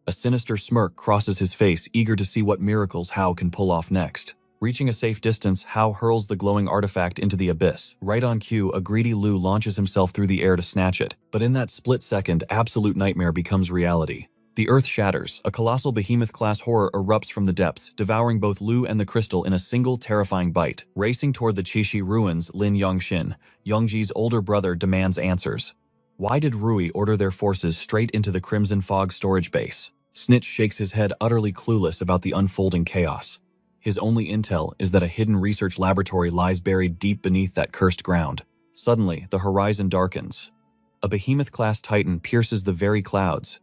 A sinister smirk crosses his face, eager to see what miracles Hao can pull off next. Reaching a safe distance, Hao hurls the glowing artifact into the abyss. Right on cue, a greedy Lu launches himself through the air to snatch it. But in that split second, absolute nightmare becomes reality. The earth shatters. A colossal behemoth-class horror erupts from the depths, devouring both Lu and the crystal in a single terrifying bite. Racing toward the Qishi ruins, Lin Yongxin, Yongji's older brother, demands answers. Why did Rui order their forces straight into the Crimson Fog storage base? Snitch shakes his head, utterly clueless about the unfolding chaos. His only intel is that a hidden research laboratory lies buried deep beneath that cursed ground. Suddenly, the horizon darkens. A behemoth-class titan pierces the very clouds.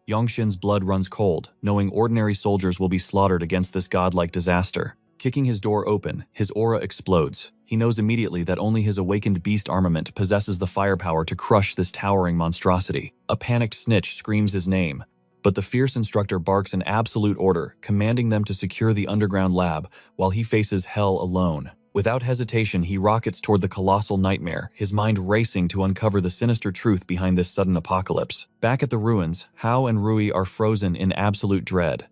Yongxin's blood runs cold, knowing ordinary soldiers will be slaughtered against this godlike disaster. Kicking his door open, his aura explodes. He knows immediately that only his awakened beast armament possesses the firepower to crush this towering monstrosity. A panicked Snitch screams his name, but the fierce instructor barks an absolute order, commanding them to secure the underground lab while he faces hell alone. Without hesitation, he rockets toward the colossal nightmare, his mind racing to uncover the sinister truth behind this sudden apocalypse. Back at the ruins, Hao and Rui are frozen in absolute dread.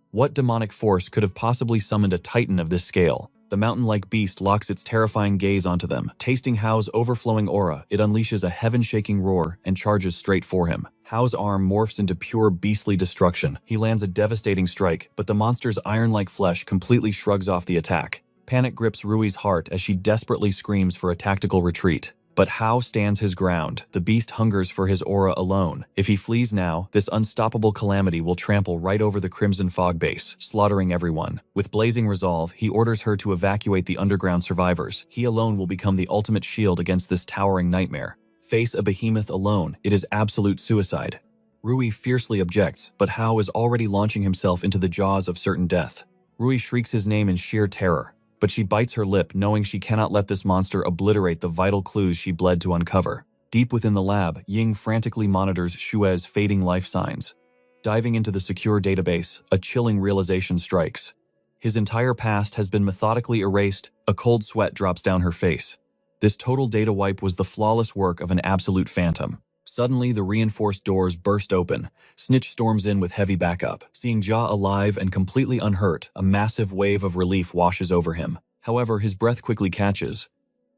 What demonic force could have possibly summoned a titan of this scale? The mountain-like beast locks its terrifying gaze onto them. Tasting Hao's overflowing aura, it unleashes a heaven-shaking roar and charges straight for him. Hao's arm morphs into pure beastly destruction. He lands a devastating strike, but the monster's iron-like flesh completely shrugs off the attack. Panic grips Rui's heart as she desperately screams for a tactical retreat. But Hao stands his ground. The beast hungers for his aura alone. If he flees now, this unstoppable calamity will trample right over the Crimson Fog base, slaughtering everyone. With blazing resolve, he orders her to evacuate the underground survivors. He alone will become the ultimate shield against this towering nightmare. Face a behemoth alone, it is absolute suicide. Rui fiercely objects, but Hao is already launching himself into the jaws of certain death. Rui shrieks his name in sheer terror, but she bites her lip, knowing she cannot let this monster obliterate the vital clues she bled to uncover. Deep within the lab, Ying frantically monitors Xue's fading life signs. Diving into the secure database, a chilling realization strikes. His entire past has been methodically erased. A cold sweat drops down her face. This total data wipe was the flawless work of an absolute phantom. Suddenly, the reinforced doors burst open. Snitch storms in with heavy backup. Seeing Jia alive and completely unhurt, a massive wave of relief washes over him. However, his breath quickly catches.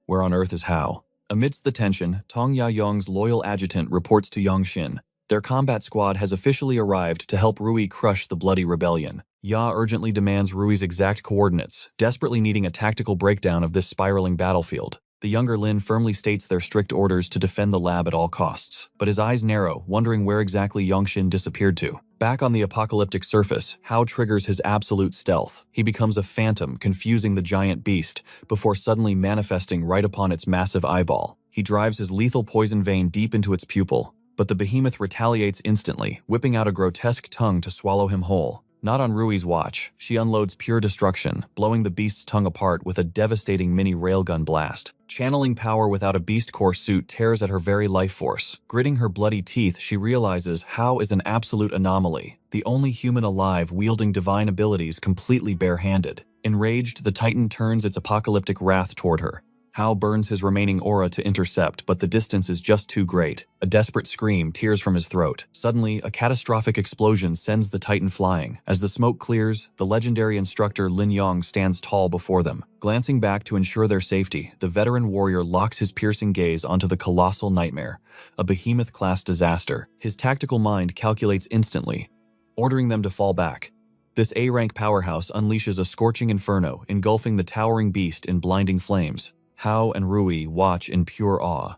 Where on earth is Hao? Amidst the tension, Tong Yayong's loyal adjutant reports to Yongxin. Their combat squad has officially arrived to help Rui crush the bloody rebellion. Ya urgently demands Rui's exact coordinates, desperately needing a tactical breakdown of this spiraling battlefield. The younger Lin firmly states their strict orders to defend the lab at all costs, but his eyes narrow, wondering where exactly Yongxin disappeared to. Back on the apocalyptic surface, Hao triggers his absolute stealth. He becomes a phantom, confusing the giant beast, before suddenly manifesting right upon its massive eyeball. He drives his lethal poison vein deep into its pupil, but the behemoth retaliates instantly, whipping out a grotesque tongue to swallow him whole. Not on Rui's watch, she unloads pure destruction, blowing the beast's tongue apart with a devastating mini railgun blast. Channeling power without a beast core suit tears at her very life force. Gritting her bloody teeth, she realizes Hao is an absolute anomaly, the only human alive wielding divine abilities completely bare-handed. Enraged, the Titan turns its apocalyptic wrath toward her. Hao burns his remaining aura to intercept, but the distance is just too great. A desperate scream tears from his throat. Suddenly, a catastrophic explosion sends the Titan flying. As the smoke clears, the legendary instructor Lin Yong stands tall before them. Glancing back to ensure their safety, the veteran warrior locks his piercing gaze onto the colossal nightmare, a behemoth-class disaster. His tactical mind calculates instantly, ordering them to fall back. This A-rank powerhouse unleashes a scorching inferno, engulfing the towering beast in blinding flames. Hao and Rui watch in pure awe.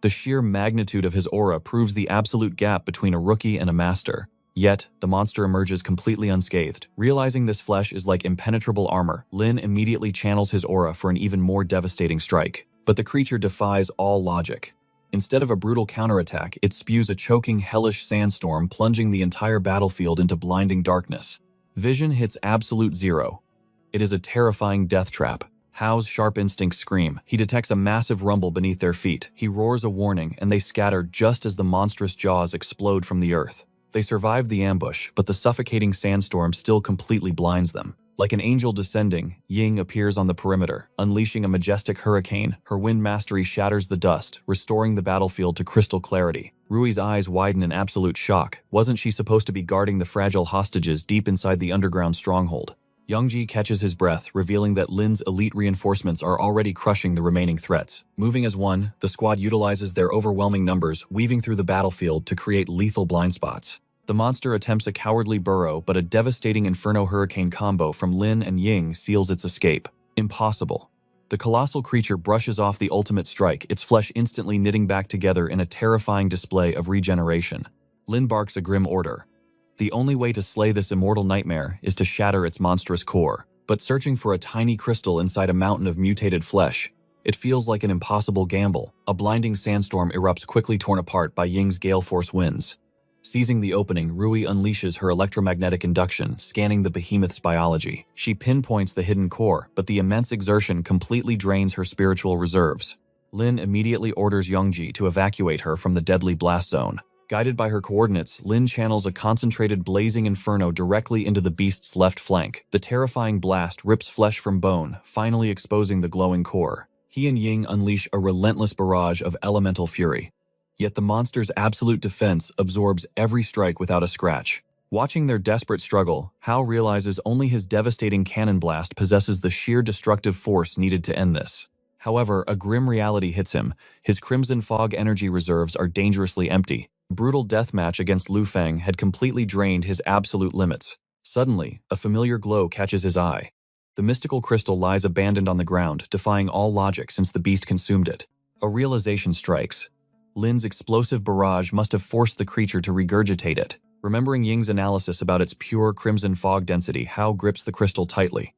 The sheer magnitude of his aura proves the absolute gap between a rookie and a master. Yet, the monster emerges completely unscathed. Realizing this flesh is like impenetrable armor, Lin immediately channels his aura for an even more devastating strike. But the creature defies all logic. Instead of a brutal counterattack, it spews a choking, hellish sandstorm, plunging the entire battlefield into blinding darkness. Vision hits absolute zero. It is a terrifying death trap. Hao's sharp instincts scream. He detects a massive rumble beneath their feet. He roars a warning, and they scatter just as the monstrous jaws explode from the earth. They survive the ambush, but the suffocating sandstorm still completely blinds them. Like an angel descending, Ying appears on the perimeter, unleashing a majestic hurricane. Her wind mastery shatters the dust, restoring the battlefield to crystal clarity. Rui's eyes widen in absolute shock. Wasn't she supposed to be guarding the fragile hostages deep inside the underground stronghold? Youngji catches his breath, revealing that Lin's elite reinforcements are already crushing the remaining threats. Moving as one, the squad utilizes their overwhelming numbers, weaving through the battlefield to create lethal blind spots. The monster attempts a cowardly burrow, but a devastating Inferno Hurricane combo from Lin and Ying seals its escape. Impossible. The colossal creature brushes off the ultimate strike, its flesh instantly knitting back together in a terrifying display of regeneration. Lin barks a grim order. The only way to slay this immortal nightmare is to shatter its monstrous core. But searching for a tiny crystal inside a mountain of mutated flesh, it feels like an impossible gamble. A blinding sandstorm erupts, quickly torn apart by Ying's gale force winds. Seizing the opening, Rui unleashes her electromagnetic induction, scanning the behemoth's biology. She pinpoints the hidden core, but the immense exertion completely drains her spiritual reserves. Lin immediately orders Youngji to evacuate her from the deadly blast zone. Guided by her coordinates, Lin channels a concentrated blazing inferno directly into the beast's left flank. The terrifying blast rips flesh from bone, finally exposing the glowing core. He and Ying unleash a relentless barrage of elemental fury. Yet the monster's absolute defense absorbs every strike without a scratch. Watching their desperate struggle, Hao realizes only his devastating cannon blast possesses the sheer destructive force needed to end this. However, a grim reality hits him. His Crimson Fog energy reserves are dangerously empty. The brutal deathmatch against Lu Feng had completely drained his absolute limits. Suddenly, a familiar glow catches his eye. The mystical crystal lies abandoned on the ground, defying all logic since the beast consumed it. A realization strikes. Lin's explosive barrage must have forced the creature to regurgitate it. Remembering Ying's analysis about its pure crimson fog density, Hao grips the crystal tightly.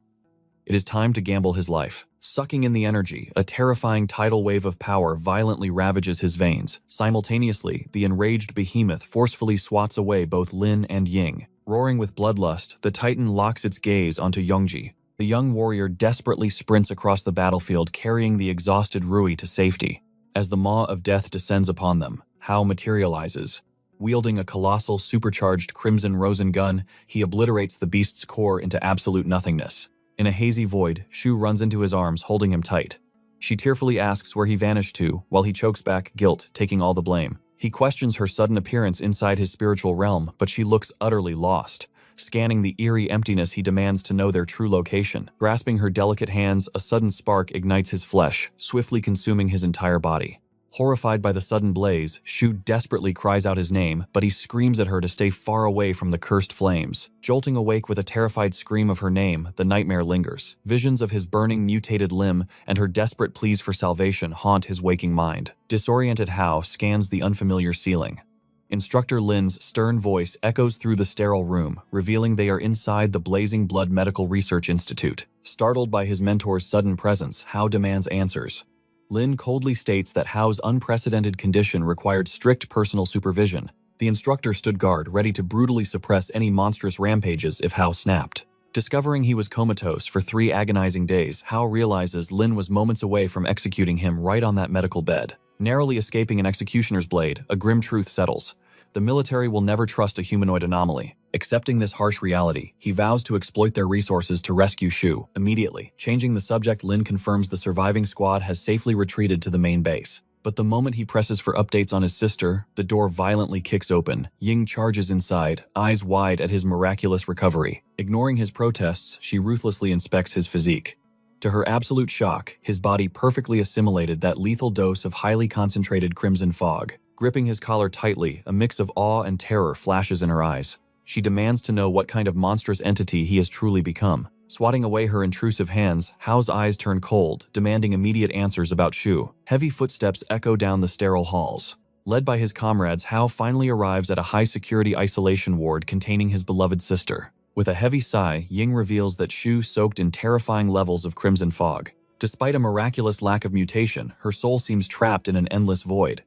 It is time to gamble his life. Sucking in the energy, a terrifying tidal wave of power violently ravages his veins. Simultaneously, the enraged behemoth forcefully swats away both Lin and Ying. Roaring with bloodlust, the titan locks its gaze onto Yongji. The young warrior desperately sprints across the battlefield, carrying the exhausted Rui to safety. As the maw of death descends upon them, Hao materializes. Wielding a colossal supercharged crimson rosen gun, he obliterates the beast's core into absolute nothingness. In a hazy void, Shu runs into his arms, holding him tight. She tearfully asks where he vanished to, while he chokes back guilt, taking all the blame. He questions her sudden appearance inside his spiritual realm, but she looks utterly lost. Scanning the eerie emptiness, he demands to know their true location. Grasping her delicate hands, a sudden spark ignites his flesh, swiftly consuming his entire body. Horrified by the sudden blaze, Shu desperately cries out his name, but he screams at her to stay far away from the cursed flames. Jolting awake with a terrified scream of her name, the nightmare lingers. Visions of his burning, mutated limb and her desperate pleas for salvation haunt his waking mind. Disoriented Hao scans the unfamiliar ceiling. Instructor Lin's stern voice echoes through the sterile room, revealing they are inside the Blazing Blood Medical Research Institute. Startled by his mentor's sudden presence, Hao demands answers. Lin coldly states that Hao's unprecedented condition required strict personal supervision. The instructor stood guard, ready to brutally suppress any monstrous rampages if Hao snapped. Discovering he was comatose for 3 agonizing days, Hao realizes Lin was moments away from executing him right on that medical bed. Narrowly escaping an executioner's blade, a grim truth settles. The military will never trust a humanoid anomaly. Accepting this harsh reality, he vows to exploit their resources to rescue Shu. Immediately, changing the subject, Lin confirms the surviving squad has safely retreated to the main base. But the moment he presses for updates on his sister, the door violently kicks open. Ying charges inside, eyes wide at his miraculous recovery. Ignoring his protests, she ruthlessly inspects his physique. To her absolute shock, his body perfectly assimilated that lethal dose of highly concentrated crimson fog. Gripping his collar tightly, a mix of awe and terror flashes in her eyes. She demands to know what kind of monstrous entity he has truly become. Swatting away her intrusive hands, Hao's eyes turn cold, demanding immediate answers about Shu. Heavy footsteps echo down the sterile halls. Led by his comrades, Hao finally arrives at a high-security isolation ward containing his beloved sister. With a heavy sigh, Ying reveals that Shu soaked in terrifying levels of crimson fog. Despite a miraculous lack of mutation, her soul seems trapped in an endless void.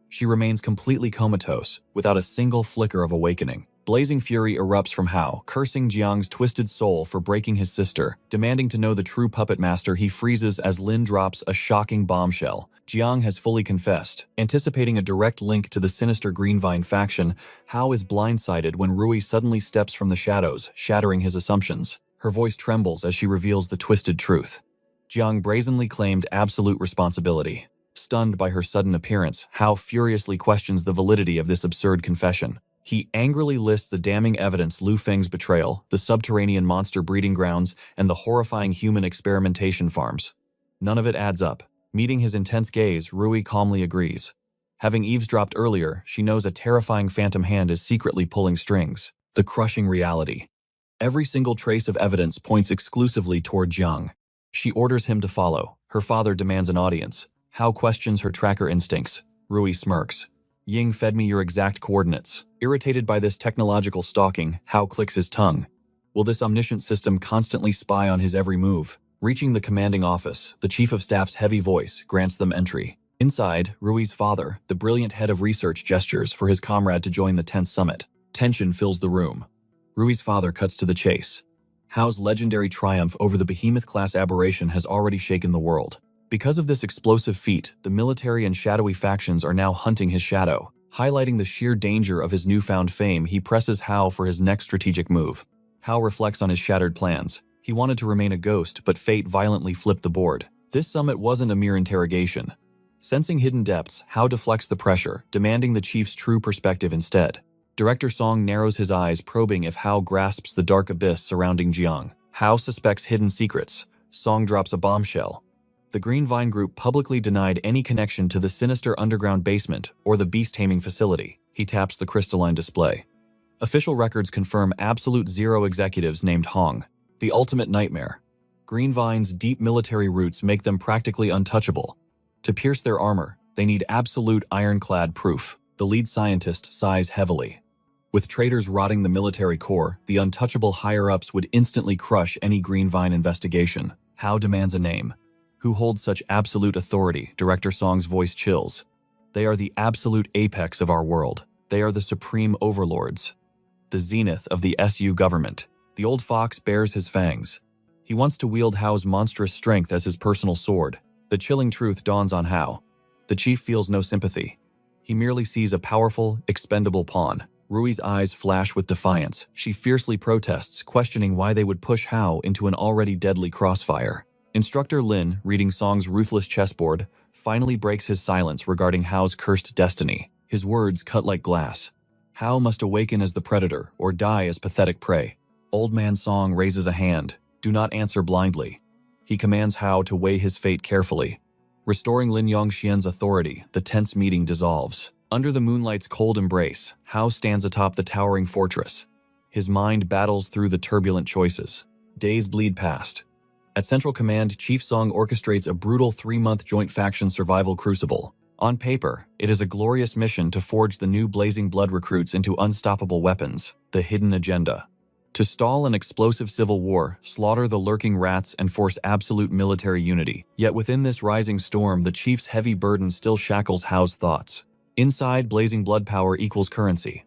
She remains completely comatose, without a single flicker of awakening. Blazing fury erupts from Hao, cursing Jiang's twisted soul for breaking his sister. Demanding to know the true puppet master, he freezes as Lin drops a shocking bombshell. Jiang has fully confessed. Anticipating a direct link to the sinister Greenvine faction, Hao is blindsided when Rui suddenly steps from the shadows, shattering his assumptions. Her voice trembles as she reveals the twisted truth. Jiang brazenly claimed absolute responsibility. Stunned by her sudden appearance, Hao furiously questions the validity of this absurd confession. He angrily lists the damning evidence: Lu Feng's betrayal, the subterranean monster breeding grounds, and the horrifying human experimentation farms. None of it adds up. Meeting his intense gaze, Rui calmly agrees. Having eavesdropped earlier, she knows a terrifying phantom hand is secretly pulling strings. The crushing reality. Every single trace of evidence points exclusively toward Jiang. She orders him to follow. Her father demands an audience. Hao questions her tracker instincts. Rui smirks. Ying fed me your exact coordinates. Irritated by this technological stalking, Hao clicks his tongue. Will this omniscient system constantly spy on his every move? Reaching the commanding office, the chief of staff's heavy voice grants them entry. Inside, Rui's father, the brilliant head of research, gestures for his comrade to join the 10th summit. Tension fills the room. Rui's father cuts to the chase. Hao's legendary triumph over the behemoth-class aberration has already shaken the world. Because of this explosive feat, the military and shadowy factions are now hunting his shadow. Highlighting the sheer danger of his newfound fame, he presses Hao for his next strategic move. Hao reflects on his shattered plans. He wanted to remain a ghost, but fate violently flipped the board. This summit wasn't a mere interrogation. Sensing hidden depths, Hao deflects the pressure, demanding the chief's true perspective instead. Director Song narrows his eyes, probing if Hao grasps the dark abyss surrounding Jiang. Hao suspects hidden secrets. Song drops a bombshell. The Green Vine Group publicly denied any connection to the sinister underground basement or the beast-taming facility. He taps the crystalline display. Official records confirm absolute zero executives named Hong, the ultimate nightmare. Green Vine's deep military roots make them practically untouchable. To pierce their armor, they need absolute ironclad proof. The lead scientist sighs heavily. With traitors rotting the military core, the untouchable higher-ups would instantly crush any Green Vine investigation. Hao demands a name. Who holds such absolute authority? Director Song's voice chills. They are the absolute apex of our world. They are the supreme overlords. The zenith of the SU government. The old fox bares his fangs. He wants to wield Hao's monstrous strength as his personal sword. The chilling truth dawns on Hao. The chief feels no sympathy. He merely sees a powerful, expendable pawn. Rui's eyes flash with defiance. She fiercely protests, questioning why they would push Hao into an already deadly crossfire. Instructor Lin, reading Song's ruthless chessboard, finally breaks his silence regarding Hao's cursed destiny. His words cut like glass. Hao must awaken as the predator or die as pathetic prey. Old Man Song raises a hand. Do not answer blindly. He commands Hao to weigh his fate carefully. Restoring Lin Yongxian's authority, the tense meeting dissolves. Under the moonlight's cold embrace, Hao stands atop the towering fortress. His mind battles through the turbulent choices. Days bleed past. At Central Command, Chief Song orchestrates a brutal 3-month joint faction survival crucible. On paper, it is a glorious mission to forge the new Blazing Blood recruits into unstoppable weapons, the hidden agenda. To stall an explosive civil war, slaughter the lurking rats, and force absolute military unity. Yet within this rising storm, the chief's heavy burden still shackles Hao's thoughts. Inside, Blazing Blood power equals currency.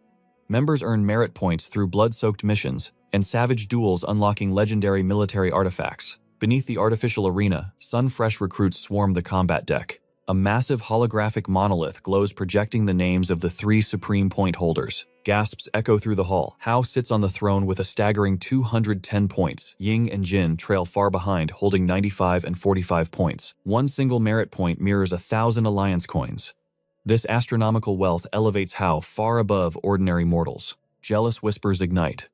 Members earn merit points through blood-soaked missions, and savage duels unlocking legendary military artifacts. Beneath the artificial arena, sun-fresh recruits swarm the combat deck. A massive holographic monolith glows, projecting the names of the 3 supreme point holders. Gasps echo through the hall. Hao sits on the throne with a staggering 210 points. Ying and Jin trail far behind, holding 95 and 45 points. One single merit point mirrors 1,000 alliance coins. This astronomical wealth elevates Hao far above ordinary mortals. Jealous whispers ignite.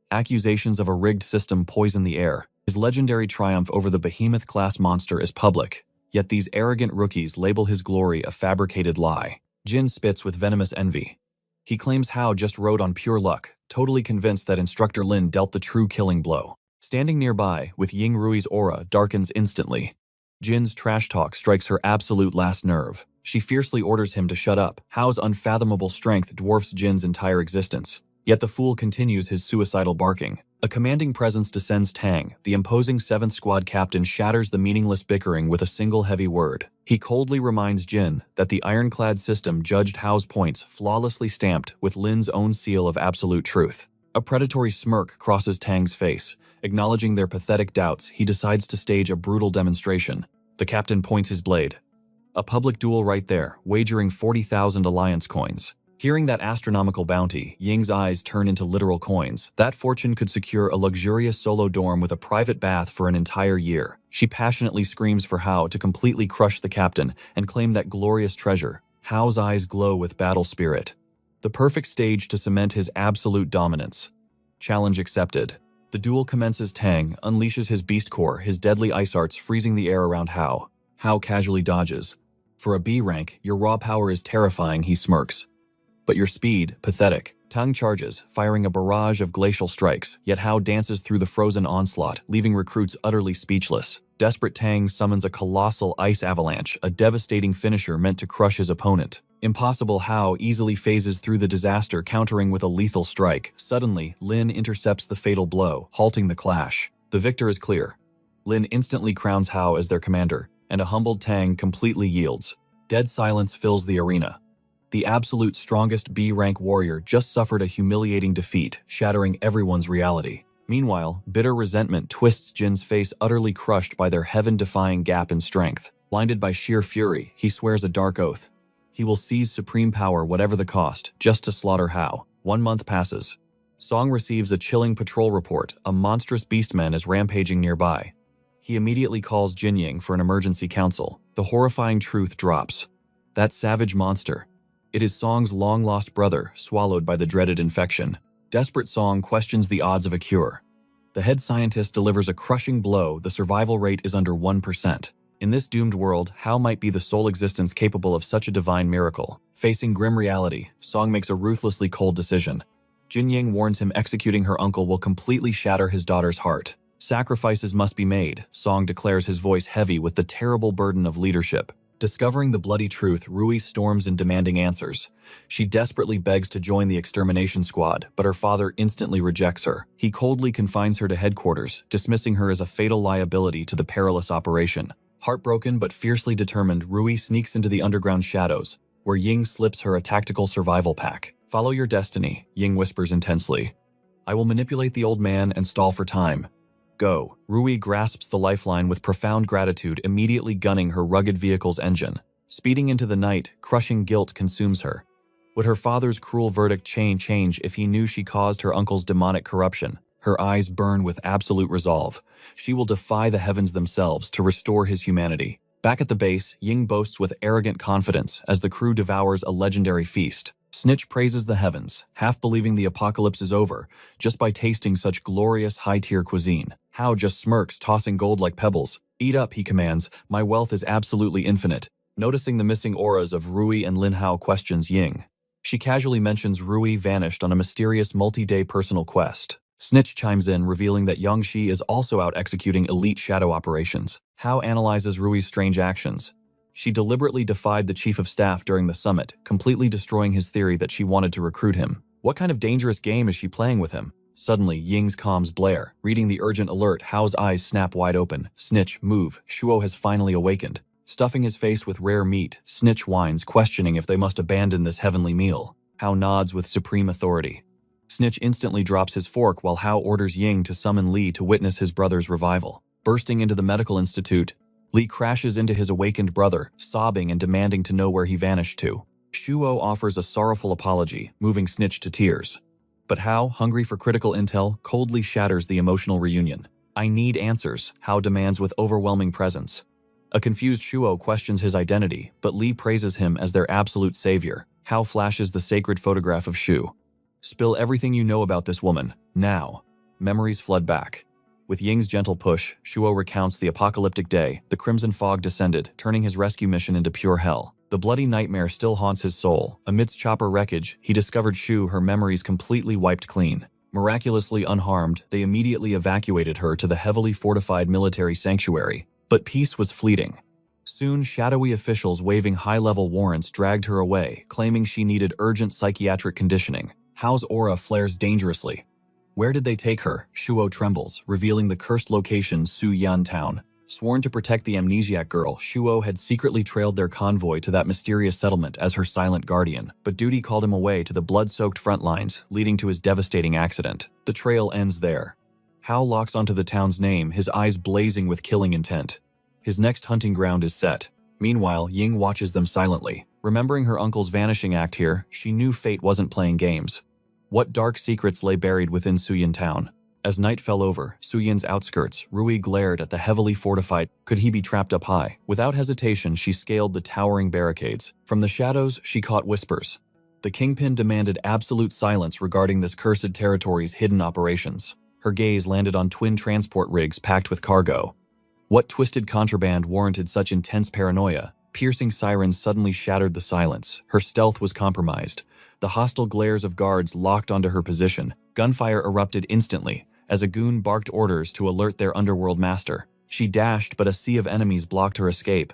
Accusations of a rigged system poison the air. His legendary triumph over the behemoth-class monster is public, yet these arrogant rookies label his glory a fabricated lie. Jin spits with venomous envy. He claims Hao just rode on pure luck, totally convinced that Instructor Lin dealt the true killing blow. Standing nearby, with Ying Rui's aura darkens instantly. Jin's trash talk strikes her absolute last nerve. She fiercely orders him to shut up. Hao's unfathomable strength dwarfs Jin's entire existence. Yet the fool continues his suicidal barking. A commanding presence descends Tang. The imposing 7th Squad captain shatters the meaningless bickering with a single heavy word. He coldly reminds Jin that the ironclad system judged Hao's points flawlessly stamped with Lin's own seal of absolute truth. A predatory smirk crosses Tang's face. Acknowledging their pathetic doubts, he decides to stage a brutal demonstration. The captain points his blade. A public duel right there, wagering 40,000 alliance coins. Hearing that astronomical bounty, Ying's eyes turn into literal coins. That fortune could secure a luxurious solo dorm with a private bath for an entire year. She passionately screams for Hao to completely crush the captain and claim that glorious treasure. Hao's eyes glow with battle spirit. The perfect stage to cement his absolute dominance. Challenge accepted. The duel commences. Tang unleashes his beast core, his deadly ice arts freezing the air around Hao. Hao casually dodges. For a B rank, your raw power is terrifying, he smirks. But your speed, pathetic. Tang charges, firing a barrage of glacial strikes, yet Hao dances through the frozen onslaught, leaving recruits utterly speechless. Desperate Tang summons a colossal ice avalanche, a devastating finisher meant to crush his opponent. Impossible, Hao easily phases through the disaster, countering with a lethal strike. Suddenly, Lin intercepts the fatal blow, halting the clash. The victor is clear. Lin instantly crowns Hao as their commander, and a humbled Tang completely yields. Dead silence fills the arena. The absolute strongest B-rank warrior just suffered a humiliating defeat, shattering everyone's reality. Meanwhile, bitter resentment twists Jin's face, utterly crushed by their heaven-defying gap in strength. Blinded by sheer fury, he swears a dark oath. He will seize supreme power whatever the cost, just to slaughter Hao. 1 month passes. Song receives a chilling patrol report. A monstrous beastman is rampaging nearby. He immediately calls Jinying for an emergency council. The horrifying truth drops. That savage monster. It is Song's long-lost brother, swallowed by the dreaded infection. Desperate Song questions the odds of a cure. The head scientist delivers a crushing blow. The survival rate is under 1%. In this doomed world, Hao might be the sole existence capable of such a divine miracle. Facing grim reality, Song makes a ruthlessly cold decision. Jinying warns him executing her uncle will completely shatter his daughter's heart. Sacrifices must be made, Song declares, his voice heavy with the terrible burden of leadership. Discovering the bloody truth, Rui storms in demanding answers. She desperately begs to join the extermination squad, but her father instantly rejects her. He coldly confines her to headquarters, dismissing her as a fatal liability to the perilous operation. Heartbroken but fiercely determined, Rui sneaks into the underground shadows, where Ying slips her a tactical survival pack. "Follow your destiny," Ying whispers intensely. "I will manipulate the old man and stall for time. Go." Rui grasps the lifeline with profound gratitude, immediately gunning her rugged vehicle's engine. Speeding into the night, crushing guilt consumes her. Would her father's cruel verdict change if he knew she caused her uncle's demonic corruption? Her eyes burn with absolute resolve. She will defy the heavens themselves to restore his humanity. Back at the base, Ying boasts with arrogant confidence as the crew devours a legendary feast. Snitch praises the heavens, half believing the apocalypse is over, just by tasting such glorious high-tier cuisine. Hao just smirks, tossing gold like pebbles. "Eat up," he commands. "My wealth is absolutely infinite." Noticing the missing auras of Rui and Lin Hao questions Ying. She casually mentions Rui vanished on a mysterious multi-day personal quest. Snitch chimes in, revealing that Yangshi is also out executing elite shadow operations. Hao analyzes Rui's strange actions. She deliberately defied the chief of staff during the summit, completely destroying his theory that she wanted to recruit him. What kind of dangerous game is she playing with him? Suddenly, Ying's comms blare. Reading the urgent alert, Hao's eyes snap wide open. "Snitch, move. Shuo has finally awakened." Stuffing his face with rare meat, Snitch whines, questioning if they must abandon this heavenly meal. Hao nods with supreme authority. Snitch instantly drops his fork while Hao orders Ying to summon Li to witness his brother's revival. Bursting into the medical institute, Li crashes into his awakened brother, sobbing and demanding to know where he vanished to. Shuo offers a sorrowful apology, moving Snitch to tears. But Hao, hungry for critical intel, coldly shatters the emotional reunion. "I need answers," Hao demands with overwhelming presence. A confused Shuo questions his identity, but Li praises him as their absolute savior. Hao flashes the sacred photograph of Shu. "Spill everything you know about this woman, now." Memories flood back. With Ying's gentle push, Shuo recounts the apocalyptic day. The crimson fog descended, turning his rescue mission into pure hell. The bloody nightmare still haunts his soul. Amidst chopper wreckage, he discovered Shu, her memories completely wiped clean. Miraculously unharmed, they immediately evacuated her to the heavily fortified military sanctuary. But peace was fleeting. Soon, shadowy officials waving high-level warrants dragged her away, claiming she needed urgent psychiatric conditioning. Hao's aura flares dangerously. Where did they take her? Shuo trembles, revealing the cursed location, Suyan Town. Sworn to protect the amnesiac girl, Shuo had secretly trailed their convoy to that mysterious settlement as her silent guardian, but duty called him away to the blood-soaked front lines, leading to his devastating accident. The trail ends there. Hao locks onto the town's name, his eyes blazing with killing intent. His next hunting ground is set. Meanwhile, Ying watches them silently. Remembering her uncle's vanishing act here, she knew fate wasn't playing games. What dark secrets lay buried within Suyin Town? As night fell over Suyin's outskirts, Rui glared at the heavily fortified. Could he be trapped up high? Without hesitation, she scaled the towering barricades. From the shadows, she caught whispers. The Kingpin demanded absolute silence regarding this cursed territory's hidden operations. Her gaze landed on twin transport rigs packed with cargo. What twisted contraband warranted such intense paranoia? Piercing sirens suddenly shattered the silence. Her stealth was compromised. The hostile glares of guards locked onto her position. Gunfire erupted instantly, as a goon barked orders to alert their underworld master. She dashed, but a sea of enemies blocked her escape.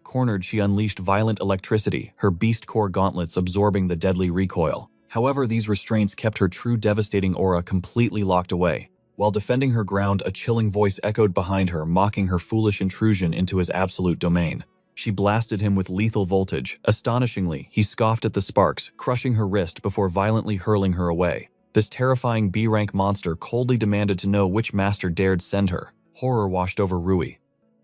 Cornered, she unleashed violent electricity, her beast core gauntlets absorbing the deadly recoil. However, these restraints kept her true devastating aura completely locked away. While defending her ground, a chilling voice echoed behind her, mocking her foolish intrusion into his absolute domain. She blasted him with lethal voltage. Astonishingly, he scoffed at the sparks, crushing her wrist before violently hurling her away. This terrifying B-rank monster coldly demanded to know which master dared send her. Horror washed over Rui.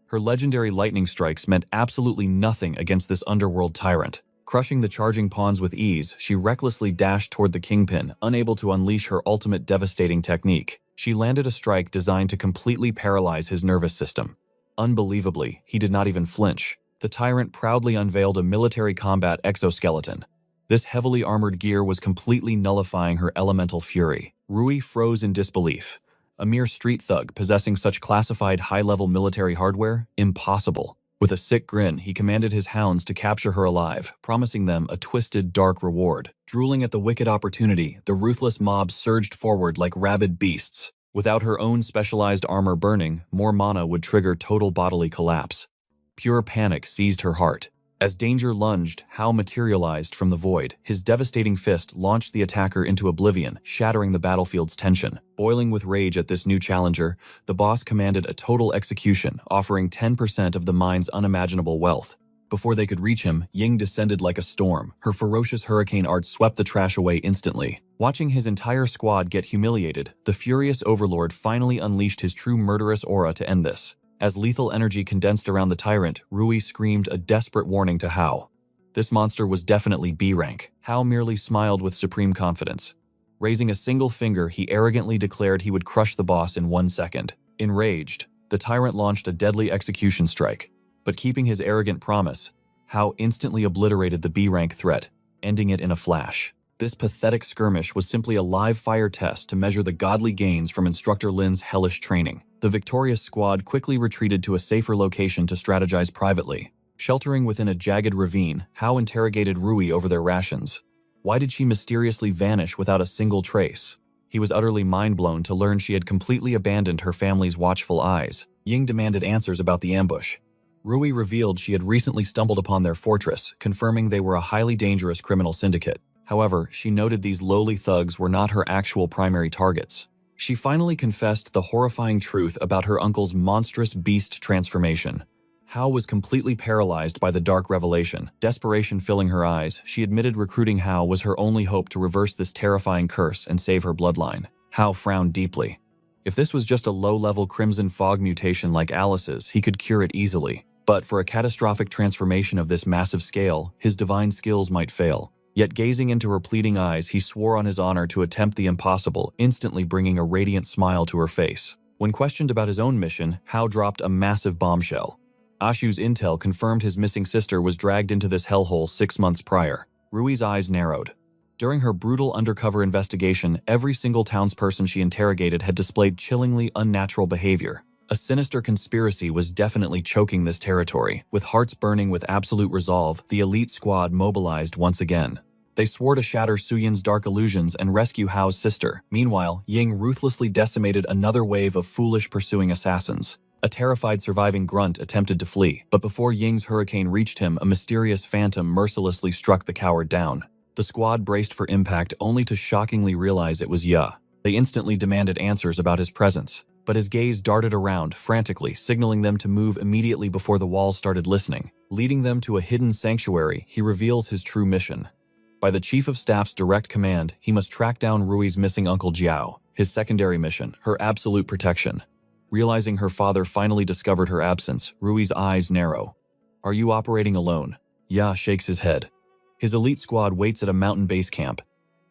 Her legendary lightning strikes meant absolutely nothing against this underworld tyrant. Crushing the charging pawns with ease, she recklessly dashed toward the kingpin, unable to unleash her ultimate devastating technique. She landed a strike designed to completely paralyze his nervous system. Unbelievably, he did not even flinch. The tyrant proudly unveiled a military combat exoskeleton. This heavily armored gear was completely nullifying her elemental fury. Rui froze in disbelief. A mere street thug possessing such classified high-level military hardware? Impossible. With a sick grin, he commanded his hounds to capture her alive, promising them a twisted, dark reward. Drooling at the wicked opportunity, the ruthless mob surged forward like rabid beasts. Without her own specialized armor burning, more mana would trigger total bodily collapse. Pure panic seized her heart. As danger lunged, Hao materialized from the void. His devastating fist launched the attacker into oblivion, shattering the battlefield's tension. Boiling with rage at this new challenger, the boss commanded a total execution, offering 10% of the mine's unimaginable wealth. Before they could reach him, Ying descended like a storm. Her ferocious hurricane art swept the trash away instantly. Watching his entire squad get humiliated, the furious overlord finally unleashed his true murderous aura to end this. As lethal energy condensed around the tyrant, Rui screamed a desperate warning to Hao. This monster was definitely B rank. Hao merely smiled with supreme confidence. Raising a single finger, he arrogantly declared he would crush the boss in 1 second. Enraged, the tyrant launched a deadly execution strike. But keeping his arrogant promise, Hao instantly obliterated the B rank threat, ending it in a flash. This pathetic skirmish was simply a live fire test to measure the godly gains from Instructor Lin's hellish training. The victorious squad quickly retreated to a safer location to strategize privately. Sheltering within a jagged ravine, Hao interrogated Rui over their rations. Why did she mysteriously vanish without a single trace? He was utterly mind-blown to learn she had completely abandoned her family's watchful eyes. Ying demanded answers about the ambush. Rui revealed she had recently stumbled upon their fortress, confirming they were a highly dangerous criminal syndicate. However, she noted these lowly thugs were not her actual primary targets. She finally confessed the horrifying truth about her uncle's monstrous beast transformation. Hao was completely paralyzed by the dark revelation. Desperation filling her eyes, she admitted recruiting Hao was her only hope to reverse this terrifying curse and save her bloodline. Hao frowned deeply. If this was just a low-level Crimson Fog mutation like Alice's, he could cure it easily. But for a catastrophic transformation of this massive scale, his divine skills might fail. Yet gazing into her pleading eyes, he swore on his honor to attempt the impossible, instantly bringing a radiant smile to her face. When questioned about his own mission, Hao dropped a massive bombshell. Ashu's intel confirmed his missing sister was dragged into this hellhole 6 months prior. Rui's eyes narrowed. During her brutal undercover investigation, every single townsperson she interrogated had displayed chillingly unnatural behavior. A sinister conspiracy was definitely choking this territory. With hearts burning with absolute resolve, the elite squad mobilized once again. They swore to shatter Suyin's dark illusions and rescue Hao's sister. Meanwhile, Ying ruthlessly decimated another wave of foolish pursuing assassins. A terrified surviving grunt attempted to flee, but before Ying's hurricane reached him, a mysterious phantom mercilessly struck the coward down. The squad braced for impact only to shockingly realize it was Ya. They instantly demanded answers about his presence, but his gaze darted around, frantically, signaling them to move immediately before the walls started listening. Leading them to a hidden sanctuary, he reveals his true mission. By the Chief of Staff's direct command, he must track down Rui's missing uncle Jiao. His secondary mission, her absolute protection. Realizing her father finally discovered her absence, Rui's eyes narrow. Are you operating alone? Ya shakes his head. His elite squad waits at a mountain base camp.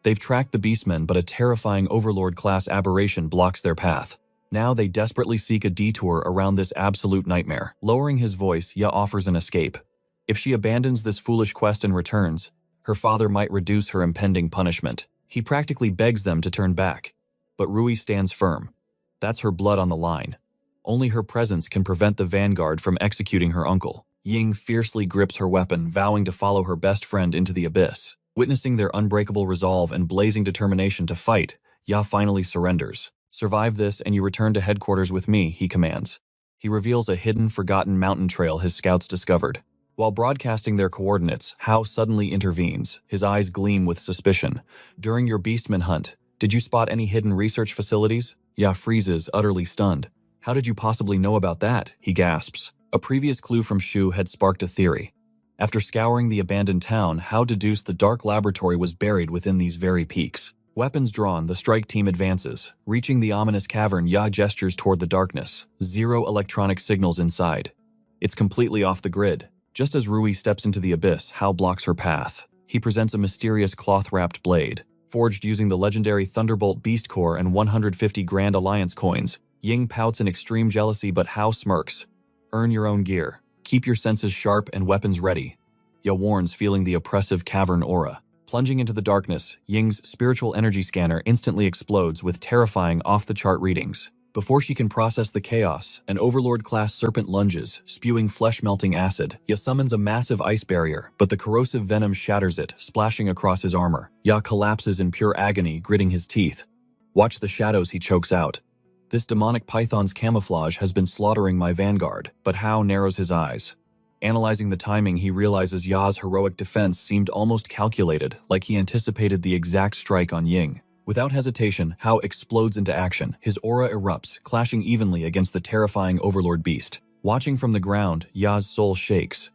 They've tracked the beastmen, but a terrifying overlord-class aberration blocks their path. Now they desperately seek a detour around this absolute nightmare. Lowering his voice, Ya offers an escape. If she abandons this foolish quest and returns, her father might reduce her impending punishment. He practically begs them to turn back. But Rui stands firm. That's her blood on the line. Only her presence can prevent the vanguard from executing her uncle. Ying fiercely grips her weapon, vowing to follow her best friend into the abyss. Witnessing their unbreakable resolve and blazing determination to fight, Ya finally surrenders. Survive this and you return to headquarters with me, he commands. He reveals a hidden, forgotten mountain trail his scouts discovered. While broadcasting their coordinates, Hao suddenly intervenes. His eyes gleam with suspicion. During your beastman hunt, did you spot any hidden research facilities? Ya freezes, utterly stunned. How did you possibly know about that? He gasps. A previous clue from Shu had sparked a theory. After scouring the abandoned town, Hao deduced the dark laboratory was buried within these very peaks. Weapons drawn, the strike team advances. Reaching the ominous cavern, Ya gestures toward the darkness. 0 electronic signals inside. It's completely off the grid. Just as Rui steps into the abyss, Hao blocks her path. He presents a mysterious cloth-wrapped blade, forged using the legendary Thunderbolt Beast Core and 150 Grand Alliance coins. Ying pouts in extreme jealousy, but Hao smirks. Earn your own gear. Keep your senses sharp and weapons ready. Ya warns, feeling the oppressive cavern aura. Plunging into the darkness, Ying's spiritual energy scanner instantly explodes with terrifying off-the-chart readings. Before she can process the chaos, an Overlord-class serpent lunges, spewing flesh-melting acid. Ya summons a massive ice barrier, but the corrosive venom shatters it, splashing across his armor. Ya collapses in pure agony, gritting his teeth. Watch the shadows, he chokes out. This demonic python's camouflage has been slaughtering my vanguard, but Hao narrows his eyes. Analyzing the timing, he realizes Ya's heroic defense seemed almost calculated, like he anticipated the exact strike on Ying. Without hesitation, Hao explodes into action. His aura erupts, clashing evenly against the terrifying Overlord beast. Watching from the ground, Ya's soul shakes.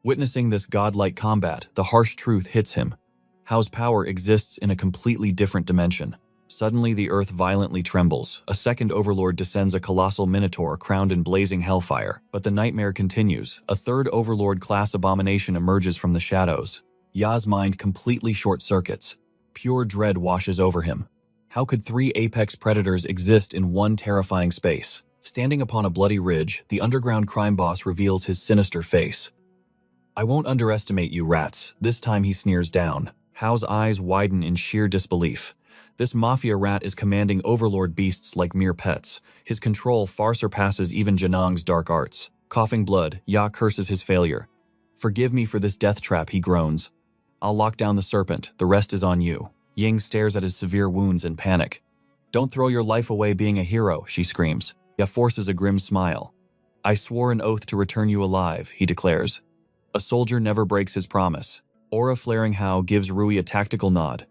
Witnessing this godlike combat, the harsh truth hits him. Hao's power exists in a completely different dimension. Suddenly, the earth violently trembles. A second Overlord descends, a colossal minotaur crowned in blazing hellfire. But the nightmare continues. A third Overlord-class abomination emerges from the shadows. Ya's mind completely short-circuits. Pure dread washes over him. How could three apex predators exist in one terrifying space? Standing upon a bloody ridge, the underground crime boss reveals his sinister face. I won't underestimate you, rats. This time he sneers down. Hao's eyes widen in sheer disbelief. This mafia rat is commanding Overlord beasts like mere pets. His control far surpasses even Janang's dark arts. Coughing blood, Ya curses his failure. Forgive me for this death trap, he groans. I'll lock down the serpent, the rest is on you. Ying stares at his severe wounds in panic. Don't throw your life away being a hero, she screams. Ya forces a grim smile. I swore an oath to return you alive, he declares. A soldier never breaks his promise. Aura flaring Hao gives Rui a tactical nod.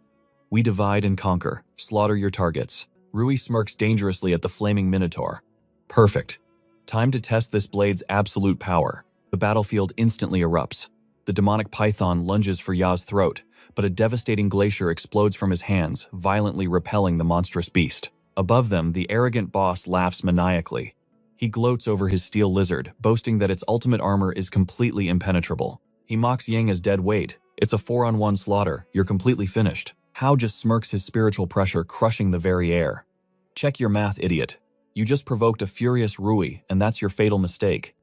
We divide and conquer. Slaughter your targets. Rui smirks dangerously at the flaming minotaur. Perfect. Time to test this blade's absolute power. The battlefield instantly erupts. The demonic python lunges for Ya's throat, but a devastating glacier explodes from his hands, violently repelling the monstrous beast. Above them, the arrogant boss laughs maniacally. He gloats over his steel lizard, boasting that its ultimate armor is completely impenetrable. He mocks Ying as dead weight. It's a 4-on-1 slaughter. You're completely finished. Hao just smirks, his spiritual pressure crushing the very air. Check your math, idiot. You just provoked a furious Rui, and that's your fatal mistake.